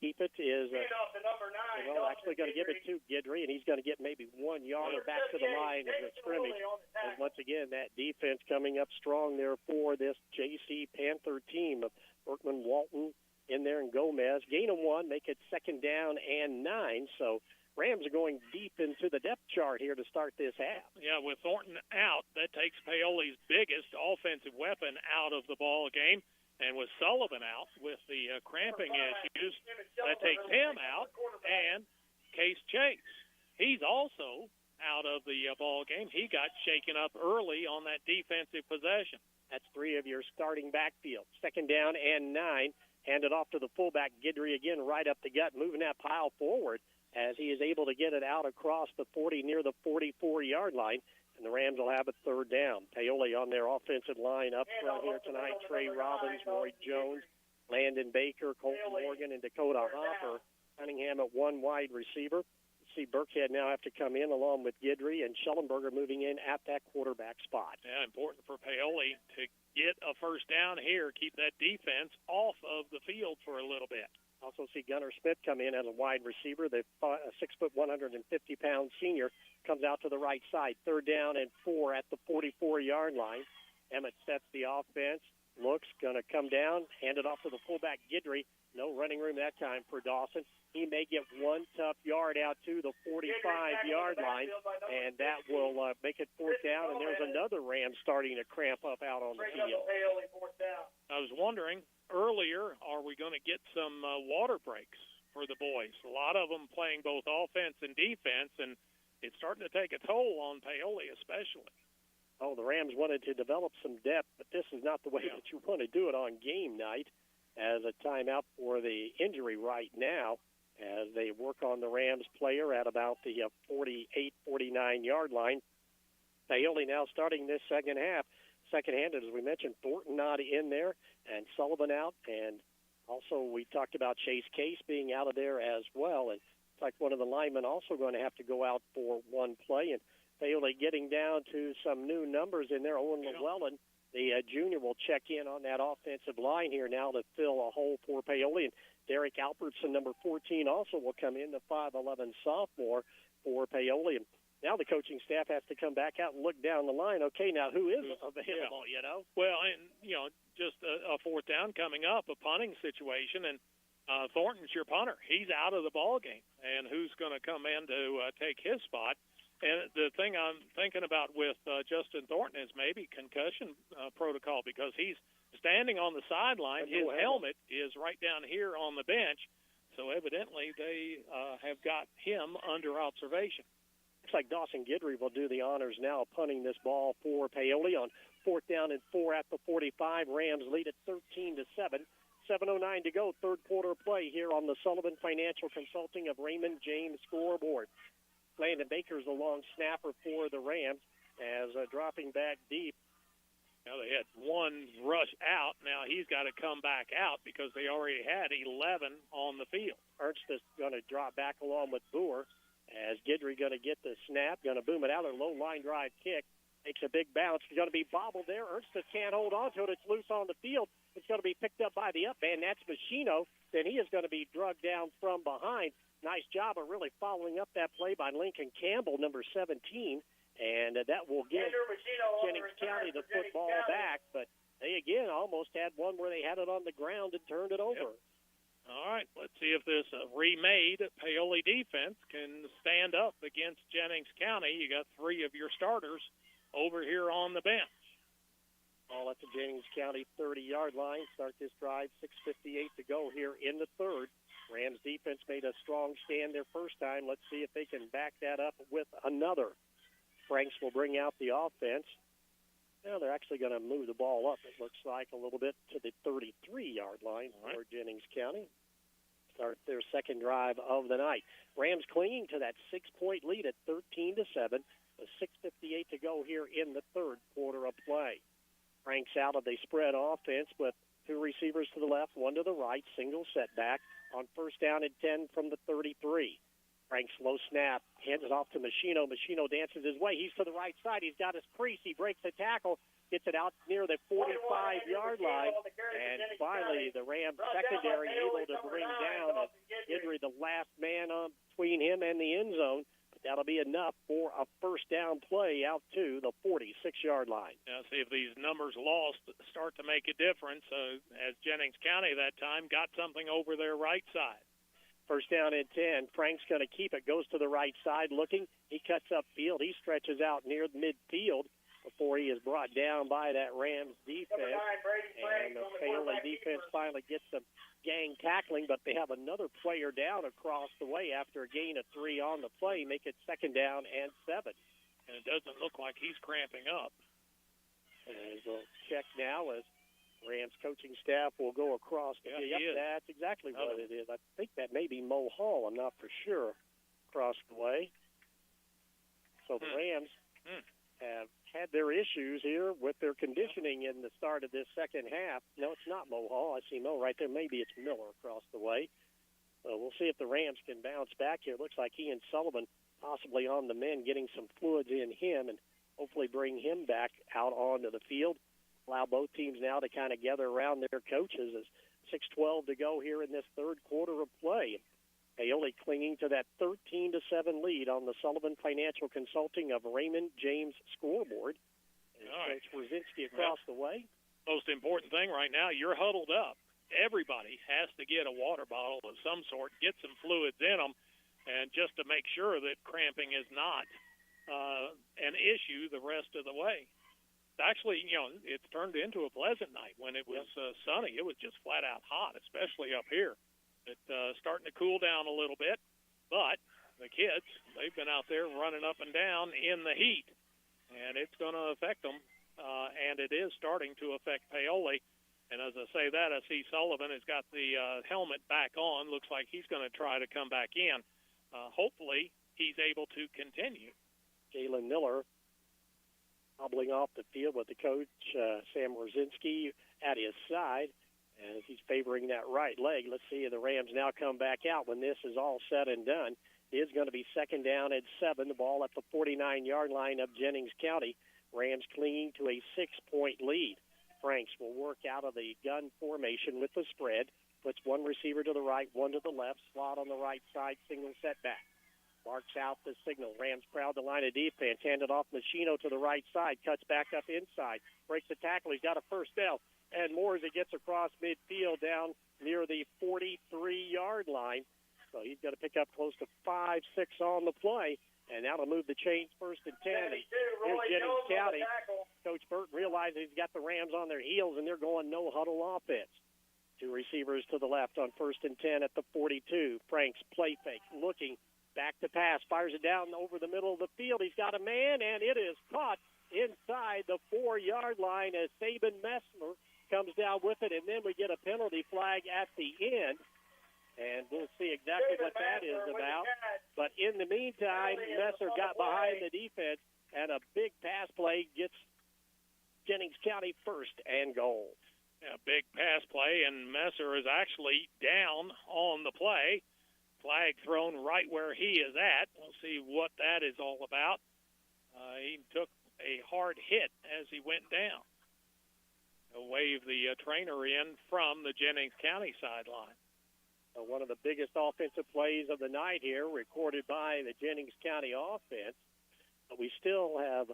keep it. Is actually going to give it to Guidry, and he's going to get maybe 1 yard back to the line of the scrimmage. And once again, that defense coming up strong there for this JC Panther team of Berkman, Walton in there, and Gomez. Gain of 1, make it 2nd down and 9. So Rams are going deep into the depth chart here to start this half. Yeah, with Thornton out, that takes Paoli's biggest offensive weapon out of the ball game. And with Sullivan out with the cramping issues, that takes him out. And Case Chase, he's also out of the ball game. He got shaken up early on that defensive possession. That's 3 of your starting backfield. 2nd down and 9. Handed off to the fullback, Guidry again right up the gut, moving that pile forward as he is able to get it out across the 40 near the 44-yard line. And the Rams will have a 3rd down. Paoli on their offensive line up front here tonight. Trey Robbins, Roy Jones, Landon Baker, Colton Morgan, and Dakota Hopper. Cunningham at 1 wide receiver. See Burkhead now have to come in along with Guidry, and Schellenberger moving in at that quarterback spot. Yeah, important for Paoli to get a 1st down here, keep that defense off of the field for a little bit. Also see Gunnar Smith come in as a wide receiver. The 6', 150-pound senior comes out to the right side. 3rd down and 4 at the 44-yard line. Emmett sets the offense. Looks, going to come down, hand it off to the fullback, Guidry. No running room that time for Dawson. He may get 1 tough yard out to the 45-yard line, and that will make it 4th down. And there's another Ram starting to cramp up out on the field. I was wondering earlier, are we going to get some water breaks for the boys? A lot of them playing both offense and defense, and it's starting to take a toll on Paoli especially. Oh, the Rams wanted to develop some depth, but this is not the way that you want to do it on game night. As a timeout for the injury right now, as they work on the Rams player at about the 48, 49-yard line. Paoli now starting this second half. Second-handed, as we mentioned, Thornton not in there, and Sullivan out. And also we talked about Chase Case being out of there as well. And it's like one of the linemen also going to have to go out for 1 play. And Paoli getting down to some new numbers in there. Owen Llewellyn, the junior, will check in on that offensive line here now to fill a hole for Paoli. And Derek Albertson, number 14, also will come in, the 5'11 sophomore for Paoli. And now the coaching staff has to come back out and look down the line. Okay, now who is available, you know? Well, and, just a 4th down coming up, a punting situation, and Thornton's your punter. He's out of the ball game, and who's going to come in to take his spot? And the thing I'm thinking about with Justin Thornton is maybe concussion protocol, because he's standing on the sideline. His helmet is right down here on the bench, so evidently they have got him under observation. Looks like Dawson Guidry will do the honors now, punting this ball for Paoli on 4th down and 4 at the 45. Rams lead at 13-7. 7:09 to go, third quarter play here on the Sullivan Financial Consulting of Raymond James scoreboard. Landon Baker's the long snapper for the Rams as dropping back deep. Now they had one rush out. Now he's got to come back out because they already had 11 on the field. Ernst is going to drop back along with Boer as Guidry going to get the snap, going to boom it out. A low line drive kick. Takes a big bounce. It's going to be bobbled there. Ernst can't hold on to it. It's loose on the field. It's going to be picked up by the up man. That's Machino. Then he is going to be drugged down from behind. Nice job of really following up that play by Lincoln Campbell, number 17. And that will give Jennings County the football back. But they, again, almost had one where they had it on the ground and turned it over. Yep. All right, let's see if this remade Paoli defense can stand up against Jennings County. You got 3 of your starters over here on the bench. All at the Jennings County 30-yard line. Start this drive, 6:58 to go here in the third. Rams defense made a strong stand their first time. Let's see if they can back that up with another. Franks will bring out the offense. Now they're actually going to move the ball up, it looks like, a little bit to the 33-yard line for Jennings County. Start their second drive of the night. Rams clinging to that 6-point lead at 13-7. With 6:58 to go here in the third quarter of play. Franks out of the spread offense with 2 receivers to the left, 1 to the right, single setback on 1st down and 10 from the 33. Franks low snap, hands it off to Machino. Machino dances his way. He's to the right side. He's got his crease. He breaks the tackle, gets it out near the 45-yard line, and finally the Rams secondary able to bring down Guidry, the last man between him and the end zone. That'll be enough for a first down play out to the 46-yard line. Now, see if these numbers lost start to make a difference as Jennings County that time got something over their right side. First down and 10. Frank's going to keep it, goes to the right side looking. He cuts upfield. He stretches out near midfield before he is brought down by that Rams defense. And the Paoli defense finally gets some gang tackling, but they have another player down across the way after a gain of 3 on the play, make it 2nd down and 7. And it doesn't look like he's cramping up. And we'll check now as Rams coaching staff will go across. That's exactly what it is. I think that may be Mo Hall. I'm not for sure. Across the way. So the Rams have had their issues here with their conditioning in the start of this second half. No, it's not Mo Hall. I see Mo right there. Maybe it's Miller across the way. We'll see if the Rams can bounce back here. Looks like Ian Sullivan possibly on the mend, getting some fluids in him and hopefully bring him back out onto the field. Allow both teams now to kind of gather around their coaches as 6:12 to go here in this third quarter of play. Paoli clinging to that 13-7 lead on the Sullivan Financial Consulting of Raymond James scoreboard. And Coach Brzezinski across the way. Most important thing right now, you're huddled up. Everybody has to get a water bottle of some sort, get some fluids in them, and just to make sure that cramping is not an issue the rest of the way. Actually, it's turned into a pleasant night. When it was sunny, it was just flat out hot, especially up here. It's starting to cool down a little bit, but the kids, they've been out there running up and down in the heat, and it's going to affect them, and it is starting to affect Paoli. And as I say that, I see Sullivan has got the helmet back on. Looks like he's going to try to come back in. Hopefully, he's able to continue. Jalen Miller hobbling off the field with the coach, Sam Brzezinski, at his side. As he's favoring that right leg. Let's see if the Rams now come back out when this is all said and done. It is going to be 2nd down and 7. The ball at the 49-yard line of Jennings County. Rams clinging to a 6-point lead. Franks will work out of the gun formation with the spread. Puts 1 receiver to the right, 1 to the left. Slot on the right side, single setback. Marks out the signal. Rams crowd the line of defense. Handed off Machino to the right side. Cuts back up inside. Breaks the tackle. He's got a first down. And more as he gets across midfield down near the 43-yard line. So he's got to pick up close to 5-6 on the play. And that'll move the chains 1st and 10. And here's Jennings County. Coach Burton realizes he's got the Rams on their heels, and they're going no-huddle offense. 2 receivers to the left on 1st and 10 at the 42. Franks play fake, looking Back to pass, fires it down over the middle of the field. He's got a man, and it is caught inside the 4-yard line as Saban Messmer comes down with it, and then we get a penalty flag at the end, and we'll see exactly what that is about. But in the meantime, Messer got behind the defense, and a big pass play gets Jennings County first and goal. Yeah, big pass play, and Messer is actually down on the play. Flag thrown right where he is at. We'll see what that is all about. He took a hard hit as he went down. He'll wave the trainer in from the Jennings County sideline. One of the biggest offensive plays of the night here, recorded by the Jennings County offense. But we still have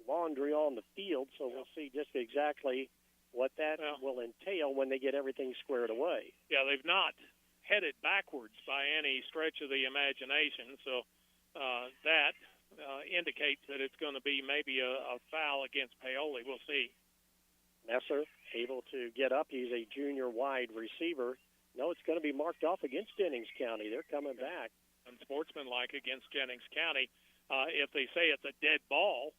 laundry on the field, so we'll see just exactly what that will entail when they get everything squared away. Yeah, they've not headed backwards by any stretch of the imagination, so that indicates that it's going to be maybe a foul against Paoli. We'll see. Messer able to get up. He's a junior wide receiver. No, it's going to be marked off against Jennings County. They're coming back. Unsportsmanlike against Jennings County. If they say it's a dead ball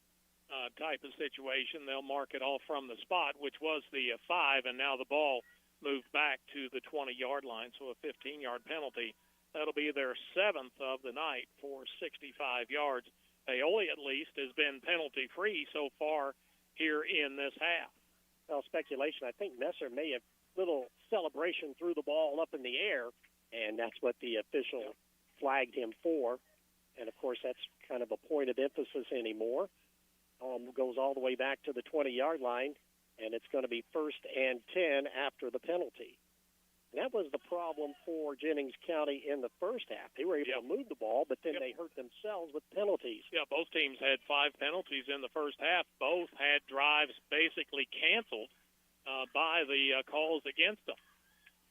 type of situation, they'll mark it off from the spot, which was the 5, and now the ball moved back to the 20-yard line, so a 15-yard penalty. That'll be their 7th of the night for 65 yards. Paoli, at least, has been penalty-free so far here in this half. Well, speculation, I think Messer may have little celebration, threw the ball up in the air, and that's what the official flagged him for. And, of course, that's kind of a point of emphasis anymore. Goes all the way back to the 20-yard line, and it's going to be 1st and 10 after the penalty. And that was the problem for Jennings County in the first half. They were able to move the ball, but then they hurt themselves with penalties. Yeah, both teams had 5 penalties in the first half. Both had drives basically canceled by the calls against them.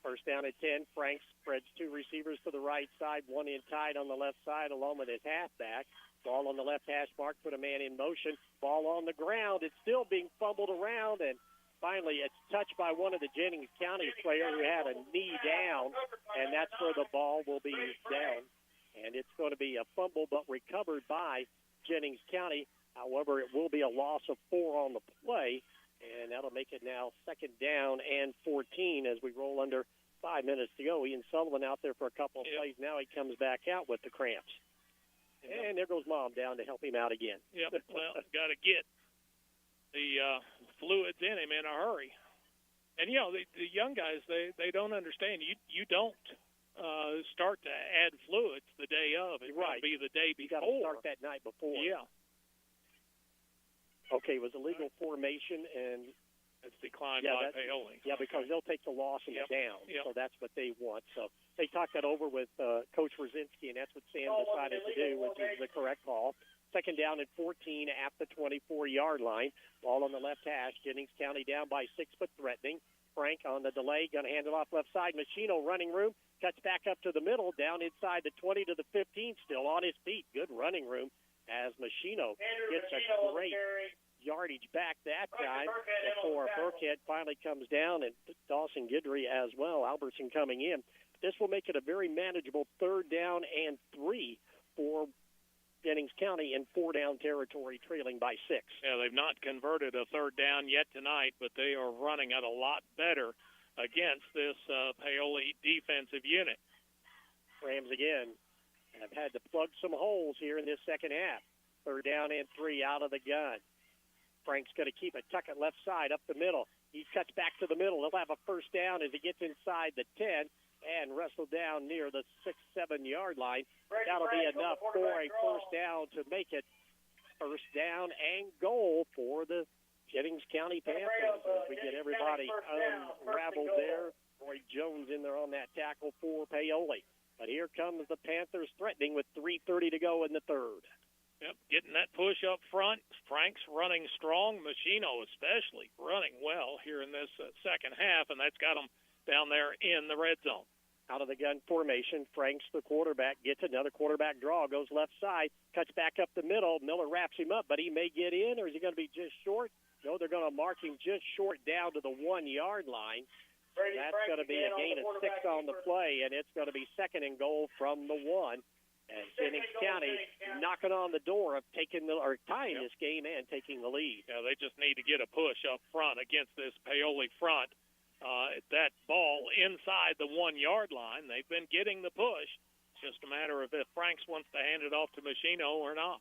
1st down at 10. Frank spreads 2 receivers to the right side, 1 in tight on the left side along with his halfback. Ball on the left hash mark, put a man in motion. Ball on the ground. It's still being fumbled around, and finally it's touched by one of the Jennings County players who had a knee down, and that's where the ball will be down. And it's going to be a fumble but recovered by Jennings County. However, it will be a loss of 4 on the play, and that'll make it now 2nd down and 14 as we roll under 5 minutes to go. Ian Sullivan out there for a couple of plays. Now he comes back out with the cramps. And there goes Mom down to help him out again. Yep, well, got to get the fluids in him in a hurry. And, you know, the young guys, they don't understand. You don't start to add fluids the day of. It's going to be the day before. You got to start that night before. Yeah. Okay, it was a legal formation, and it's declined by Paoli. Yeah, because they'll take the loss and the down. So that's what they want. So they talked that over with Coach Brzezinski, and that's what Sam decided to do, which is the correct call. 2nd down and 14 at the 24-yard line. Ball on the left hash. Jennings County down by 6, but threatening. Frank on the delay, going to hand it off left side. Machino running room, cuts back up to the middle, down inside the 20 to the 15, still on his feet. Good running room as Machino gets a great yardage back that time before Burkhead finally comes down, and Dawson Guidry as well. Albertson coming in. This will make it a very manageable 3rd down and 3 for Jennings County in 4-down territory, trailing by 6. Yeah, they've not converted a 3rd down yet tonight, but they are running it a lot better against this Paoli defensive unit. Rams again have had to plug some holes here in this second half. 3rd down and 3 out of the gun. Frank's going to keep it, tuck it left side, up the middle. He cuts back to the middle. He'll have a 1st down as he gets inside the 10 and wrestle down near the 6-7 yard line. That'll be enough for a 1st down to make it 1st down and goal for the Jennings County Panthers. As we get everybody unraveled there. Roy Jones in there on that tackle for Paoli. But here comes the Panthers threatening with 3:30 to go in the 3rd. Yep, getting that push up front. Frank's running strong. Machino especially running well here in this second half, and that's got them down there in the red zone. Out of the gun formation, Frank's the quarterback, gets another quarterback draw, goes left side, cuts back up the middle. Miller wraps him up, but he may get in, or is he going to be just short? No, they're going to mark him just short down to the 1 yard line. That's going to be a gain of 6 on the play, and it's going to be 2nd and goal from the 1. And Jennings County knocking on the door of tying this game and taking the lead. Yeah, they just need to get a push up front against this Paoli front. That ball inside the 1-yard line, they've been getting the push. It's just a matter of if Franks wants to hand it off to Machino or not.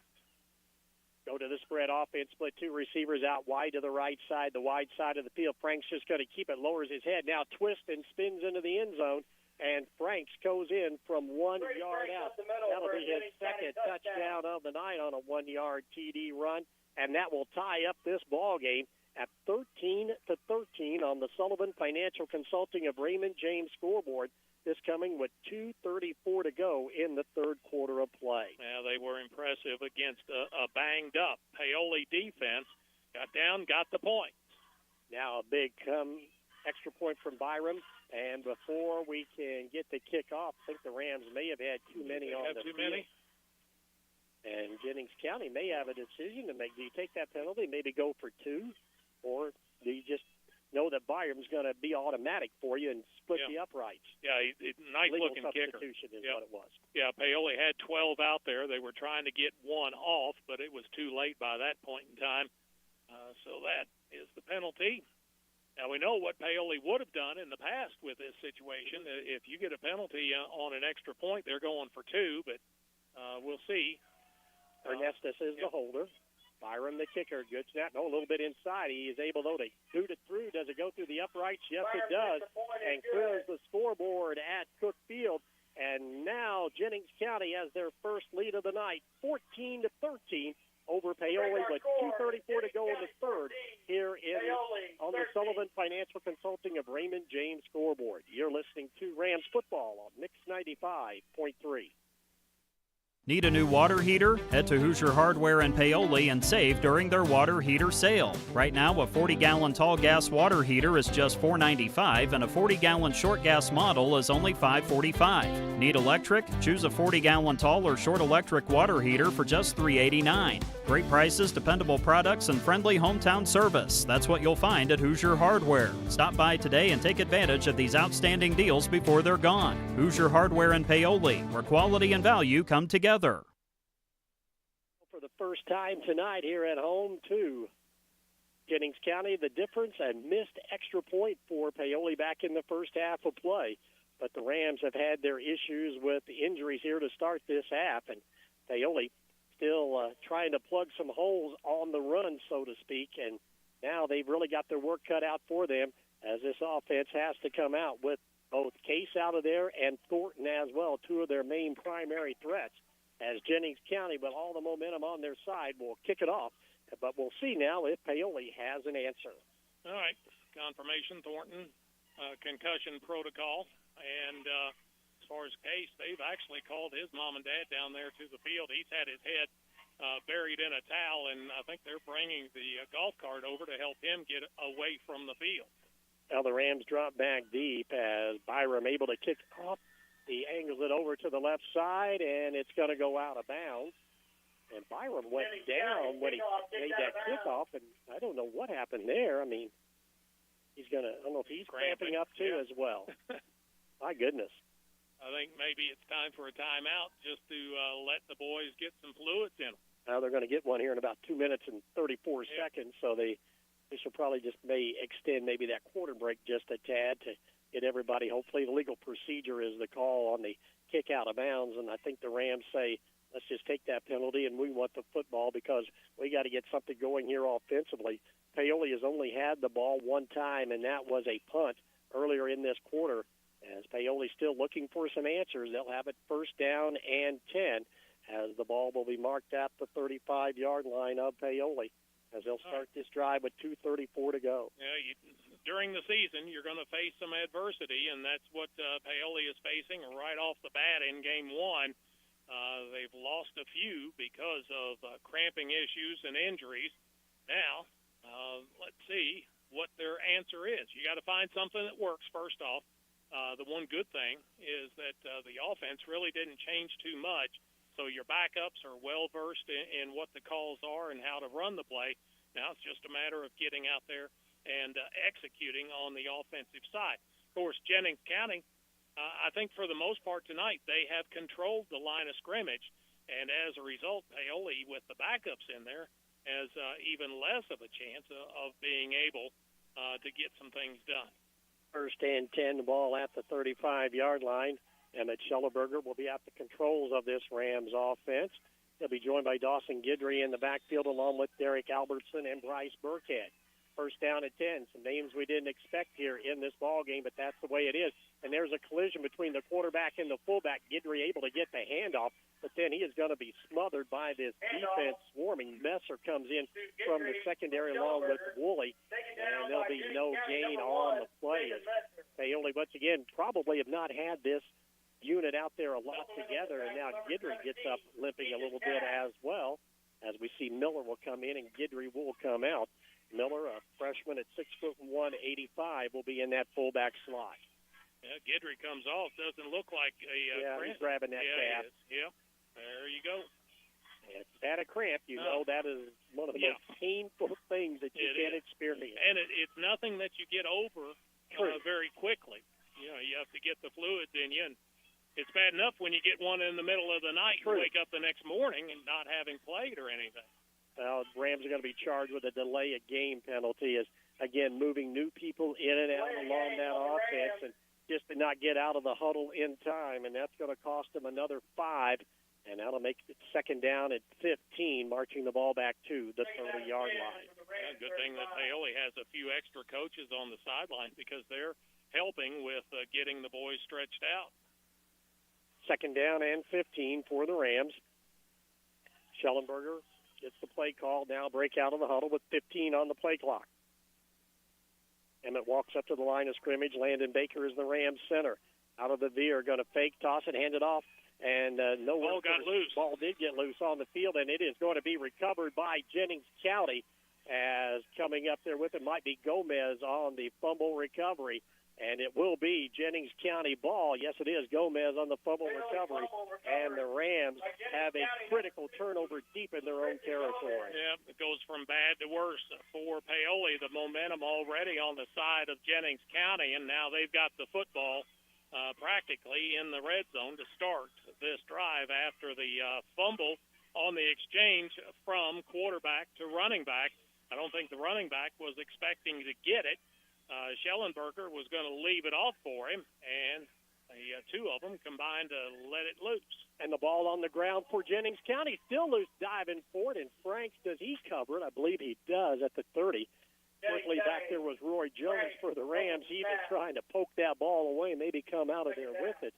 Go to the spread offense, split two receivers out wide to the right side, the wide side of the field. Franks just going to keep it, lowers his head, now twists and spins into the end zone. And Franks goes in from 1 yard out. That'll be his second touchdown of the night on a 1-yard TD run, and that will tie up this ball game at 13-13 on the Sullivan Financial Consulting of Raymond James scoreboard. This coming with 2:34 to go in the third quarter of play. Yeah, they were impressive against a banged-up Paoli defense. Got down, got the point. Now a big extra point from Byram. And before we can get the kickoff, I think the Rams may have had too many on the field. Many? And Jennings County may have a decision to make. Do you take that penalty, maybe go for two? Or do you just know that Byram's going to be automatic for you and split the uprights? Yeah, nice-looking kicker. Substitution is what it was. Yeah, Paoli had 12 out there. They were trying to get one off, but it was too late by that point in time. So that is the penalty. Now, we know what Paoli would have done in the past with this situation. If you get a penalty on an extra point, they're going for two, but we'll see. Ernestus is the holder. Byram, the kicker. Good snap. No, a little bit inside. He is able, though, to boot it through. Does it go through the uprights? Yes, it does. And clears the scoreboard at Cook Field. And now Jennings County has their first lead of the night, 14-13. Over Paoli with 2:34 to go in the third here on the Sullivan Financial Consulting of Raymond James scoreboard. You're listening to Rams football on Mix 95.3. Need a new water heater? Head to Hoosier Hardware in Paoli and save during their water heater sale. Right now, a 40-gallon tall gas water heater is just $4.95, and a 40-gallon short gas model is only $5.45. Need electric? Choose a 40-gallon tall or short electric water heater for just $3.89. Great prices, dependable products, and friendly hometown service. That's what you'll find at Hoosier Hardware. Stop by today and take advantage of these outstanding deals before they're gone. Hoosier Hardware in Paoli, where quality and value come together. For the first time tonight here at home to Jennings County, the difference and missed extra point for Paoli back in the first half of play. But the Rams have had their issues with injuries here to start this half, and Paoli still trying to plug some holes on the run, so to speak, and now they've really got their work cut out for them as this offense has to come out with both Case out of there and Thornton as well, two of their main primary threats. As Jennings County, with all the momentum on their side, will kick it off. But we'll see now if Paoli has an answer. All right. Confirmation, Thornton, concussion protocol. And as far as Case, they've actually called his mom and dad down there to the field. He's had his head buried in a towel, and I think they're bringing the golf cart over to help him get away from the field. Now the Rams drop back deep as Byram able to kick off. He angles it over to the left side, and it's going to go out of bounds. And Byram went down when he made that kickoff, and I don't know what happened there. I mean, I don't know if he's cramping up too as well. My goodness. I think maybe it's time for a timeout just to let the boys get some fluids in them. Now they're going to get one here in about 2 minutes and 34 seconds, so this will probably just may extend maybe that quarter break just a tad to get everybody. Hopefully the legal procedure is the call on the kick out of bounds, and I think the Rams say, let's just take that penalty, and we want the football because we got to get something going here offensively. Paoli has only had the ball one time, and that was a punt earlier in this quarter. As Paoli's still looking for some answers, they'll have it first down and 10 as the ball will be marked at the 35-yard line of Paoli as they'll start this drive with 2:34 to go. Yeah, during the season, you're going to face some adversity, and that's what Paoli is facing right off the bat in Game 1. They've lost a few because of cramping issues and injuries. Now, let's see what their answer is. You got to find something that works first off. The one good thing is that the offense really didn't change too much, so your backups are well-versed in what the calls are and how to run the play. Now it's just a matter of getting out there and executing on the offensive side. Of course, Jennings County I think for the most part tonight they have controlled the line of scrimmage, and as a result, Paoli, with the backups in there, has even less of a chance of being able to get some things done. First and 10, the ball at the 35-yard line. Emmett Schellenberger will be at the controls of this Rams offense. He'll be joined by Dawson Guidry in the backfield along with Derek Albertson and Bryce Burkhead. First down at 10. Some names we didn't expect here in this ball game, but that's the way it is. And there's a collision between the quarterback and the fullback. Guidry able to get the handoff, but then he is going to be smothered by this defense swarming. Messer comes in from the secondary along with Woolley, and there'll be no gain on the play. Paoli, once again, probably have not had this unit out there a lot together, and now Guidry gets up limping a little bit as well, as we see Miller will come in and Guidry will come out. Miller, a freshman at 6'1", 85, will be in that fullback slot. Yeah, Guidry comes off. Doesn't look like a he's grabbing that calf. Yeah, there you go. If it's at a cramp, you know that is one of the most painful things that you can experience. And it's nothing that you get over very quickly. You know, you have to get the fluids in you, and it's bad enough when you get one in the middle of the night and wake up the next morning and not having played or anything. Well, Rams are going to be charged with a delay of game penalty as, again, moving new people in and out along that offense and just to not get out of the huddle in time, and that's going to cost them another 5, and that'll make it second down at 15, marching the ball back to the 30-yard line. Yeah, good thing that Paoli has a few extra coaches on the sideline because they're helping with getting the boys stretched out. Second down and 15 for the Rams. Schellenberger gets the play call, now break out of the huddle with 15 on the play clock. Emmett walks up to the line of scrimmage. Landon Baker is the Rams center. Out of the veer, going to fake, toss it, hand it off, and no one got loose. Ball did get loose on the field, and it is going to be recovered by Jennings County, as coming up there with it might be Gomez on the fumble recovery. And it will be Jennings County ball. Yes, it is Gomez on the fumble recovery. And the Rams have a critical turnover deep in their own territory. Yeah, it goes from bad to worse for Paoli. The momentum already on the side of Jennings County, and now they've got the football practically in the red zone to start this drive after the fumble on the exchange from quarterback to running back. I don't think the running back was expecting to get it. Schellenberger was going to leave it off for him, and the two of them combined to let it loose. And the ball on the ground for Jennings County, still loose, diving for it, and Franks, does he cover it? I believe he does at the 30. Quickly back there was Roy Jones for the Rams. He was trying to poke that ball away, maybe come out of there with it.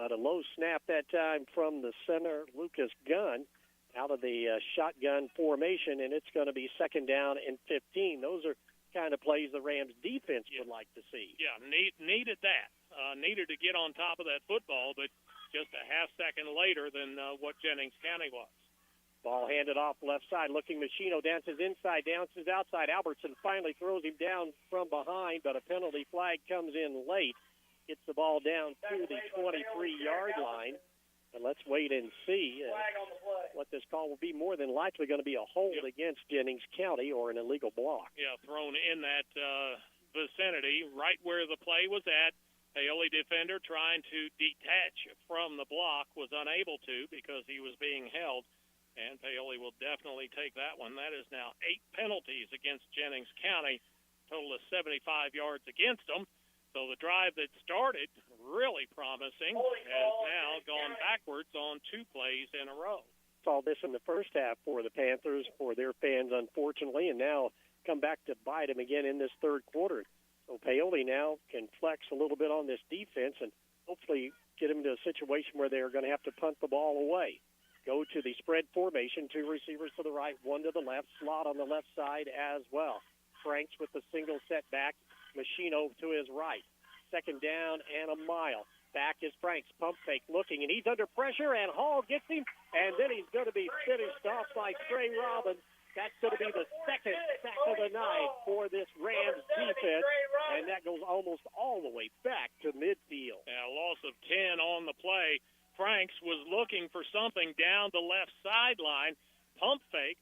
A low snap that time from the center, Lucas Gunn, out of the shotgun formation, and it's going to be second down and 15. Those are kind of plays the Rams defense would like to see. Yeah, needed that. Needed to get on top of that football, but just a half second later than what Jennings County was. Ball handed off left side, looking Machino, dances inside, dances outside. Albertson finally throws him down from behind, but a penalty flag comes in late. Gets the ball down to the 23-yard line. And let's wait and see what this call will be. More than likely going to be a hold against Jennings County or an illegal block. Yeah, thrown in that vicinity, right where the play was at. Paoli defender trying to detach from the block was unable to because he was being held. And Paoli will definitely take that one. That is now 8 penalties against Jennings County, total of 75 yards against them. So the drive that started really promising has now gone backwards on 2 plays in a row. Saw this in the first half for the Panthers, for their fans, unfortunately, and now come back to bite them again in this third quarter. So Paoli now can flex a little bit on this defense and hopefully get them to a situation where they're going to have to punt the ball away. Go to the spread formation, 2 receivers to the right, 1 to the left, slot on the left side as well. Franks with the single setback. Machino to his right. Second down and a mile. Back is Franks, pump fake, looking, and he's under pressure, and Hall gets him, and then he's going to be finished off by Trey Robbins. That's going to be the second sack of the night for this Rams defense, and that goes almost all the way back to midfield. Yeah, a loss of 10 on the play. Franks was looking for something down the left sideline, pump fake,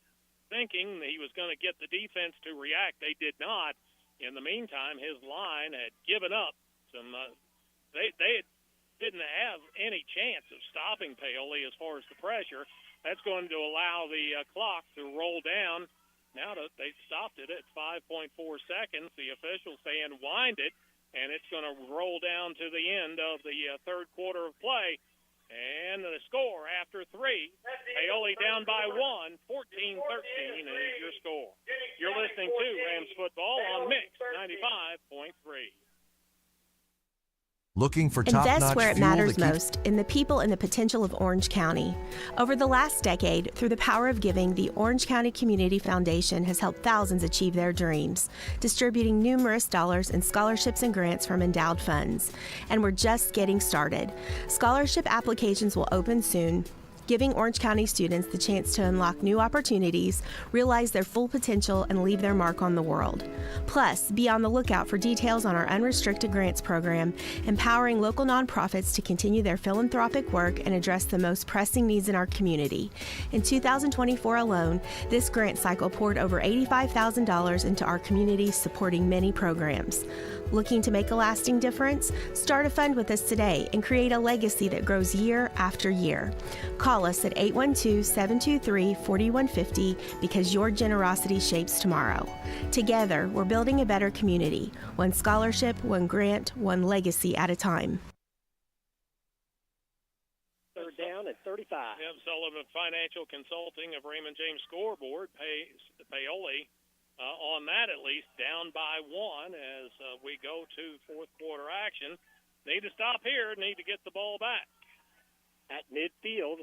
thinking he was going to get the defense to react. They did not. In the meantime, his line had given up some. They had didn't have any chance of stopping Paoli as far as the pressure. That's going to allow the clock to roll down. Now that they stopped it at 5.4 seconds, the officials say unwind it, and it's going to roll down to the end of the third quarter of play. And the score after 3, Paoli down by 1, 14-13 is your score. You're listening to Rams football on Mix 95.3. Looking for Invest top-notch where it fuel matters that keeps most, in the people and the potential of Orange County. Over the last decade, through the power of giving, the Orange County Community Foundation has helped thousands achieve their dreams, distributing numerous dollars in scholarships and grants from endowed funds. And we're just getting started. Scholarship applications will open soon, giving Orange County students the chance to unlock new opportunities, realize their full potential, and leave their mark on the world. Plus, be on the lookout for details on our unrestricted grants program, empowering local nonprofits to continue their philanthropic work and address the most pressing needs in our community. In 2024 alone, this grant cycle poured over $85,000 into our community, supporting many programs. Looking to make a lasting difference? Start a fund with us today and create a legacy that grows year after year. Call us at 812-723-4150 because your generosity shapes tomorrow. Together, we're building a better community, one scholarship, one grant, one legacy at a time. Third down at 35. Yep, Sullivan Financial Consulting of Raymond James Scoreboard pays Paoli. On that, at least, down by 1 as we go to fourth quarter action. Need to stop here, need to get the ball back. At midfield,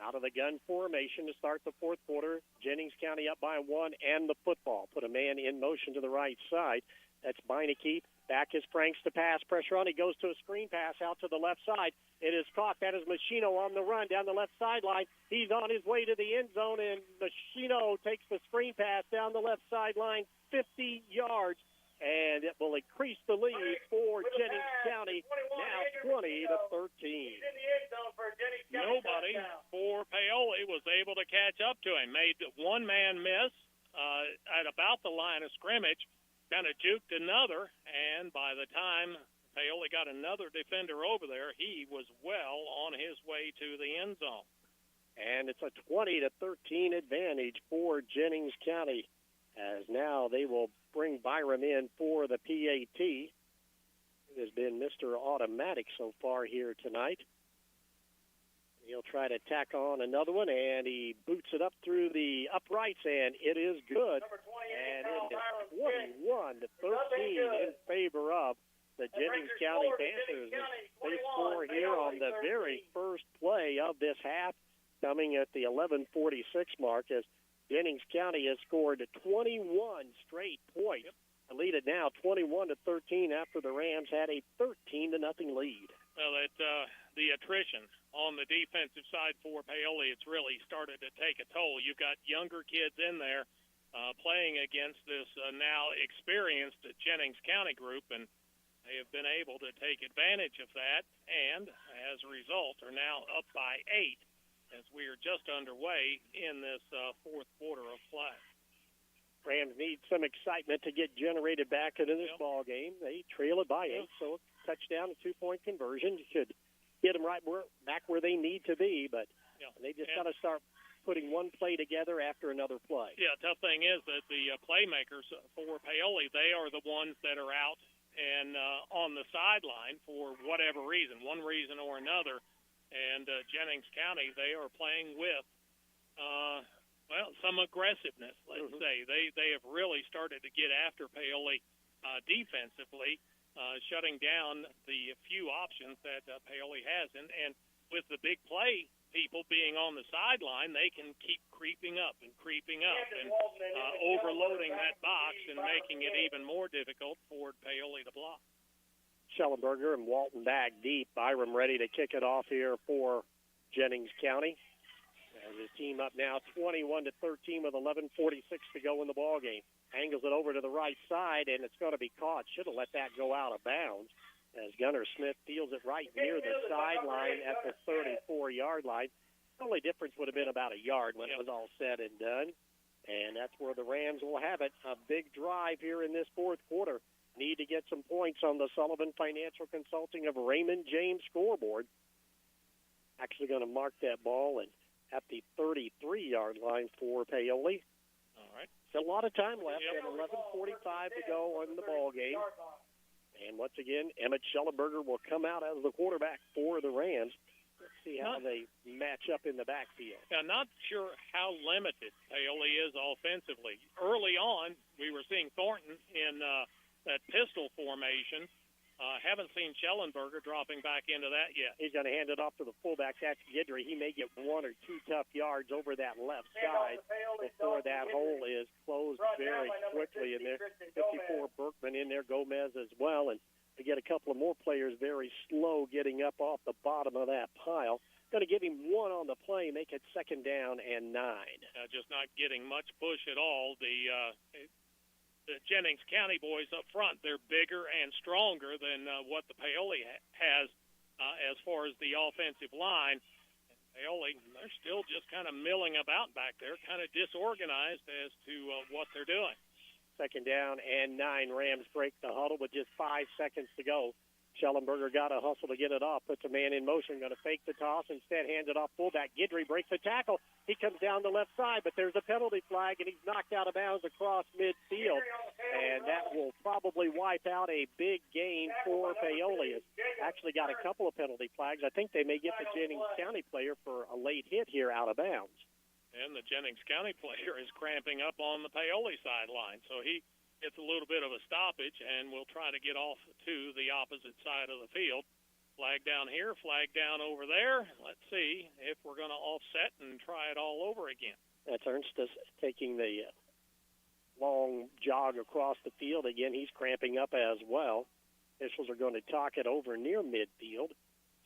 out of the gun formation to start the fourth quarter. Jennings County up by 1 and the football. Put a man in motion to the right side. That's Beinecke. Back is Franks to pass. Pressure on. He goes to a screen pass out to the left side. It is caught. That is Machino on the run down the left sideline. He's on his way to the end zone, and Machino takes the screen pass down the left sideline 50 yards, and it will increase the lead for Jennings County, now 20-13. Nobody for Paoli was able to catch up to him. Made one man miss at about the line of scrimmage. Kind of juked another, and by the time Paoli got another defender over there, he was well on his way to the end zone. And it's a 20-13 advantage for Jennings County, as now they will bring Byram in for the PAT. It has been Mr. Automatic so far here tonight. He'll try to tack on another one, and he boots it up through the uprights, and it is good. And it is 21-13 in favor of the Jennings County Panthers. They score here on the very first play of this half, coming at the 11:46 mark, as Jennings County has scored 21 straight points. To lead it now 21-13 after the Rams had a 13-0 lead. Well, the attrition on the defensive side for Paoli, it's really started to take a toll. You've got younger kids in there playing against this now experienced Jennings County group, and they have been able to take advantage of that, and as a result are now up by 8 as we are just underway in this fourth quarter of play. Rams need some excitement to get generated back into this ball game. They trail it by 8, so a touchdown, a 2-point conversion should get them back where they need to be, but they just got to start putting one play together after another play. Yeah, tough thing is that the playmakers for Paoli, they are the ones that are out and on the sideline for whatever reason, one reason or another. And Jennings County, they are playing with, some aggressiveness, let's say. They have really started to get after Paoli defensively, shutting down the few options that Paoli has. And with the big play people being on the sideline, they can keep creeping up and overloading that box and making it even more difficult for Paoli to block. Schellenberger and Walton back deep. Byram ready to kick it off here for Jennings County. And his team up now 21-13 with 11:46 to go in the ball game. Angles it over to the right side, and it's going to be caught. Should have let that go out of bounds, as Gunnar Smith fields it right near the sideline at the 34-yard line. The only difference would have been about a yard when it was all said and done. And that's where the Rams will have it. A big drive here in this fourth quarter. need to get some points on the Sullivan Financial Consulting of Raymond James scoreboard. Actually going to mark that ball and at the 33-yard line for Paoli. All right. It's a lot of time left and 11:45 to go on the ball game. And once again, Emmett Schellenberger will come out as the quarterback for the Rams. Let's see how they match up in the backfield. Yeah, not sure how limited Paoli is offensively. Early on, we were seeing Thornton in that pistol formation. Haven't seen Schellenberger dropping back into that yet. He's going to hand it off to the fullback. That's Guidry. He may get 1 or 2 tough yards over that left side before that hole is closed very quickly. And there, 54 Berkman in there, Gomez as well. And to get a couple of more players very slow getting up off the bottom of that pile. Going to give him 1 on the play, make it 2nd down and 9. Just not getting much push at all. The Jennings County boys up front, they're bigger and stronger than what the Paoli has as far as the offensive line. And Paoli, they're still just kind of milling about back there, kind of disorganized as to what they're doing. 2nd down and 9. Rams break the huddle with just 5 seconds to go. Schellenberger got a hustle to get it off, puts a man in motion, going to fake the toss, instead hand it off fullback. Guidry breaks the tackle. He comes down the left side, but there's a penalty flag, and he's knocked out of bounds across midfield. And that will probably wipe out a big gain for Paoli. It's actually got a couple of penalty flags. I think they may get the Jennings County player for a late hit here out of bounds. And the Jennings County player is cramping up on the Paoli sideline, so he gets a little bit of a stoppage, and we'll try to get off to the opposite side of the field. Flag down here, flag down over there. Let's see if we're going to offset and try it all over again. That's Ernstus taking the long jog across the field. Again, he's cramping up as well. Officials are going to talk it over near midfield,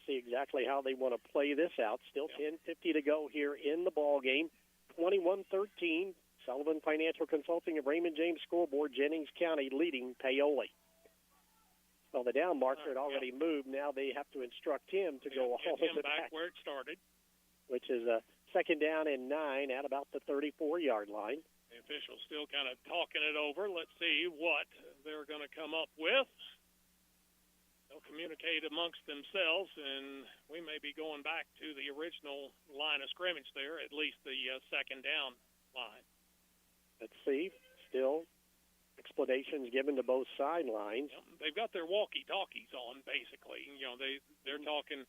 see exactly how they want to play this out. Still 10:50 to go here in the ball game. 21-13. Sullivan Financial Consulting of Raymond James scoreboard, Jennings County leading Paoli. Well, the down marker had already moved. Now they have to instruct him to go all the way back where it started, which is a 2nd down and 9 at about the 34-yard line. The officials still kind of talking it over. Let's see what they're going to come up with. They'll communicate amongst themselves, and we may be going back to the original line of scrimmage there, at least the 2nd down line. Let's see. Still explanations given to both sidelines. They've got their walkie-talkies on, basically. You know, they're talking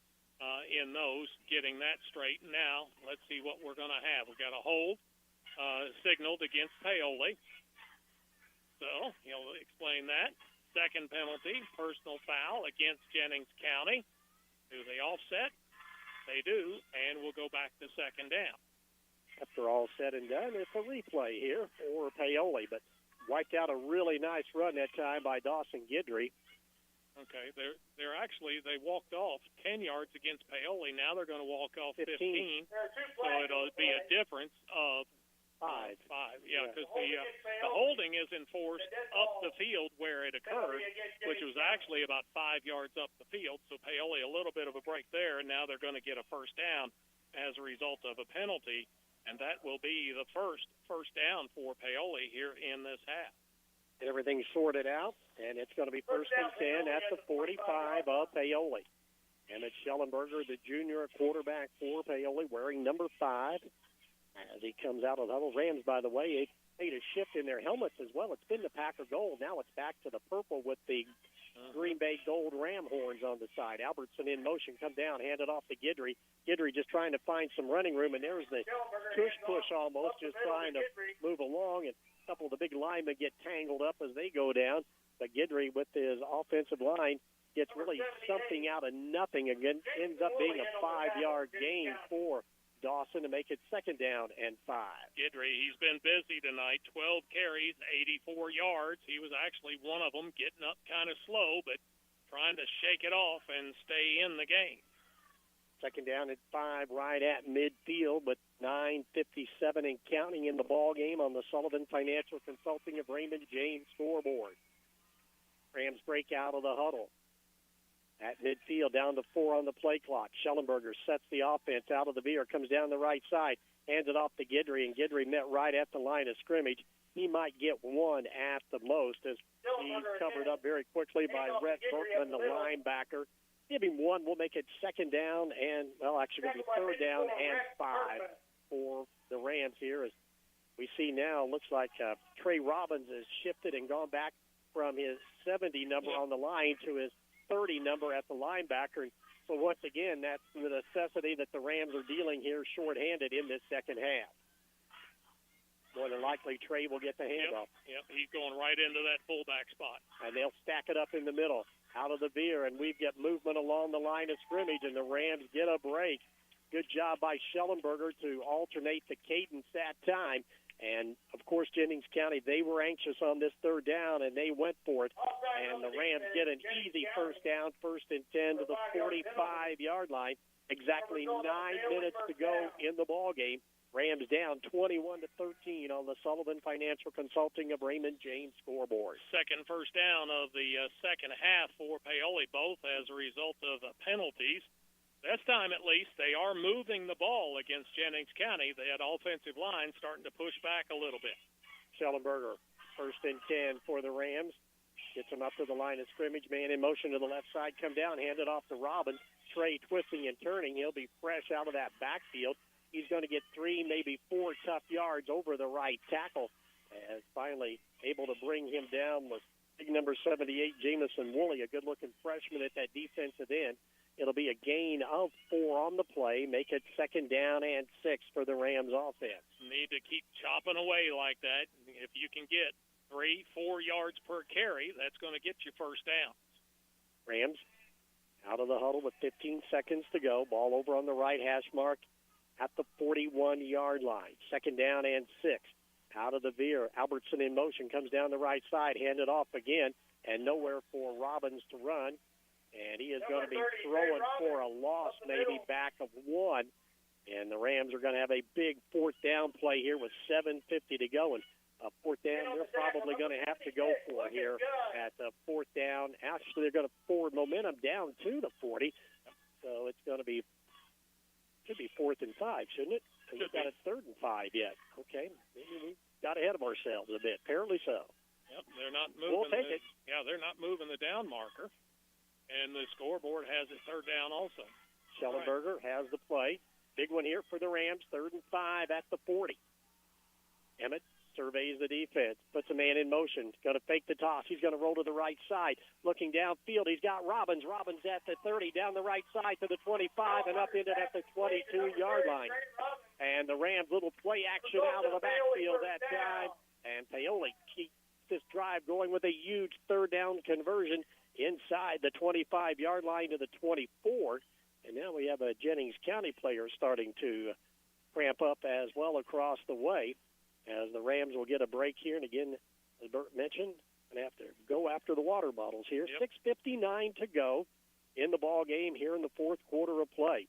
in those, getting that straight. Now, let's see what we're going to have. We've got a hold signaled against Paoli. So he'll explain that. 2nd penalty, personal foul against Jennings County. Do they offset? They do, and we'll go back to 2nd down. After all said and done, it's a replay here for Paoli, but wiped out a really nice run that time by Dawson Guidry. Okay, they walked off 10 yards against Paoli. Now they're going to walk off 15. So it'll be a difference of 5. Yeah, because the holding is enforced up the field where it occurred, which was actually about 5 yards up the field. So Paoli a little bit of a break there, and now they're going to get a 1st down as a result of a penalty. And that will be the first down for Paoli here in this half. Get everything sorted out, and it's going to be 1st and 10 at the 45 of Paoli. Emmett Schellenberger, the junior quarterback for Paoli, wearing number 5 as he comes out of the huddle. Rams, by the way, made a shift in their helmets as well. It's been the Packer gold. Now it's back to the purple with the Green Bay gold ram horns on the side. Albertson in motion, come down, hand it off to Guidry. Guidry just trying to find some running room, and there's the push almost, just trying to move along, and a couple of the big linemen get tangled up as they go down. But Guidry with his offensive line gets really something out of nothing. Again, ends up being a 5-yard gain for Dawson to make it 2nd down and 5. Guidry, he's been busy tonight. 12 carries, 84 yards. He was actually one of them, getting up kind of slow, but trying to shake it off and stay in the game. 2nd down and 5 right at midfield, but 9:57 and counting in the ball game on the Sullivan Financial Consulting of Raymond James scoreboard. Rams break out of the huddle. At midfield, down to 4 on the play clock. Schellenberger sets the offense out of the veer, comes down the right side, hands it off to Guidry, and Guidry met right at the line of scrimmage. he might get one at the most as he's covered up very quickly by Rhett Berkman, the linebacker. Give him one. We'll make it second down and, well, actually going to be third down and 5 for the Rams here. As we see now, looks like Trey Robbins has shifted and gone back from his 70 number on the line to his 30 number at the linebacker. So once again, that's the necessity that the Rams are dealing here shorthanded in this second half. More than likely, Trey will get the handoff. Yep, he's going right into that fullback spot. And they'll stack it up in the middle, out of the veer, and we've got movement along the line of scrimmage, and the Rams get a break. Good job by Schellenberger to alternate the cadence that time. And, of course, Jennings County, they were anxious on this third down, and they went for it. And the Rams get an easy first down, 1st and 10 to the 45-yard line. Exactly 9 minutes to go in the ball game. Rams down 21-13 on the Sullivan Financial Consulting of Raymond James scoreboard. Second first down of the second half for Paoli, both as a result of penalties. This time, at least, they are moving the ball against Jennings County. They had offensive line starting to push back a little bit. Schellenberger, 1st and 10 for the Rams. Gets him up to the line of scrimmage. Man in motion to the left side. Come down, hand it off to Robbins. Trey twisting and turning. He'll be fresh out of that backfield. He's going to get 3, maybe 4 tough yards over the right tackle. And finally able to bring him down was big number 78, Jamison Woolley, a good-looking freshman at that defensive end. It'll be a gain of 4 on the play, make it second down and 6 for the Rams offense. Need to keep chopping away like that. If you can get 3-4 yards per carry, that's going to get you first down. Rams out of the huddle with 15 seconds to go. Ball over on the right hash mark at the 41-yard line. Second down and 6. Out of the veer, Albertson in motion, comes down the right side, handed off again, and nowhere for Robbins to run. And he is going to be throwing for a loss, maybe back of 1. And the Rams are going to have a big fourth down play here with 7:50 to go. And a fourth down they're probably going to have to go for here at the fourth down. Actually, they're going to forward momentum down to the 40. So it's going to be, should be 4th and 5, shouldn't it? We've got a 3rd and 5 yet. Okay, maybe we got ahead of ourselves a bit. Apparently so. Yep, they're not moving. We'll take it. Yeah, they're not moving the down marker. And the scoreboard has it 3rd down also. Schellenberger has the play. Big one here for the Rams, 3rd and 5 at the 40. Emmett surveys the defense, puts a man in motion, going to fake the toss. He's going to roll to the right side. Looking downfield, he's got Robbins. Robbins at the 30, down the right side to the 25, and up into at the 22-yard line. And the Rams, little play action out of the backfield that time. And Paoli keeps this drive going with a huge 3rd down conversion inside the 25-yard line to the 24. And now we have a Jennings County player starting to cramp up as well across the way, as the Rams will get a break here. And again, as Bert mentioned, going to have to go after the water bottles here. Yep. 6:59 to go in the ball game here in the 4th quarter of play.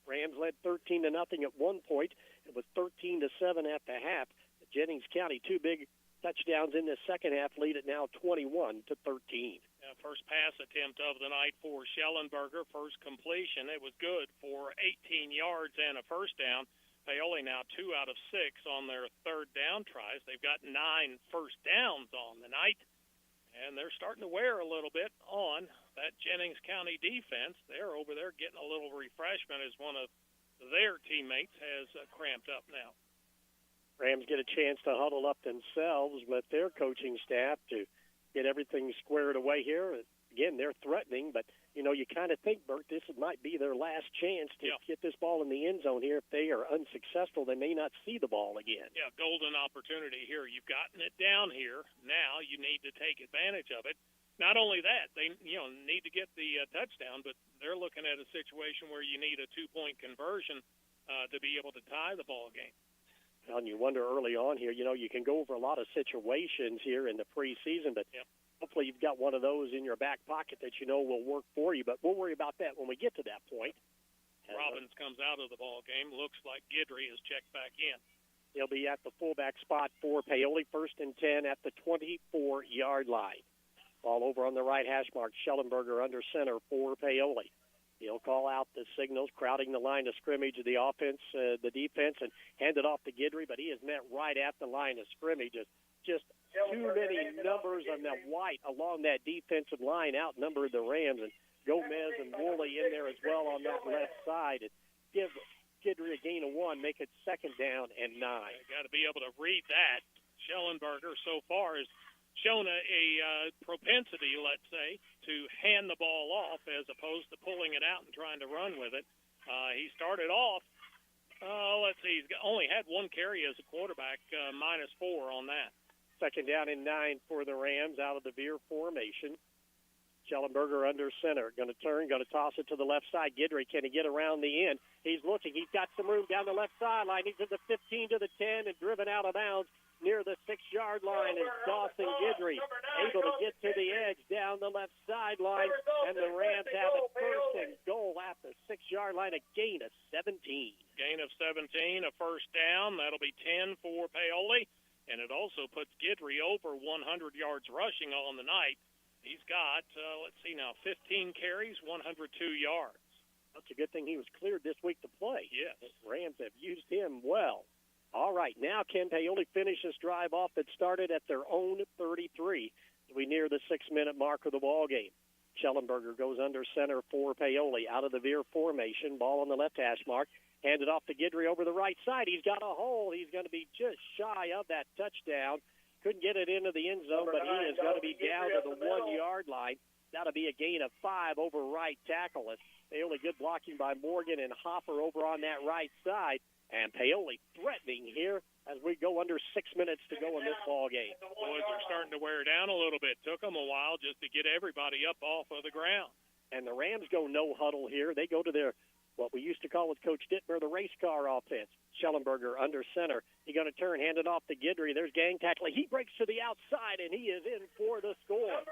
Rams led 13-0 at one point. It was 13-7 at the half. Jennings County, 2 big touchdowns in the second half, lead it now 21-13. First pass attempt of the night for Schellenberger. First completion. It was good for 18 yards and a first down. Paoli now 2 out of 6 on their 3rd down tries. They've got 9 first downs on the night, and they're starting to wear a little bit on that Jennings County defense. They're over there getting a little refreshment as one of their teammates has cramped up now. Rams get a chance to huddle up themselves with their coaching staff to get everything squared away here. Again, they're threatening, but, you know, you kind of think, Bert, this might be their last chance to get this ball in the end zone here. If they are unsuccessful, they may not see the ball again. Yeah, golden opportunity here. You've gotten it down here. Now you need to take advantage of it. Not only that, they need to get the touchdown, but they're looking at a situation where you need a 2-point conversion to be able to tie the ball game. Well, and you wonder early on here, you know, you can go over a lot of situations here in the preseason, but hopefully you've got one of those in your back pocket that you know will work for you. But we'll worry about that when we get to that point. Robbins comes out of the ball game. Looks like Guidry is checked back in. He'll be at the fullback spot for Paoli, 1st and 10 at the 24-yard line. Ball over on the right hash mark. Schellenberger under center for Paoli. He'll call out the signals, crowding the line of scrimmage of the offense, the defense, and hand it off to Guidry, but he is met right at the line of scrimmage. Just too many numbers on that white along that defensive line outnumbered the Rams, and Gomez and Woolley in there as well on that left side. And give Guidry a gain of 1, make it 2nd down and 9. Got to be able to read that. Schellenberger so far has shown a propensity, let's say, to hand the ball off as opposed to pulling it out and trying to run with it. He started off, let's see, he's only had 1 carry as a quarterback, -4 on that. 2nd down and 9 for the Rams out of the veer formation. Schellenberger under center, going to turn, going to toss it to the left side. Guidry, can he get around the end? He's looking. He's got some room down the left sideline. He's at the 15 to the 10 and driven out of bounds near the 6-yard line is Dawson Guidry, able to get to the edge down the left sideline, and the Rams have it 1st and goal at the 6-yard line, a gain of 17. Gain of 17, a 1st down. That'll be 10 for Paoli, and it also puts Guidry over 100 yards rushing on the night. He's got, let's see now, 15 carries, 102 yards. That's a good thing he was cleared this week to play. Yes. The Rams have used him well. All right, now can Paoli finish this drive off that started at their own 33 as we near the 6-minute mark of the ball game. Schellenberger goes under center for Paoli out of the veer formation. Ball on the left hash mark. Handed off to Guidry over the right side. He's got a hole. He's going to be just shy of that touchdown. Couldn't get it into the end zone, but he is going to be down to the 1-yard line. That'll be a gain of 5 over right tackle. It's Paoli good blocking by Morgan and Hopper over on that right side. And Paoli threatening here as we go under 6 minutes to go in this ball game. Boys are starting to wear down a little bit. Took them a while just to get everybody up off of the ground. And the Rams go no huddle here. They go to their, what we used to call with Coach Dittmer, the race car offense. Schellenberger under center. He's going to turn, hand it off to Guidry. There's gang tackling. He breaks to the outside, and he is in for the score.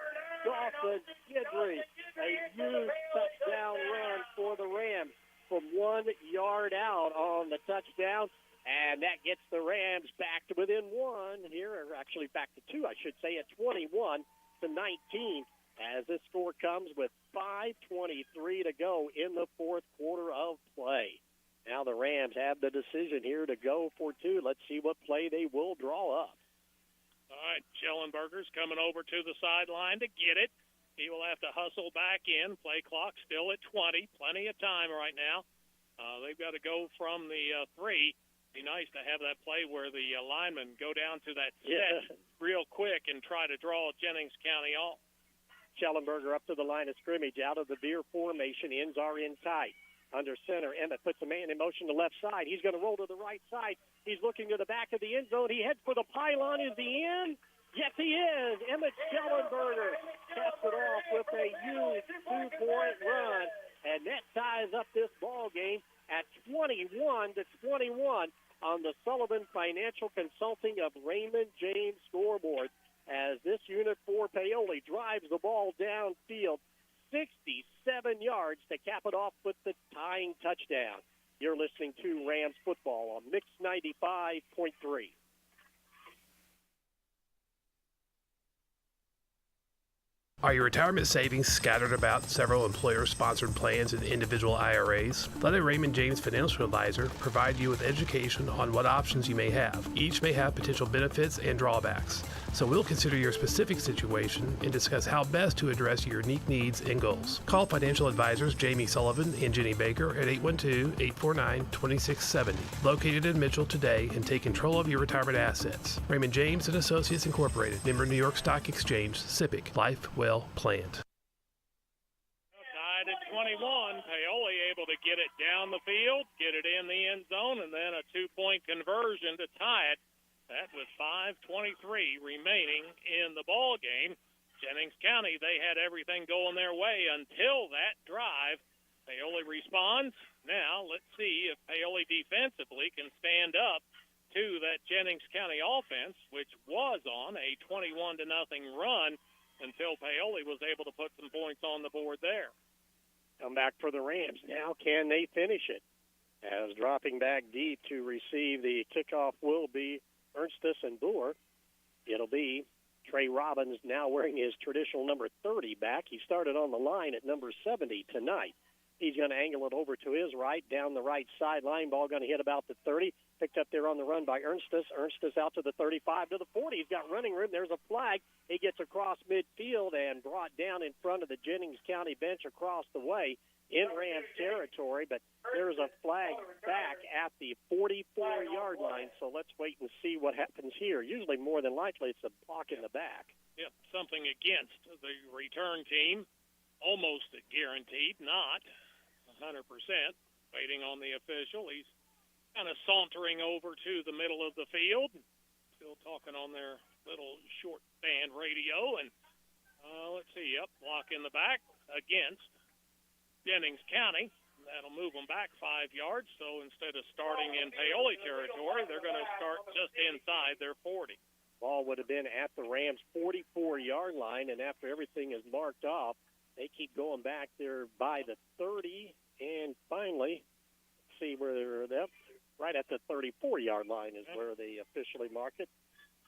Dawson Guidry, a huge touchdown run for the Rams from 1 yard out on the touchdown, and that gets the Rams back to within 1 here, or actually back to 2, I should say, at 21-19, as this score comes with 5:23 to go in the 4th quarter of play. Now the Rams have the decision here to go for 2. Let's see what play they will draw up. All right, Schellenberger's coming over to the sideline to get it. He will have to hustle back in. Play clock still at 20. Plenty of time right now. They've got to go from the 3. Be nice to have that play where the linemen go down to that set real quick and try to draw Jennings County off. Schellenberger up to the line of scrimmage out of the veer formation. Ends are in tight. Under center, Emmett puts a man in motion to left side. He's going to roll to the right side. He's looking to the back of the end zone. He heads for the pylon. Is he in? Yes, he is. Emmett Schellenberger caps it off with a huge 2-point run, and that ties up this ball game at 21-21 on the Sullivan Financial Consulting of Raymond James scoreboard, as this unit for Paoli drives the ball downfield 67 yards to cap it off with the tying touchdown. You're listening to Rams football on Mix 95.3. Are your retirement savings scattered about several employer-sponsored plans and individual IRAs? Let a Raymond James financial advisor provide you with education on what options you may have. Each may have potential benefits and drawbacks. So we'll consider your specific situation and discuss how best to address your unique needs and goals. Call financial advisors Jamie Sullivan and Jenny Baker at 812-849-2670. Located in Mitchell today and take control of your retirement assets. Raymond James & Associates Incorporated. Member New York Stock Exchange. SIPC. Life well planned. Tied at 21. Paoli able to get it down the field, get it in the end zone, and then a 2-point conversion to tie it. That was 5:23 remaining in the ball game. Jennings County, they had everything going their way until that drive. Paoli responds. Now let's see if Paoli defensively can stand up to that Jennings County offense, which was on a 21-0 run until Paoli was able to put some points on the board there. Come back for the Rams. Now can they finish it? As dropping back deep to receive the kickoff will be Ernstus and Boer. It'll be Trey Robbins now wearing his traditional number 30 back. He started on the line at number 70 tonight. He's going to angle it over to his right, down the right sideline. Ball going to hit about the 30. Picked up there on the run by Ernstus. Ernstus out to the 35 to the 40. He's got running room. There's a flag. He gets across midfield and brought down in front of the Jennings County bench across the way in Rams territory. But there's a flag back at the 44-yard line. So let's wait and see what happens here. Usually, more than likely, it's a block in the back. Yep, something against the return team. Almost guaranteed, not 100%. Waiting on the official. He's kind of sauntering over to the middle of the field, still talking on their little short band radio. And let's see, block in the back against Jennings County. That'll move them back 5 yards. So instead of starting in Paoli territory, they're going to start just inside their 40. Ball would have been at the Rams' 44-yard line, and after everything is marked off, they keep going back there by the 30, and finally, see where they're at. Right at the 34-yard line is where they officially mark it.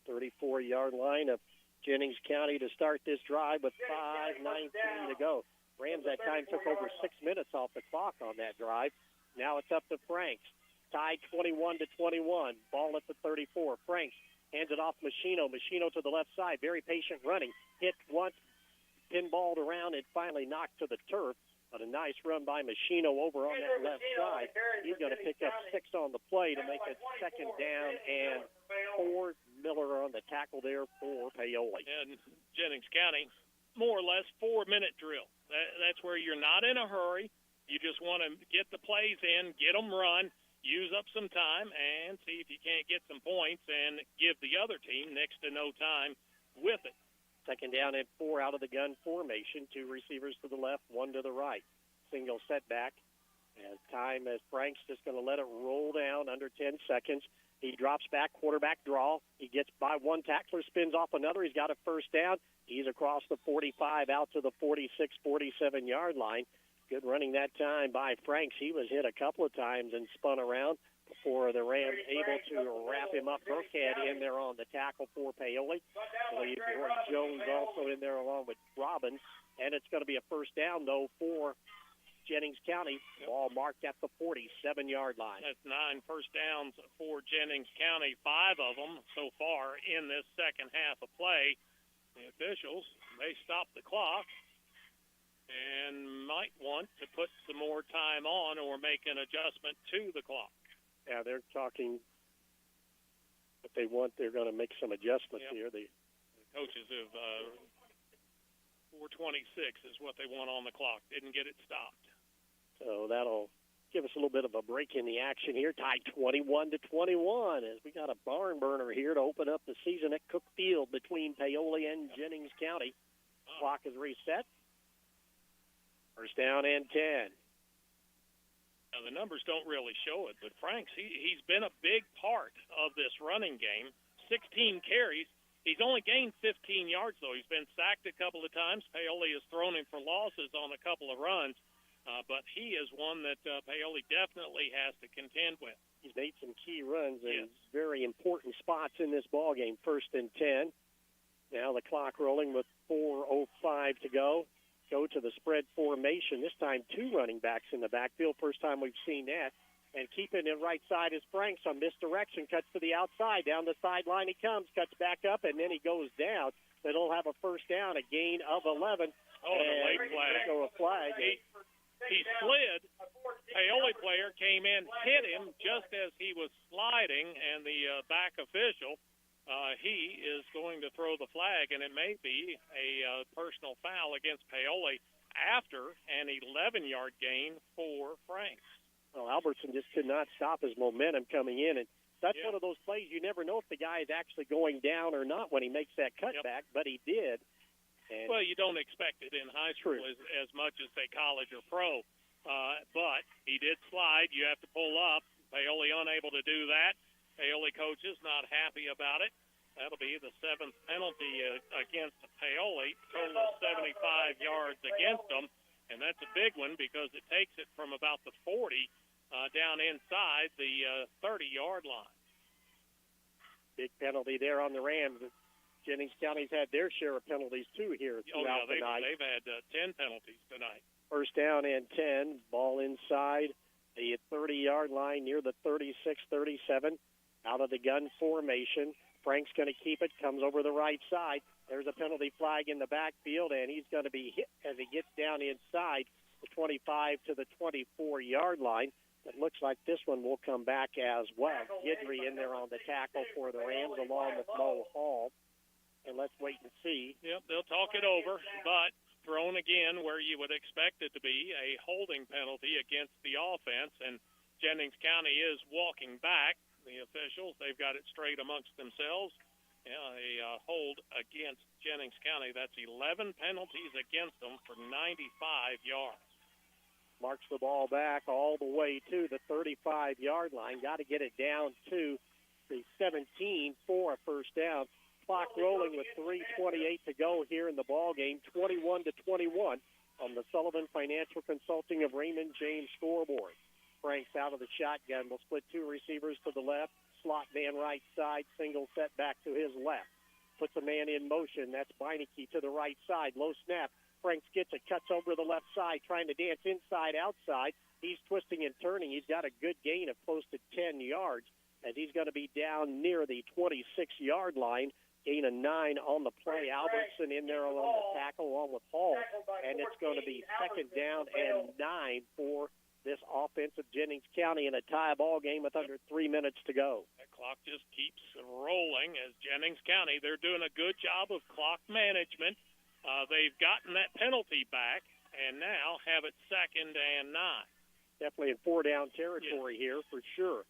34-yard line of Jennings County to start this drive with 5:19 to go. Rams that time took over 6 minutes off the clock on that drive. Now it's up to Franks. Tied 21-21. Ball at the 34. Franks hands it off Machino. Machino to the left side. Very patient running. Hit once, pinballed around, and finally knocked to the turf. But a nice run by Machino over on that left side. He's going to pick up 6 on the play to make it 2nd down and 4. Miller on the tackle there for Paoli. And Jennings County, more or less 4-minute drill. That's where you're not in a hurry. You just want to get the plays in, get them run, use up some time, and see if you can't get some points and give the other team next to no time with it. 2nd down and 4 out of the gun formation. 2 receivers to the left, 1 to the right. Single setback. As Frank's just going to let it roll down under 10 seconds. He drops back, quarterback draw. He gets by 1 tackler, spins off another. He's got a 1st down. He's across the 45 out to the 46, 47-yard line. Good running that time by Franks. He was hit a couple of times and spun around before the Rams able to wrap him up. Burkhead in there on the tackle for Paoli. Jones also in there along with Robbins. And it's going to be a 1st down, though, for Jennings County. Ball marked at the 47-yard line. That's 9 first downs for Jennings County, 5 of them so far in this second half of play. The officials, they stop the clock and might want to put some more time on or make an adjustment to the clock. Yeah, they're talking if they want, they're going to make some adjustments here. The coaches have 4:26 is what they want on the clock. Didn't get it stopped. So that'll give us a little bit of a break in the action here. Tied 21-21 as we got a barn burner here to open up the season at Cook Field between Paoli and Jennings County. Clock is reset. 1st down and 10. Now, the numbers don't really show it, but Franks, he's been a big part of this running game. 16 carries. He's only gained 15 yards, though. He's been sacked a couple of times. Paoli has thrown him for losses on a couple of runs, but he is one that Paoli definitely has to contend with. He's made some key runs in very important spots in this ballgame. 1st and 10. Now the clock rolling with 4:05 to go. Go to the spread formation. This time 2 running backs in the backfield. First time we've seen that. And keeping it right side is Franks on misdirection. Cuts to the outside. Down the sideline he comes. Cuts back up, and then he goes down. But he'll have a 1st down, a gain of 11. Oh, and a late flag. So a flag. He slid. Paoli player came in, hit him just as he was sliding, and the back official, he is going to throw the flag, and it may be a personal foul against Paoli after an 11-yard gain for Franks. Well, Albertson just could not stop his momentum coming in, and that's one of those plays you never know if the guy is actually going down or not when he makes that cutback, but he did. And well, you don't expect it in high school as much as, say, college or pro, but he did slide. You have to pull up. Paoli unable to do that. Paoli coaches not happy about it. That'll be the 7th penalty against Paoli, total of 75 yards against them, and that's a big one because it takes it from about the 40 down inside the 30-yard line. Big penalty there on the Rams. Jennings County's had their share of penalties, too, here throughout the night. They've had 10 penalties tonight. First down and 10. Ball inside the 30-yard line near the 36-37. Out of the gun formation. Frank's going to keep it. Comes over the right side. There's a penalty flag in the backfield, and he's going to be hit as he gets down inside the 25 to the 24-yard line. It looks like this one will come back as well. Guidry in there on the tackle for the Rams along with Mo Hall. And let's wait and see. Yep, they'll talk it over, but thrown again where you would expect it to be, a holding penalty against the offense, and Jennings County is walking back. The officials, they've got it straight amongst themselves. Yeah, a hold against Jennings County. That's 11 penalties against them for 95 yards. Marks the ball back all the way to the 35-yard line. Got to get it down to the 17 for a first down. Clock rolling with 3:28 to go here in the ball game, 21-21 on the Sullivan Financial Consulting of Raymond James scoreboard. Frank's out of the shotgun. Will split two receivers to the left. Slot man right side. Single set back to his left. Puts a man in motion. That's Beinecke to the right side. Low snap. Franks gets it. Cuts over the left side. Trying to dance inside, outside. He's twisting and turning. He's got a good gain of close to 10 yards. And he's going to be down near the 26-yard line. Gain of 9 on the play. Albertson in there along the tackle along with Hall. And it's going to be second down and 9 for this offense of Jennings County in a tie ball game with under 3 minutes to go. That clock just keeps rolling as Jennings County, they're doing a good job of clock management. They've gotten that penalty back and now have it second and 9. Definitely in four-down territory here for sure.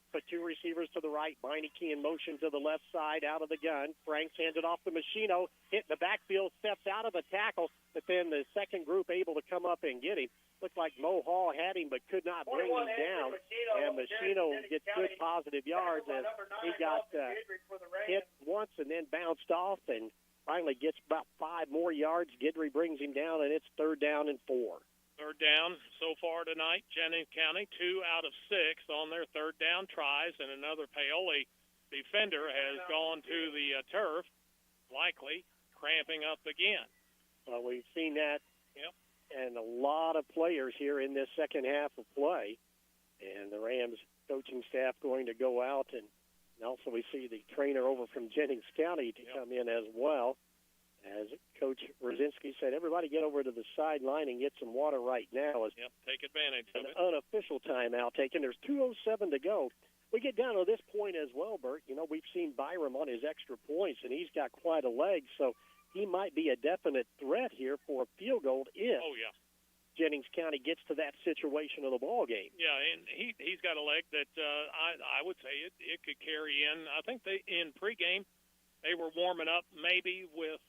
Put two receivers to the right. Beinecke in motion to the left side out of the gun. Franks hands it off to Machino. Hit in the backfield, steps out of the tackle, but then the second group able to come up and get him. Looked like Mo Hall had him but could not bring him down. And Machino gets good positive yards as he got hit once and then bounced off and finally gets about 5 more yards. Guidry brings him down, and it's third down and 4. Third down so far tonight, Jennings County, 2 out of 6 on their third down tries, and another Paoli defender has gone to the turf, likely cramping up again. Well, we've seen that, yep, and a lot of players here in this second half of play, and the Rams coaching staff going to go out, and also we see the trainer over from Jennings County to come in as well. As Coach Rosinski said, everybody get over to the sideline and get some water right now. As take advantage of an it. Unofficial timeout taken. There's 2:07 to go. We get down to this point as well, Bert. You know, we've seen Byram on his extra points, and he's got quite a leg, so he might be a definite threat here for a field goal if Jennings County gets to that situation of the ball game. Yeah, and he's got a leg that I would say it could carry in. I think they in pregame, they were warming up maybe with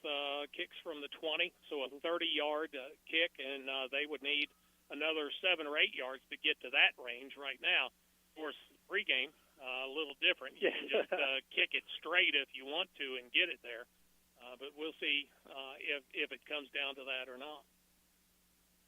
kicks from the 20, so a 30-yard kick, and they would need another 7 or 8 yards to get to that range right now. Of course, pregame, a little different. You can just kick it straight if you want to and get it there. But we'll see if it comes down to that or not.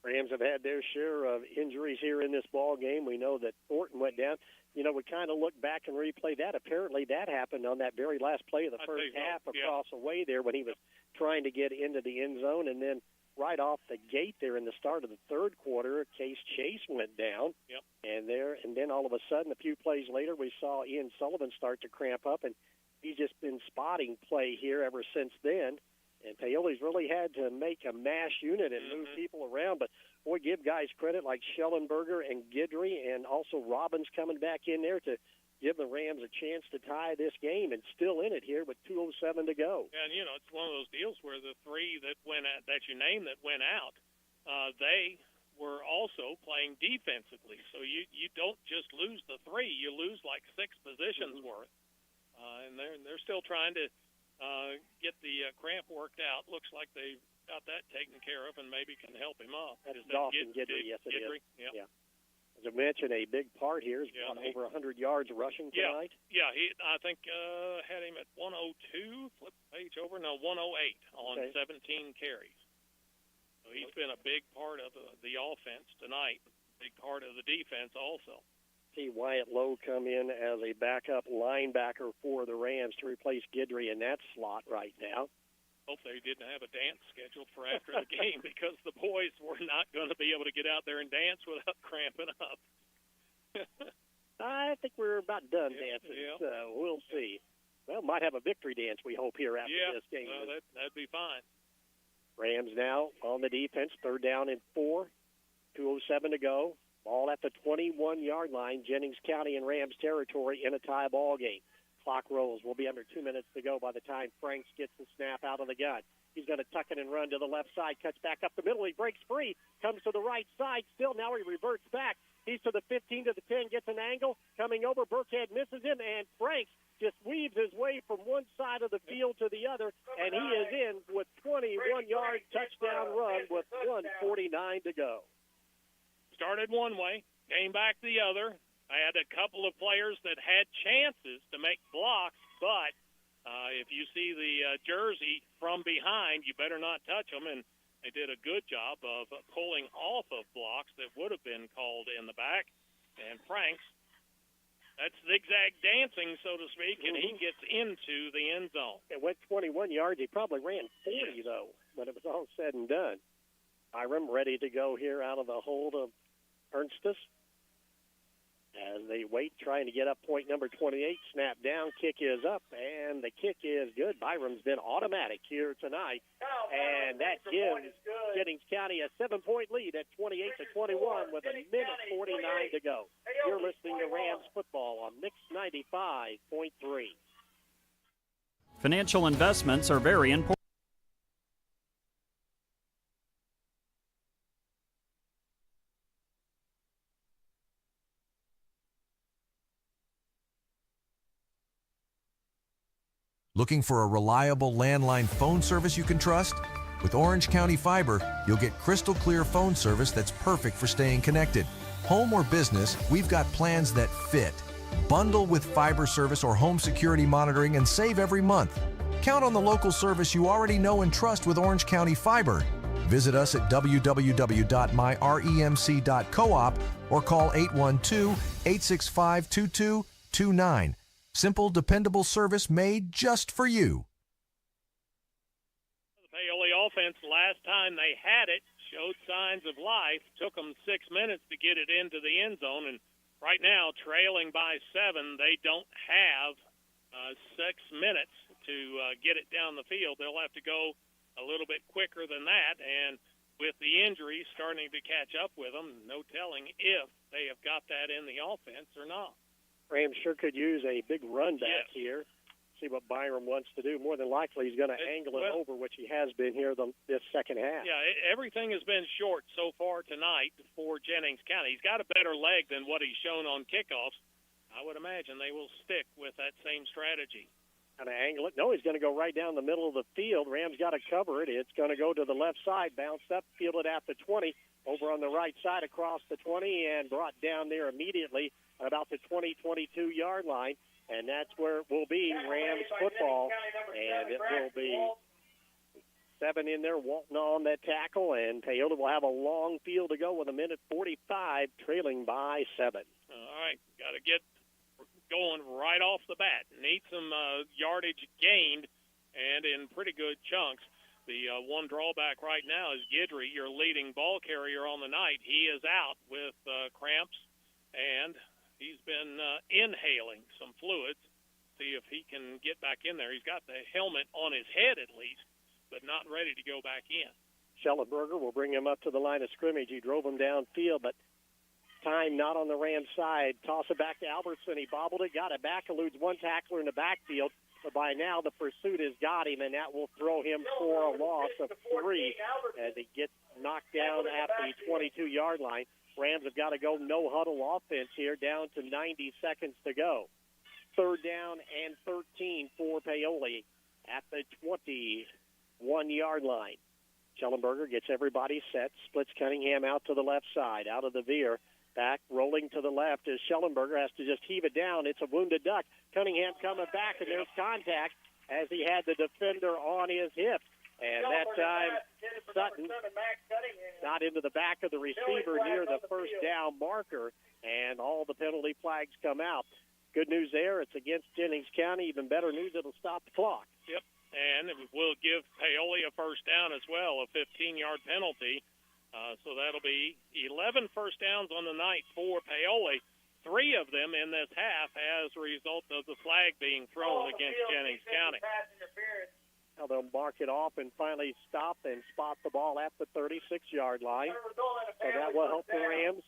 Rams have had their share of injuries here in this ball game. We know that Thornton went down. You know, we kind of look back and replay that. Apparently that happened on that very last play of the first half across the way there when he was trying to get into the end zone. And then right off the gate there in the start of the third quarter, Case Chase went down. Yep. And then all of a sudden, a few plays later, we saw Ian Sullivan start to cramp up, and he's just been spotting play here ever since then. And Paoli's really had to make a mash unit and move people around. But, boy, give guys credit like Schellenberger and Guidry and also Robbins coming back in there to give the Rams a chance to tie this game and still in it here with 2:07 to go. And, you know, it's one of those deals where the 3 that went out, that you named that went out, they were also playing defensively. So you don't just lose the 3. You lose like 6 positions worth. And they're still trying to get the cramp worked out. Looks like they got that taken care of and maybe can help him up. That's Dawson Guidry, yes it is. Yeah. As I mentioned, a big part here is over 100 yards rushing tonight. Yeah, I think had him at 102, flip the page over, 108 on 17 carries. So he's been a big part of the offense tonight, big part of the defense also. See Wyatt Lowe come in as a backup linebacker for the Rams to replace Guidry in that slot right now. Hope they didn't have a dance scheduled for after the game because the boys were not going to be able to get out there and dance without cramping up. I think we're about done dancing, so we'll see. Well, might have a victory dance, we hope, here after this game. Well, that'd be fine. Rams now on the defense, 3rd down and 4, 2:07 to go. Ball at the 21-yard line, Jennings County in Rams territory in a tie ball game. Clock rolls. We'll be under 2 minutes to go by the time Franks gets the snap out of the gun. He's going to tuck it and run to the left side, cuts back up the middle. He breaks free, comes to the right side. Still, now he reverts back. He's to the 15, to the 10, gets an angle. Coming over, Burkhead misses him, and Franks just weaves his way from one side of the field to the other, and he is in with 21-yard touchdown run with 1:49 to go. Started one way, came back the other. I had a couple of players that had chances to make blocks, but if you see the jersey from behind, you better not touch them, and they did a good job of pulling off of blocks that would have been called in the back. And Franks, that's zigzag dancing, so to speak, and he gets into the end zone. It went 21 yards. He probably ran 40, though, when it was all said and done. Byram ready to go here out of the hold of Ernstus. As they wait, trying to get up point number 28. Snap down, kick is up, and the kick is good. Byram's been automatic here tonight, and that gives Jennings County a 7-point lead at 28-21 with a minute 49 to go. You're listening to Rams football on Mix 95.3. Financial investments are very important. Looking for a reliable landline phone service you can trust? With Orange County Fiber, you'll get crystal clear phone service that's perfect for staying connected. Home or business, we've got plans that fit. Bundle with fiber service or home security monitoring and save every month. Count on the local service you already know and trust with Orange County Fiber. Visit us at www.myremc.coop or call 812-865-2229. Simple, dependable service made just for you. The Paoli offense, last time they had it, showed signs of life. Took them 6 minutes to get it into the end zone. And right now, trailing by 7, they don't have 6 minutes to get it down the field. They'll have to go a little bit quicker than that. And with the injuries starting to catch up with them, no telling if they have got that in the offense or not. Rams sure could use a big run back here. See what Byram wants to do. More than likely, he's going to angle it over, which he has been here this second half. Yeah, everything has been short so far tonight for Jennings County. He's got a better leg than what he's shown on kickoffs. I would imagine they will stick with that same strategy. Going to angle it. No, he's going to go right down the middle of the field. Rams got to cover it. It's going to go to the left side, bounce up, fielded at the 20, over on the right side across the 20, and brought down there immediately at about the 22-yard line. And that's where it will be, Rams football. And it will be 7 in there, Walton on that tackle, and Paoli will have a long field to go with a minute 45, trailing by 7. All right, got to get going right off the bat. Need some yardage gained, and in pretty good chunks. The one drawback right now is Guidry, your leading ball carrier on the night. He is out with cramps, and he's been inhaling some fluids. See if he can get back in there. He's got the helmet on his head at least, but not ready to go back in. Schellenberger will bring him up to the line of scrimmage. He drove him downfield, but time not on the Rams side. Toss it back to Albertson. He bobbled it, got it back, eludes one tackler in the backfield. But by now the pursuit has got him, and that will throw him for a loss of 3 as he gets knocked down at the 22-yard line. Rams have got to go no-huddle offense here, down to 90 seconds to go. 3rd down and 13 for Paoli at the 21-yard line. Schellenberger gets everybody set, splits Cunningham out to the left side, out of the veer. Back, rolling to the left as Schellenberger has to just heave it down. It's a wounded duck. Cunningham coming back, and there's contact as he had the defender on his hip. And that time, Sutton got into the back of the receiver near the first down marker, and all the penalty flags come out. Good news there. It's against Jennings County. Even better news, it'll stop the clock. Yep. and it will give Paoli a first down as well, a 15-yard penalty. So that'll be 11 first downs on the night for Paoli. 3 of them in this half as a result of the flag being thrown against Jennings County. Now they'll mark it off and finally stop and spot the ball at the 36-yard line. So that will help the Rams.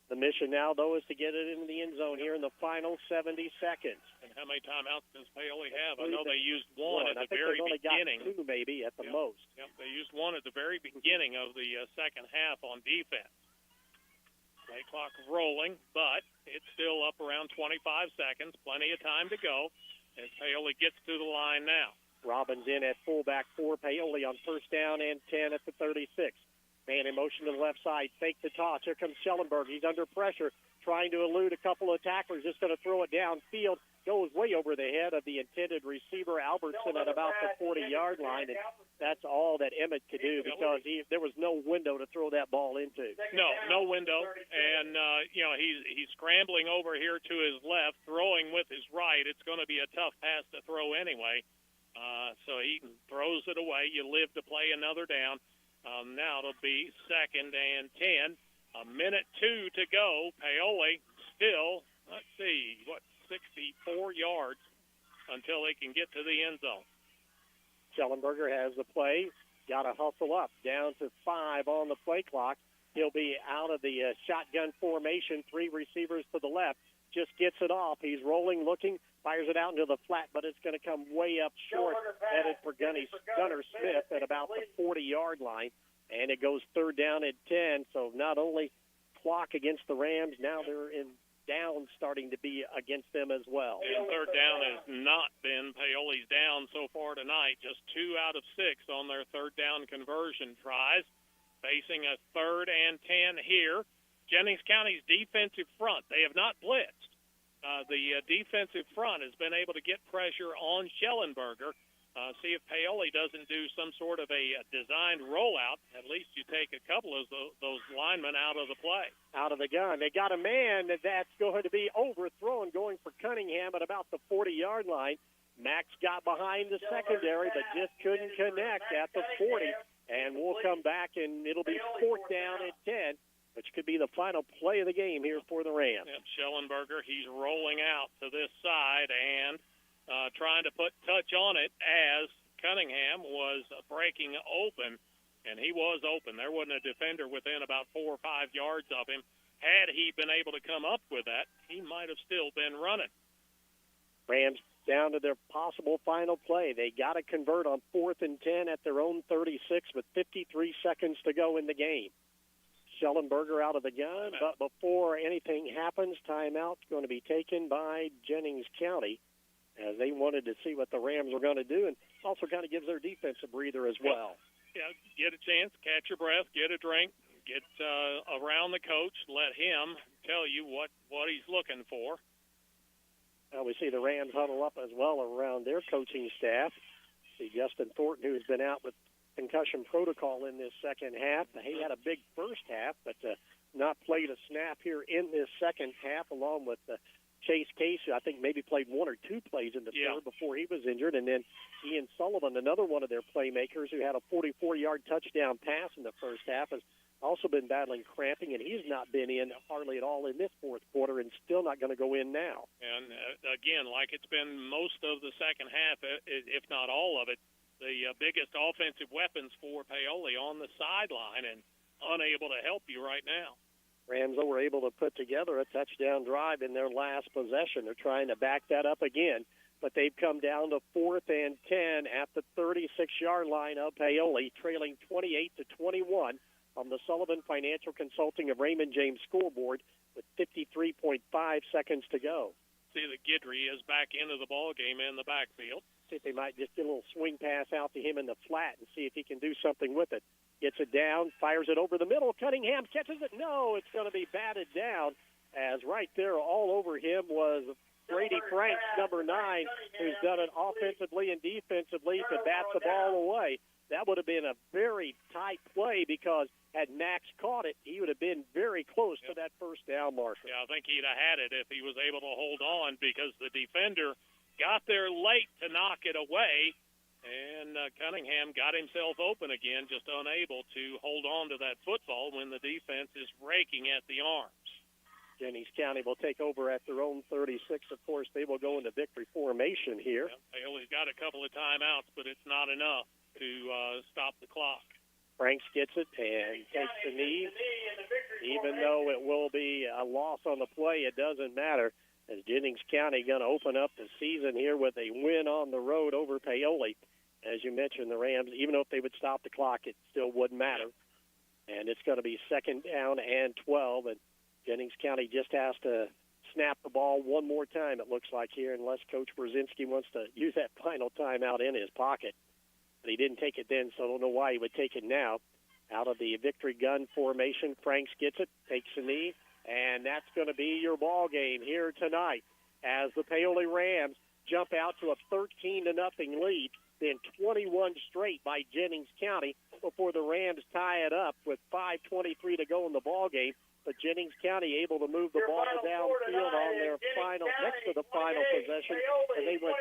The mission now, though, is to get it into the end zone here in the final 70 seconds. And how many timeouts does Paoli have? I know they used one at the I think very they've only beginning. got 2 maybe at the most. Yep, they used one at the very beginning of the second half on defense. Play clock rolling, but it's still up around 25 seconds. Plenty of time to go as Paoli gets to the line now. Robbins in at fullback for Paoli on first down and 10 at the 36. Man in motion to the left side, fake the toss. Here comes Schellenberg. He's under pressure, trying to elude a couple of tacklers. Just going to throw it downfield. Goes way over the head of the intended receiver, Albertson, at about the 40-yard line. And that's all that Emmett could do because there was no window to throw that ball into. No window. And, he's scrambling over here to his left, throwing with his right. It's going to be a tough pass to throw anyway. So he throws it away. You live to play another down. Now it'll be 2nd and 10. 1:02 to go. Paoli still, 64 yards until they can get to the end zone. Schellenberger has the play. Got to hustle up. Down to 5 on the play clock. He'll be out of the shotgun formation. 3 receivers to the left. Just gets it off. He's rolling, looking, fires it out into the flat, but it's going to come way up short, headed for Gunner Smith at about the 40-yard line, and it goes 3rd down at 10. So not only clock against the Rams, now they're in down starting to be against them as well. And 3rd down has not been Paoli's down so far tonight. Just 2 out of 6 on their 3rd down conversion tries. Facing a 3rd and 10 here. Jennings County's defensive front, they have not blitzed. The defensive front has been able to get pressure on Schellenberger. See if Paoli doesn't do some sort of a designed rollout. At least you take a couple of those linemen out of the play. Out of the gun. They got a man that's going to be overthrown, going for Cunningham at about the 40-yard line. Max got behind the secondary, but just couldn't connect at the 40. And we'll come back, and it'll be 4th down at 10. Which could be the final play of the game here for the Rams. Yep, Schellenberger, he's rolling out to this side and trying to put touch on it as Cunningham was breaking open, and he was open. There wasn't a defender within about 4 or 5 yards of him. Had he been able to come up with that, he might have still been running. Rams down to their possible final play. They got to convert on 4th and 10 at their own 36 with 53 seconds to go in the game. Schellenberger out of the gun, but before anything happens, timeout's going to be taken by Jennings County as they wanted to see what the Rams were going to do, and also kind of gives their defense a breather as well. Yeah, get a chance, catch your breath, get a drink, get around the coach, let him tell you what he's looking for. Now we see the Rams huddle up as well around their coaching staff. See Justin Thornton, who's been out with concussion protocol in this second half. He had a big first half, but not played a snap here in this second half, along with Chase Casey. I think maybe played 1 or 2 plays in the third before he was injured. And then Ian Sullivan, another one of their playmakers who had a 44-yard touchdown pass in the first half, has also been battling cramping, and he's not been in hardly at all in this fourth quarter and still not going to go in now. And, again, like it's been most of the second half, if not all of it, the biggest offensive weapons for Paoli on the sideline and unable to help you right now. Rams were able to put together a touchdown drive in their last possession. They're trying to back that up again, but they've come down to 4th and 10 at the 36-yard line of Paoli, trailing 28-21 on the Sullivan Financial Consulting of Raymond James scoreboard with 53.5 seconds to go. See that Guidry is back into the ball game in the backfield. See if they might just get a little swing pass out to him in the flat and see if he can do something with it. Gets it down, fires it over the middle. Cunningham catches it. No, it's going to be batted down as right there all over him was Brady Franks, number 9, who's done it offensively and defensively to bat the ball away. That would have been a very tight play because had Max caught it, he would have been very close to that first down marker. Yeah, I think he'd have had it if he was able to hold on because the defender got there late to knock it away, and Cunningham got himself open again, just unable to hold on to that football when the defense is raking at the arms. Jennings County will take over at their own 36. Of course, they will go into victory formation here. Paoli's got a couple of timeouts, but it's not enough to stop the clock. Franks gets it and takes the knee. Even though it will be a loss on the play, it doesn't matter, as Jennings County going to open up the season here with a win on the road over Paoli. As you mentioned, the Rams, even though if they would stop the clock, it still wouldn't matter. And it's going to be 2nd down and 12, and Jennings County just has to snap the ball one more time, it looks like here, unless Coach Brzezinski wants to use that final timeout in his pocket. But he didn't take it then, so I don't know why he would take it now. Out of the victory gun formation, Franks gets it, takes a knee, and that's going to be your ball game here tonight as the Paoli Rams jump out to a 13-0 lead, then 21 straight by Jennings County before the Rams tie it up with 5:23 to go in the ball game. But Jennings County able to move the ball downfield on their final, next to the final possession, and they went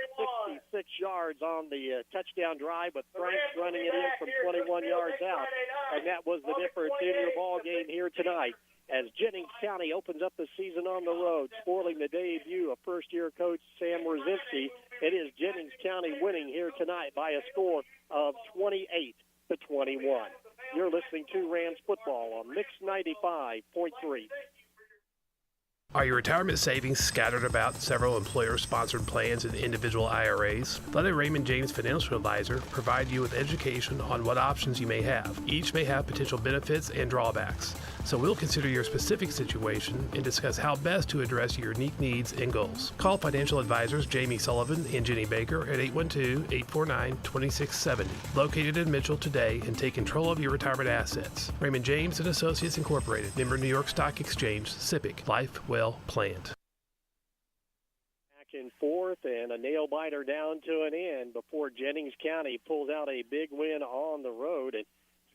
66 yards on the touchdown drive, with Franks running it in from 21 yards out, and that was the difference in your ball game here tonight. As Jennings County opens up the season on the road, spoiling the debut of first-year coach Sam Brzezinski, it is Jennings County winning here tonight by a score of 28-21. You're listening to Rams football on Mix 95.3. Are your retirement savings scattered about several employer-sponsored plans and individual IRAs? Let a Raymond James financial advisor provide you with education on what options you may have. Each may have potential benefits and drawbacks. So we'll consider your specific situation and discuss how best to address your unique needs and goals. Call financial advisors Jamie Sullivan and Jenny Baker at 812-849-2670. Located in Mitchell today, and take control of your retirement assets. Raymond James and Associates Incorporated, member New York Stock Exchange, SIPC. Life well planned. Back and forth, and a nail-biter down to an end before Jennings County pulls out a big win on the road. And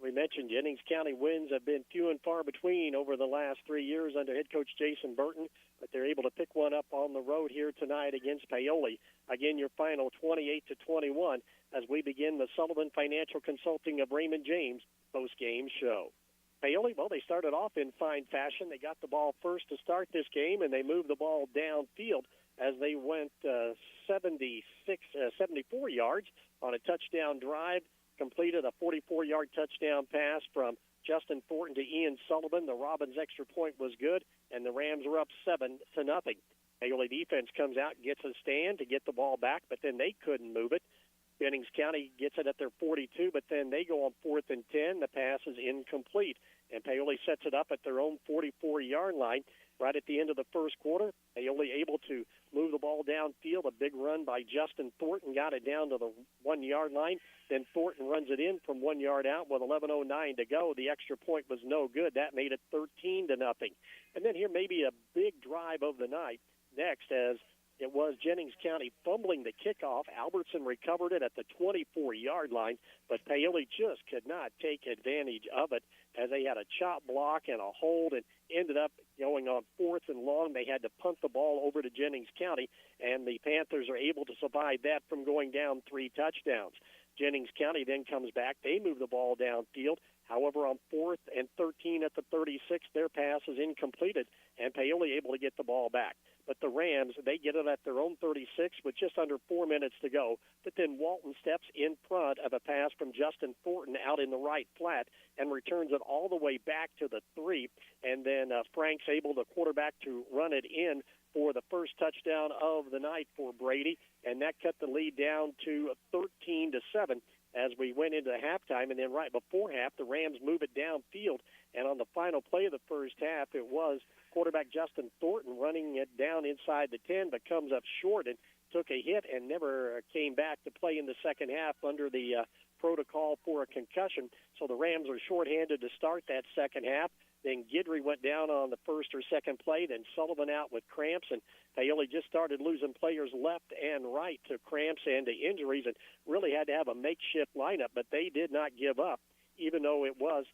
we mentioned Jennings County wins have been few and far between over the last 3 years under head coach Jason Burton, but they're able to pick one up on the road here tonight against Paoli. Again, your final 28-21 as we begin the Sullivan Financial Consulting of Raymond James post-game show. Paoli, well, they started off in fine fashion. They got the ball first to start this game, and they moved the ball downfield as they went 74 yards on a touchdown drive. Completed a 44-yard touchdown pass from Justin Thornton to Ian Sullivan. The Robbins extra point was good, and the Rams were up 7-0. Paoli defense comes out and gets a stand to get the ball back, but then they couldn't move it. Jennings County gets it at their 42, but then they go on 4th and 10. The pass is incomplete, and Paoli sets it up at their own 44-yard line. Right at the end of the first quarter, Paoli able to move the ball downfield. A big run by Justin Thornton got it down to the 1-yard line. Then Thornton runs it in from 1 yard out with 11:09 to go. The extra point was no good. That made it 13-0. And then here maybe a big drive of the night next, as it was Jennings County fumbling the kickoff. Albertson recovered it at the 24-yard line, but Paoli just could not take advantage of it as they had a chop block and a hold and ended up going on 4th and long. They had to punt the ball over to Jennings County, and the Panthers are able to survive that from going down 3 touchdowns. Jennings County then comes back. They move the ball downfield. However, on 4th and 13 at the 36, their pass is incompleted, and Paoli able to get the ball back. But the Rams, they get it at their own 36 with just under 4 minutes to go. But then Walton steps in front of a pass from Justin Thornton out in the right flat and returns it all the way back to the 3. And then Frank's able, the quarterback, to run it in for the first touchdown of the night for Brady. And that cut the lead down to 13-7 as we went into halftime. And then right before half, the Rams move it downfield. And on the final play of the first half, it was quarterback Justin Thornton running it down inside the 10, but comes up short and took a hit and never came back to play in the second half under the protocol for a concussion. So the Rams are shorthanded to start that second half. Then Guidry went down on the first or second play. Then Sullivan out with cramps, and Paoli just started losing players left and right to cramps and to injuries, and really had to have a makeshift lineup. But they did not give up, even though it was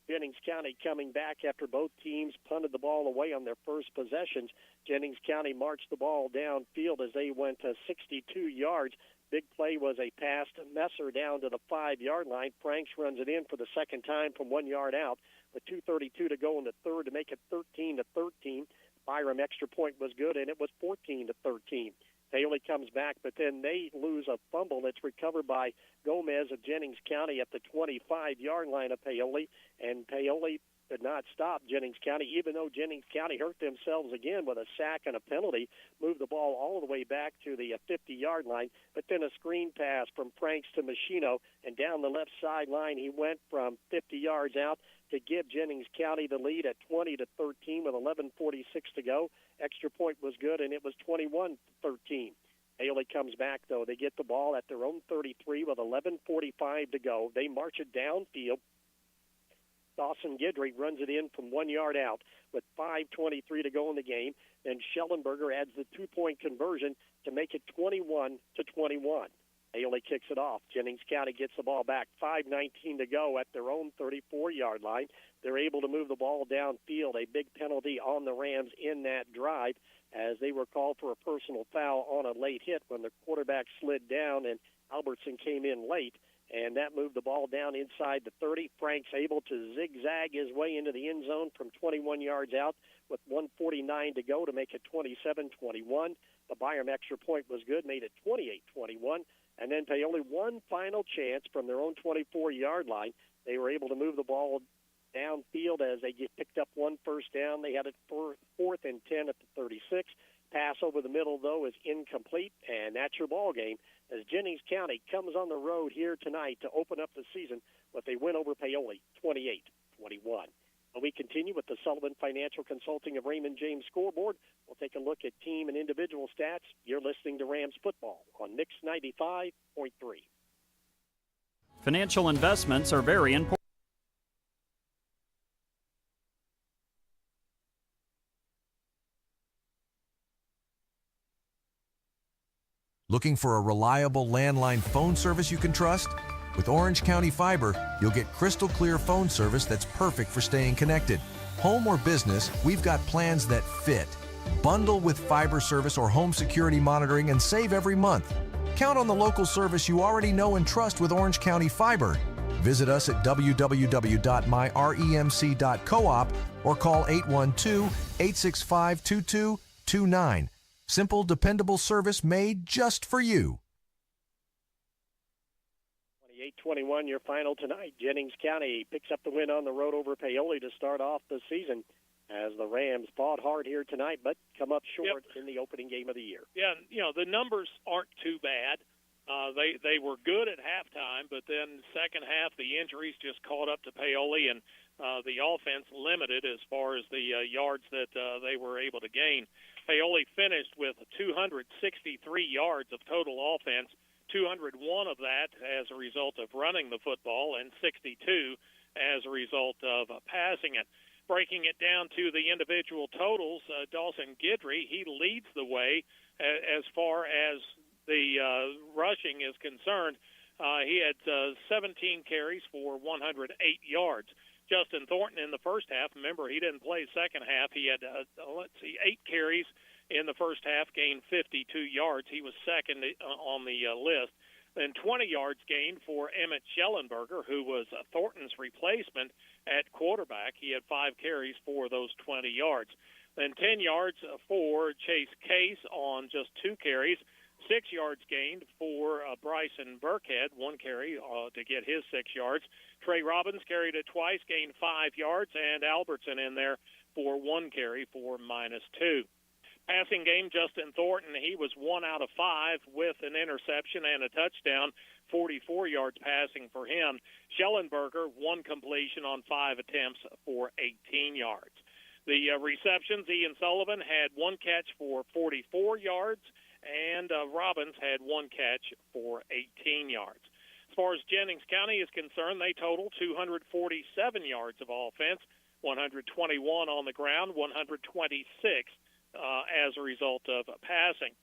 Jennings County coming back after both teams punted the ball away on their first possessions. Jennings County marched the ball downfield as they went to 62 yards. Big play was a pass to Messer down to the 5-yard line. Franks runs it in for the second time from 1 yard out with 2:32 to go in the third to make it 13-13. Byram extra point was good, and it was 14-13. Paoli comes back, but then they lose a fumble. It's recovered by Gomez of Jennings County at the 25-yard line of Paoli, and Paoli did not stop Jennings County, even though Jennings County hurt themselves again with a sack and a penalty, moved the ball all the way back to the 50-yard line, but then a screen pass from Franks to Machino, and down the left sideline he went from 50 yards out to give Jennings County the lead at 20-13 with 11:46 to go. Extra point was good, and it was 21-13. Paoli comes back, though. They get the ball at their own 33 with 11:45 to go. They march it downfield. Dawson Guidry runs it in from 1 yard out with 5:23 to go in the game. Then Schellenberger adds the two-point conversion to make it 21-21. Paoli kicks it off. Jennings County gets the ball back. 5:19 to go at their own 34-yard line. They're able to move the ball downfield. A big penalty on the Rams in that drive as they were called for a personal foul on a late hit when the quarterback slid down and Albertson came in late. And that moved the ball down inside the 30. Franks able to zigzag his way into the end zone from 21 yards out with 1:49 to go to make it 27-21. The Byram extra point was good, made it 28-21. And then Paoli one final chance from their own 24-yard line. They were able to move the ball downfield as they picked up one first down. They had it for 4th and 10 at the 36. Pass over the middle, though, is incomplete, and that's your ball game as Jennings County comes on the road here tonight to open up the season with a win over Paoli, 28-21. And we continue with the Sullivan Financial Consulting of Raymond James scoreboard. We'll take a look at team and individual stats. You're listening to Rams football on Mix 95.3. Financial investments are very important. Looking for a reliable landline phone service you can trust? With Orange County Fiber, you'll get crystal clear phone service that's perfect for staying connected. Home or business, we've got plans that fit. Bundle with fiber service or home security monitoring and save every month. Count on the local service you already know and trust with Orange County Fiber. Visit us at www.myremc.coop or call 812-865-2229. Simple, dependable service made just for you. 28-21, your final tonight. Jennings County picks up the win on the road over Paoli to start off the season as the Rams fought hard here tonight but come up short in the opening game of the year. Yeah, the numbers aren't too bad. They were good at halftime, but then second half the injuries just caught up to Paoli, and the offense limited as far as the yards that they were able to gain. Paoli finished with 263 yards of total offense, 201 of that as a result of running the football, and 62 as a result of passing it. Breaking it down to the individual totals, Dawson Guidry, he leads the way as far as the rushing is concerned. He had 17 carries for 108 yards. Justin Thornton in the first half, remember he didn't play second half, he had 8 carries in the first half, gained 52 yards. He was second on the list. Then 20 yards gained for Emmett Schellenberger, who was Thornton's replacement at quarterback. He had 5 carries for those 20 yards. Then 10 yards for Chase Case on just 2 carries. 6 yards gained for Bryson Burkhead, 1 carry to get his 6 yards. Trey Robbins carried it twice, gained 5 yards, and Albertson in there for 1 carry for -2. Passing game, Justin Thornton, he was 1 out of 5 with an interception and a touchdown, 44 yards passing for him. Schellenberger, 1 completion on 5 attempts for 18 yards. The receptions, Ian Sullivan had 1 catch for 44 yards, and Robbins had 1 catch for 18 yards. As far as Jennings County is concerned, they total 247 yards of offense, 121 on the ground, 126 as a result of passing.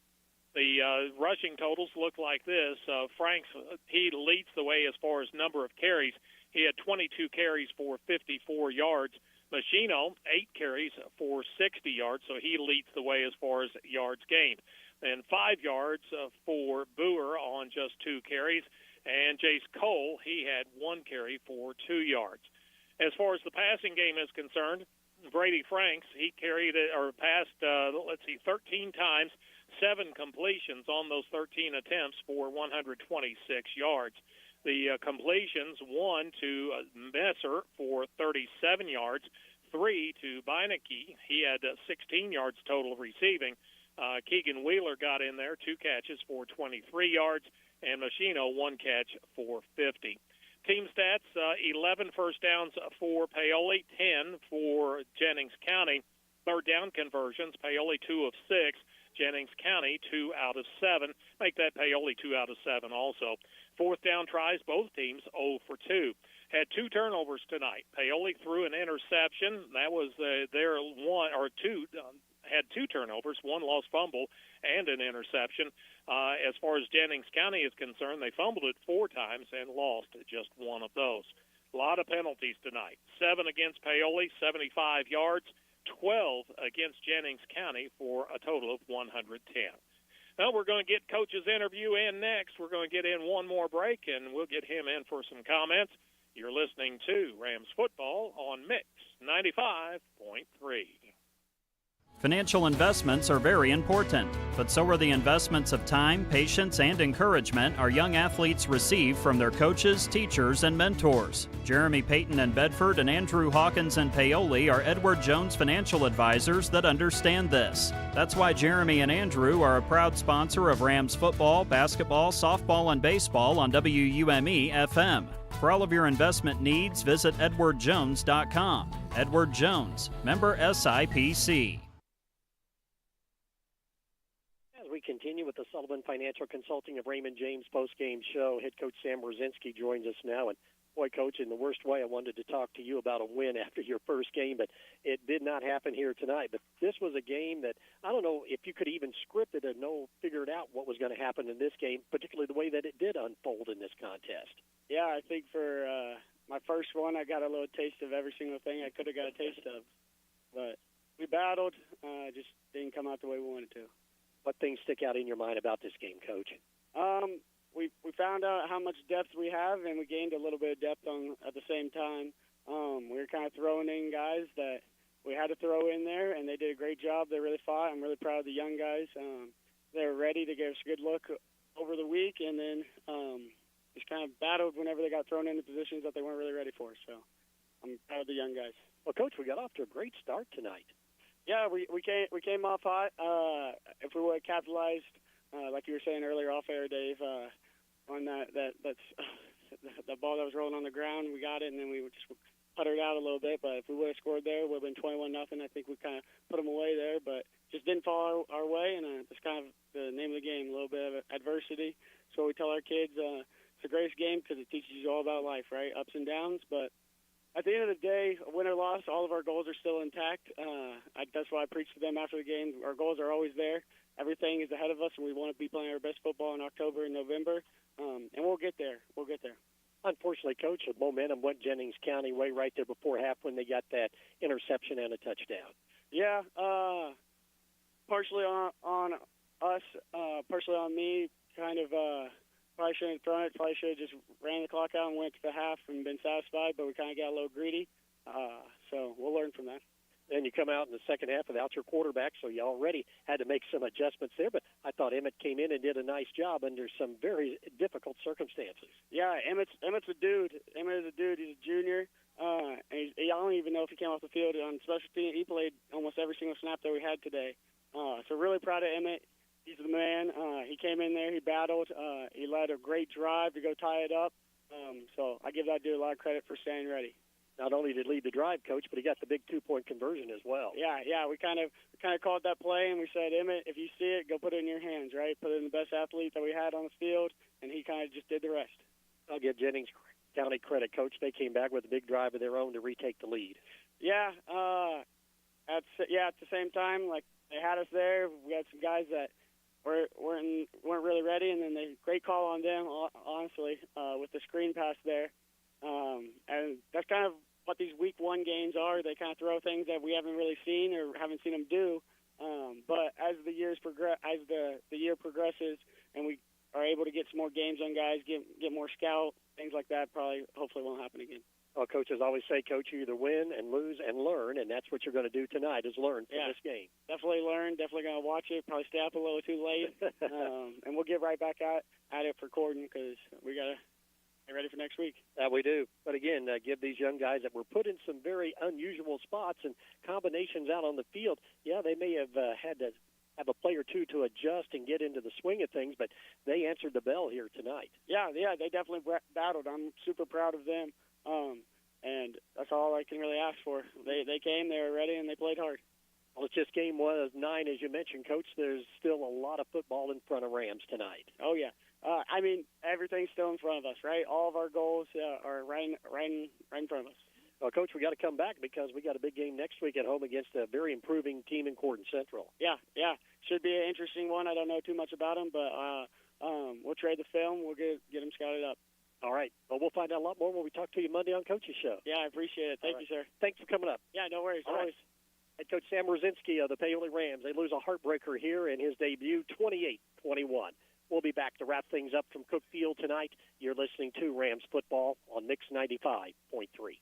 The rushing totals look like this. Franks, he leads the way as far as number of carries. He had 22 carries for 54 yards. Machino, 8 carries for 60 yards, so he leads the way as far as yards gained. And 5 yards for Boer on just 2 carries. And Jace Cole, he had 1 carry for 2 yards. As far as the passing game is concerned, Brady Franks, he carried it or passed, 13 times, 7 completions on those 13 attempts for 126 yards. The completions, 1 to Messer for 37 yards, 3 to Beinecke. He had 16 yards total receiving. Keegan Wheeler got in there, 2 catches for 23 yards, and Machino 1 catch for 50. Team stats, 11 first downs for Paoli, 10 for Jennings County. Third down conversions, Paoli 2 of 6, Jennings County 2 out of 7. Make that Paoli 2 out of 7 also. Fourth down tries, both teams 0 for 2. Had 2 turnovers tonight. Paoli threw an interception. That was their 1 or 2. Had 2 turnovers, 1 lost fumble, and an interception. As far as Jennings County is concerned, they fumbled it 4 times and lost just 1 of those. A lot of penalties tonight. 7 against Paoli, 75 yards, 12 against Jennings County for a total of 110. Now we're going to get Coach's interview in next. We're going to get in one more break, and we'll get him in for some comments. You're listening to Rams Football on Mix 95.3. Financial investments are very important, but so are the investments of time, patience, and encouragement our young athletes receive from their coaches, teachers, and mentors. Jeremy Payton in Bedford and Andrew Hawkins in Paoli are Edward Jones financial advisors that understand this. That's why Jeremy and Andrew are a proud sponsor of Rams football, basketball, softball, and baseball on WUME FM. For all of your investment needs, visit edwardjones.com. Edward Jones, member SIPC. We continue with the Sullivan Financial Consulting of Raymond James post-game show. Head coach Sam Brzezinski joins us now. And boy, Coach, in the worst way, I wanted to talk to you about a win after your first game, but it did not happen here tonight. But this was a game that I don't know if you could even script it or figured out what was going to happen in this game, particularly the way that it did unfold in this contest. Yeah, I think for my first one, I got a little taste of every single thing I could have got a taste of. But we battled, just didn't come out the way we wanted to. What things stick out in your mind about this game, Coach? We found out how much depth we have, and we gained a little bit of depth at the same time. We were kind of throwing in guys that we had to throw in there, and they did a great job. They really fought. I'm really proud of the young guys. They were ready to give us a good look over the week, and then just kind of battled whenever they got thrown into positions that they weren't really ready for. So I'm proud of the young guys. Well, Coach, we got off to a great start tonight. Yeah, we came off hot. If we would have capitalized, like you were saying earlier off air, Dave, on that's the ball that was rolling on the ground, we got it, and then we just puttered out a little bit. But if we would have scored there, it would have been 21-0. I think we kind of put them away there, but just didn't fall our way, and it's kind of the name of the game, a little bit of adversity. So we tell our kids it's the greatest game because it teaches you all about life, right? Ups and downs, but at the end of the day, win or loss, all of our goals are still intact. That's why I preach to them after the game. Our goals are always there. Everything is ahead of us, and we want to be playing our best football in October and November, and we'll get there. We'll get there. Unfortunately, Coach, the momentum went Jennings County way right there before half when they got that interception and a touchdown. Yeah, partially on us, partially on me, kind of probably shouldn't have thrown it. Probably should have just ran the clock out and went to the half and been satisfied, but we kind of got a little greedy. So we'll learn from that. And you come out in the second half without your quarterback, so you already had to make some adjustments there. But I thought Emmett came in and did a nice job under some very difficult circumstances. Yeah, Emmett's a dude. Emmett is a dude. He's a junior. And I don't even know if he came off the field on special team. He played almost every single snap that we had today. So really proud of Emmett. He's the man. He came in there. He battled. He led a great drive to go tie it up. So I give that dude a lot of credit for staying ready. Not only did he lead the drive, Coach, but he got the big 2-point conversion as well. Yeah. We kind of called that play, and we said, Emmett, if you see it, go put it in your hands, right? Put it in the best athlete that we had on the field, and he kind of just did the rest. I'll give Jennings County credit, Coach. They came back with a big drive of their own to retake the lead. Yeah. At the same time, like they had us there. We had some guys that weren't really ready, and then great call on them, honestly, with the screen pass there. And that's kind of what these week one games are. They kind of throw things that we haven't really seen or haven't seen them do. But as the year progresses, and we are able to get some more games on guys, get more scout, things like that, hopefully won't happen again. Well, coaches always say, Coach, you either win and lose and learn, and that's what you're going to do tonight is learn from this game. Definitely learn. Definitely going to watch it. Probably stay up a little too late. And we'll get right back at it for Corden because we got to get ready for next week. That we do. But again, give these young guys that were put in some very unusual spots and combinations out on the field. Yeah, they may have had to have a play or two to adjust and get into the swing of things, but they answered the bell here tonight. Yeah, they definitely battled. I'm super proud of them. And that's all I can really ask for. They came, they were ready, and they played hard. Well, it's just game 9, as you mentioned, Coach. There's still a lot of football in front of Rams tonight. Oh, yeah. I mean, everything's still in front of us, right? All of our goals are right in front of us. Well, Coach, we got to come back because we got a big game next week at home against a very improving team in Corden Central. Yeah. Should be an interesting one. I don't know too much about them, but we'll trade the film. We'll get them scouted up. All right. Well, we'll find out a lot more when we talk to you Monday on Coach's Show. Yeah, I appreciate it. Thank you, sir. Thanks for coming up. Yeah, no worries. All right. Head coach Sam Rosinski of the Paoli Rams. They lose a heartbreaker here in his debut, 28-21. We'll be back to wrap things up from Cook Field tonight. You're listening to Rams football on Mix 95.3.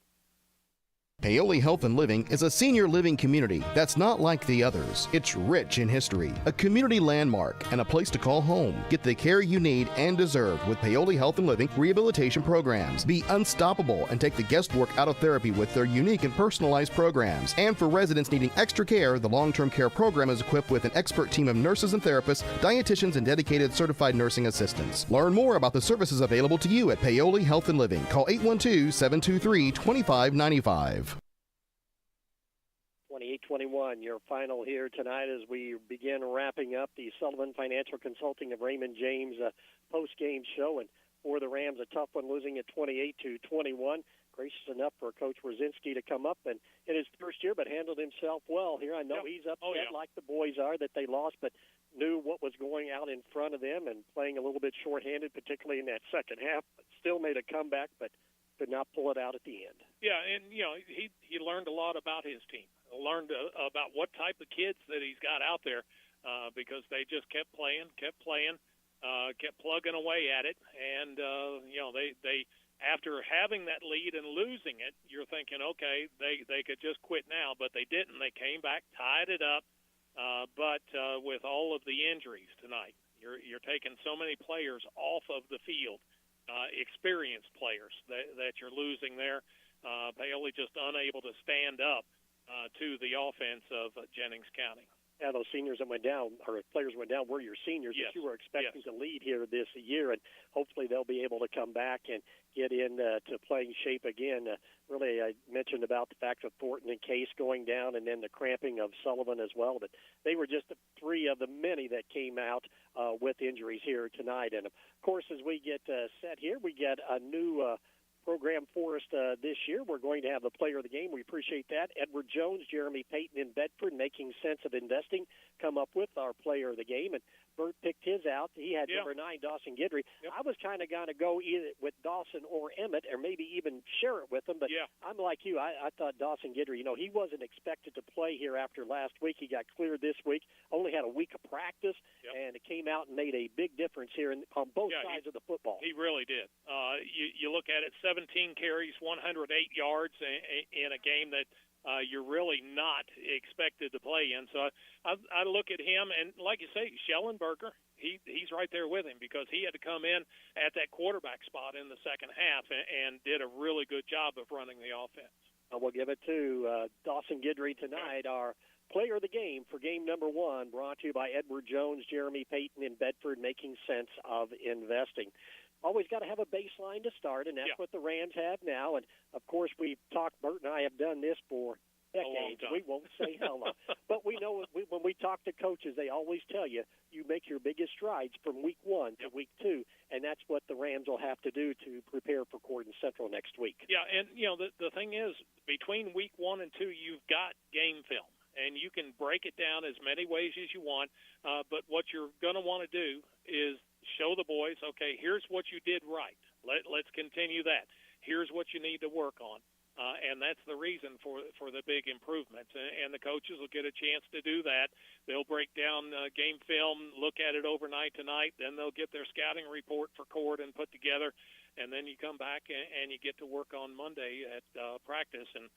Paoli Health and Living is a senior living community that's not like the others. It's rich in history, a community landmark, and a place to call home. Get the care you need and deserve with Paoli Health and Living rehabilitation programs. Be unstoppable and take the guesswork out of therapy with their unique and personalized programs. And for residents needing extra care, the long-term care program is equipped with an expert team of nurses and therapists, dietitians, and dedicated certified nursing assistants. Learn more about the services available to you at Paoli Health and Living. Call 812-723-2595. 28-21, your final here tonight as we begin wrapping up the Sullivan Financial Consulting of Raymond James post-game show. And for the Rams, a tough one, losing at 28-21. Gracious enough for Coach Rosinski to come up and in his first year, but handled himself well here. I know he's upset like the boys are that they lost, but knew what was going out in front of them and playing a little bit shorthanded, particularly in that second half. But still made a comeback, but could not pull it out at the end. Yeah, and, he learned a lot about his team. Learned about what type of kids that he's got out there because they just kept playing, kept plugging away at it. And, they after having that lead and losing it, you're thinking, okay, they could just quit now, but they didn't. They came back, tied it up. But with all of the injuries tonight, you're taking so many players off of the field, experienced players that you're losing there. Paoli just unable to stand up to the offense of Jennings County. Yeah, those seniors that went down, or players went down, were your seniors that you were expecting to lead here this year, and hopefully they'll be able to come back and get into playing shape again. Really, I mentioned about the fact of Thornton and Case going down and then the cramping of Sullivan as well, but they were just three of the many that came out with injuries here tonight. And, of course, as we get set here, we get a new program for us this year. We're going to have the player of the game. We appreciate that. Edward Jones, Jeremy Payton in Bedford, making sense of investing, come up with our player of the game. And Bert picked his out. He had number 9, Dawson Guidry. I was kind of going to go either with Dawson or Emmett, or maybe even share it with him. But I'm like you. I thought Dawson Guidry, he wasn't expected to play here after last week. He got cleared this week, only had a week of practice, and it came out and made a big difference here on both sides of the football. He really did. You look at it, 17 carries, 108 yards in a game that you're really not expected to play in. So I look at him, and like you say, Schellenberger, he's right there with him because he had to come in at that quarterback spot in the second half and did a really good job of running the offense. We'll give it to Dawson Guidry tonight, our player of the game for game number 1, brought to you by Edward Jones, Jeremy Payton in Bedford, making sense of investing. Always got to have a baseline to start, and that's what the Rams have now. And, of course, we've talked, Bert and I have done this for decades. We won't say how long. But we know when we talk to coaches, they always tell you, you make your biggest strides from week 1 to week 2, and that's what the Rams will have to do to prepare for Corden Central next week. Yeah, and, the thing is, between week 1 and 2, you've got game film. And you can break it down as many ways as you want, but what you're going to want to do is show the boys, okay, here's what you did right. Let's continue that. here's what you need to work on. And that's the reason for the big improvements. And the coaches will get a chance to do that. They'll break down game film, look at it overnight tonight, then they'll get their scouting report for Cord and put together, and then you come back and you get to work on Monday at practice. And,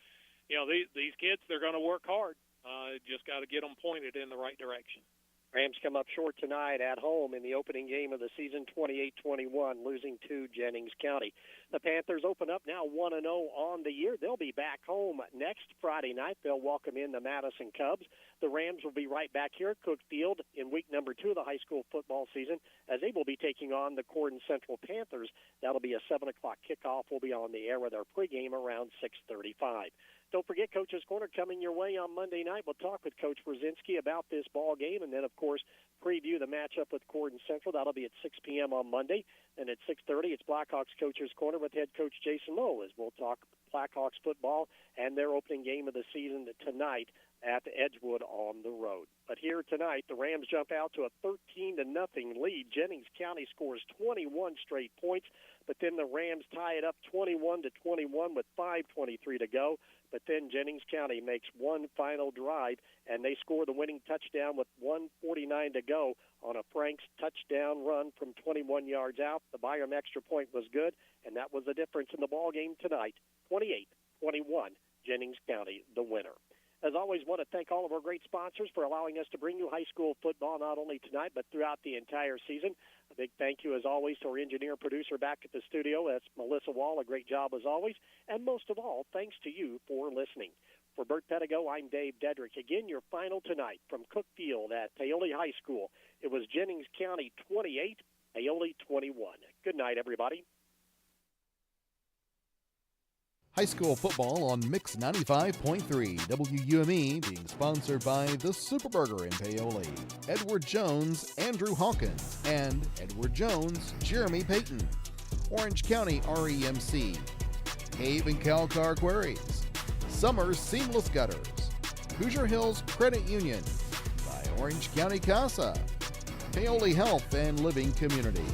these kids, they're going to work hard. Just got to get them pointed in the right direction. Rams come up short tonight at home in the opening game of the season, 28-21, losing to Jennings County. The Panthers open up now 1-0 on the year. They'll be back home next Friday night. They'll welcome in the Madison Cubs. The Rams will be right back here at Cook Field in week number 2 of the high school football season, as they will be taking on the Cordon Central Panthers. That'll be a 7 o'clock kickoff. We'll be on the air with our pregame around 6:35. Don't forget Coach's Corner coming your way on Monday night. We'll talk with Coach Brzezinski about this ball game, and then, of course, preview the matchup with Cordon Central. That'll be at 6 p.m. on Monday. And at 6:30, it's Blackhawks Coach's Corner with head coach Jason Lowe, as we'll talk Blackhawks football and their opening game of the season tonight at Edgewood on the road. But here tonight, the Rams jump out to a 13-0 lead. Jennings County scores 21 straight points, but then the Rams tie it up 21-21 with 5:23 to go. But then Jennings County makes one final drive, and they score the winning touchdown with 1:49 to go on a Franks touchdown run from 21 yards out. The Byram extra point was good, and that was the difference in the ball game tonight. 28-21, Jennings County the winner. As always, want to thank all of our great sponsors for allowing us to bring you high school football not only tonight but throughout the entire season. A big thank you, as always, to our engineer-producer back at the studio. That's Melissa Wall. A great job, as always. And most of all, thanks to you for listening. For Bert Pedigo, I'm Dave Dedrick. Again, your final tonight from Cook Field at Paoli High School. It was Jennings County 28, Paoli 21. Good night, everybody. High school football on Mix 95.3 WUME, being sponsored by the Superburger in Paoli, Edward Jones, Andrew Hawkins, and Edward Jones, Jeremy Payton, Orange County REMC, Cave and Calcar Quarries, Summers Seamless Gutters, Hoosier Hills Credit Union, by Orange County Casa, Paoli Health and Living Community.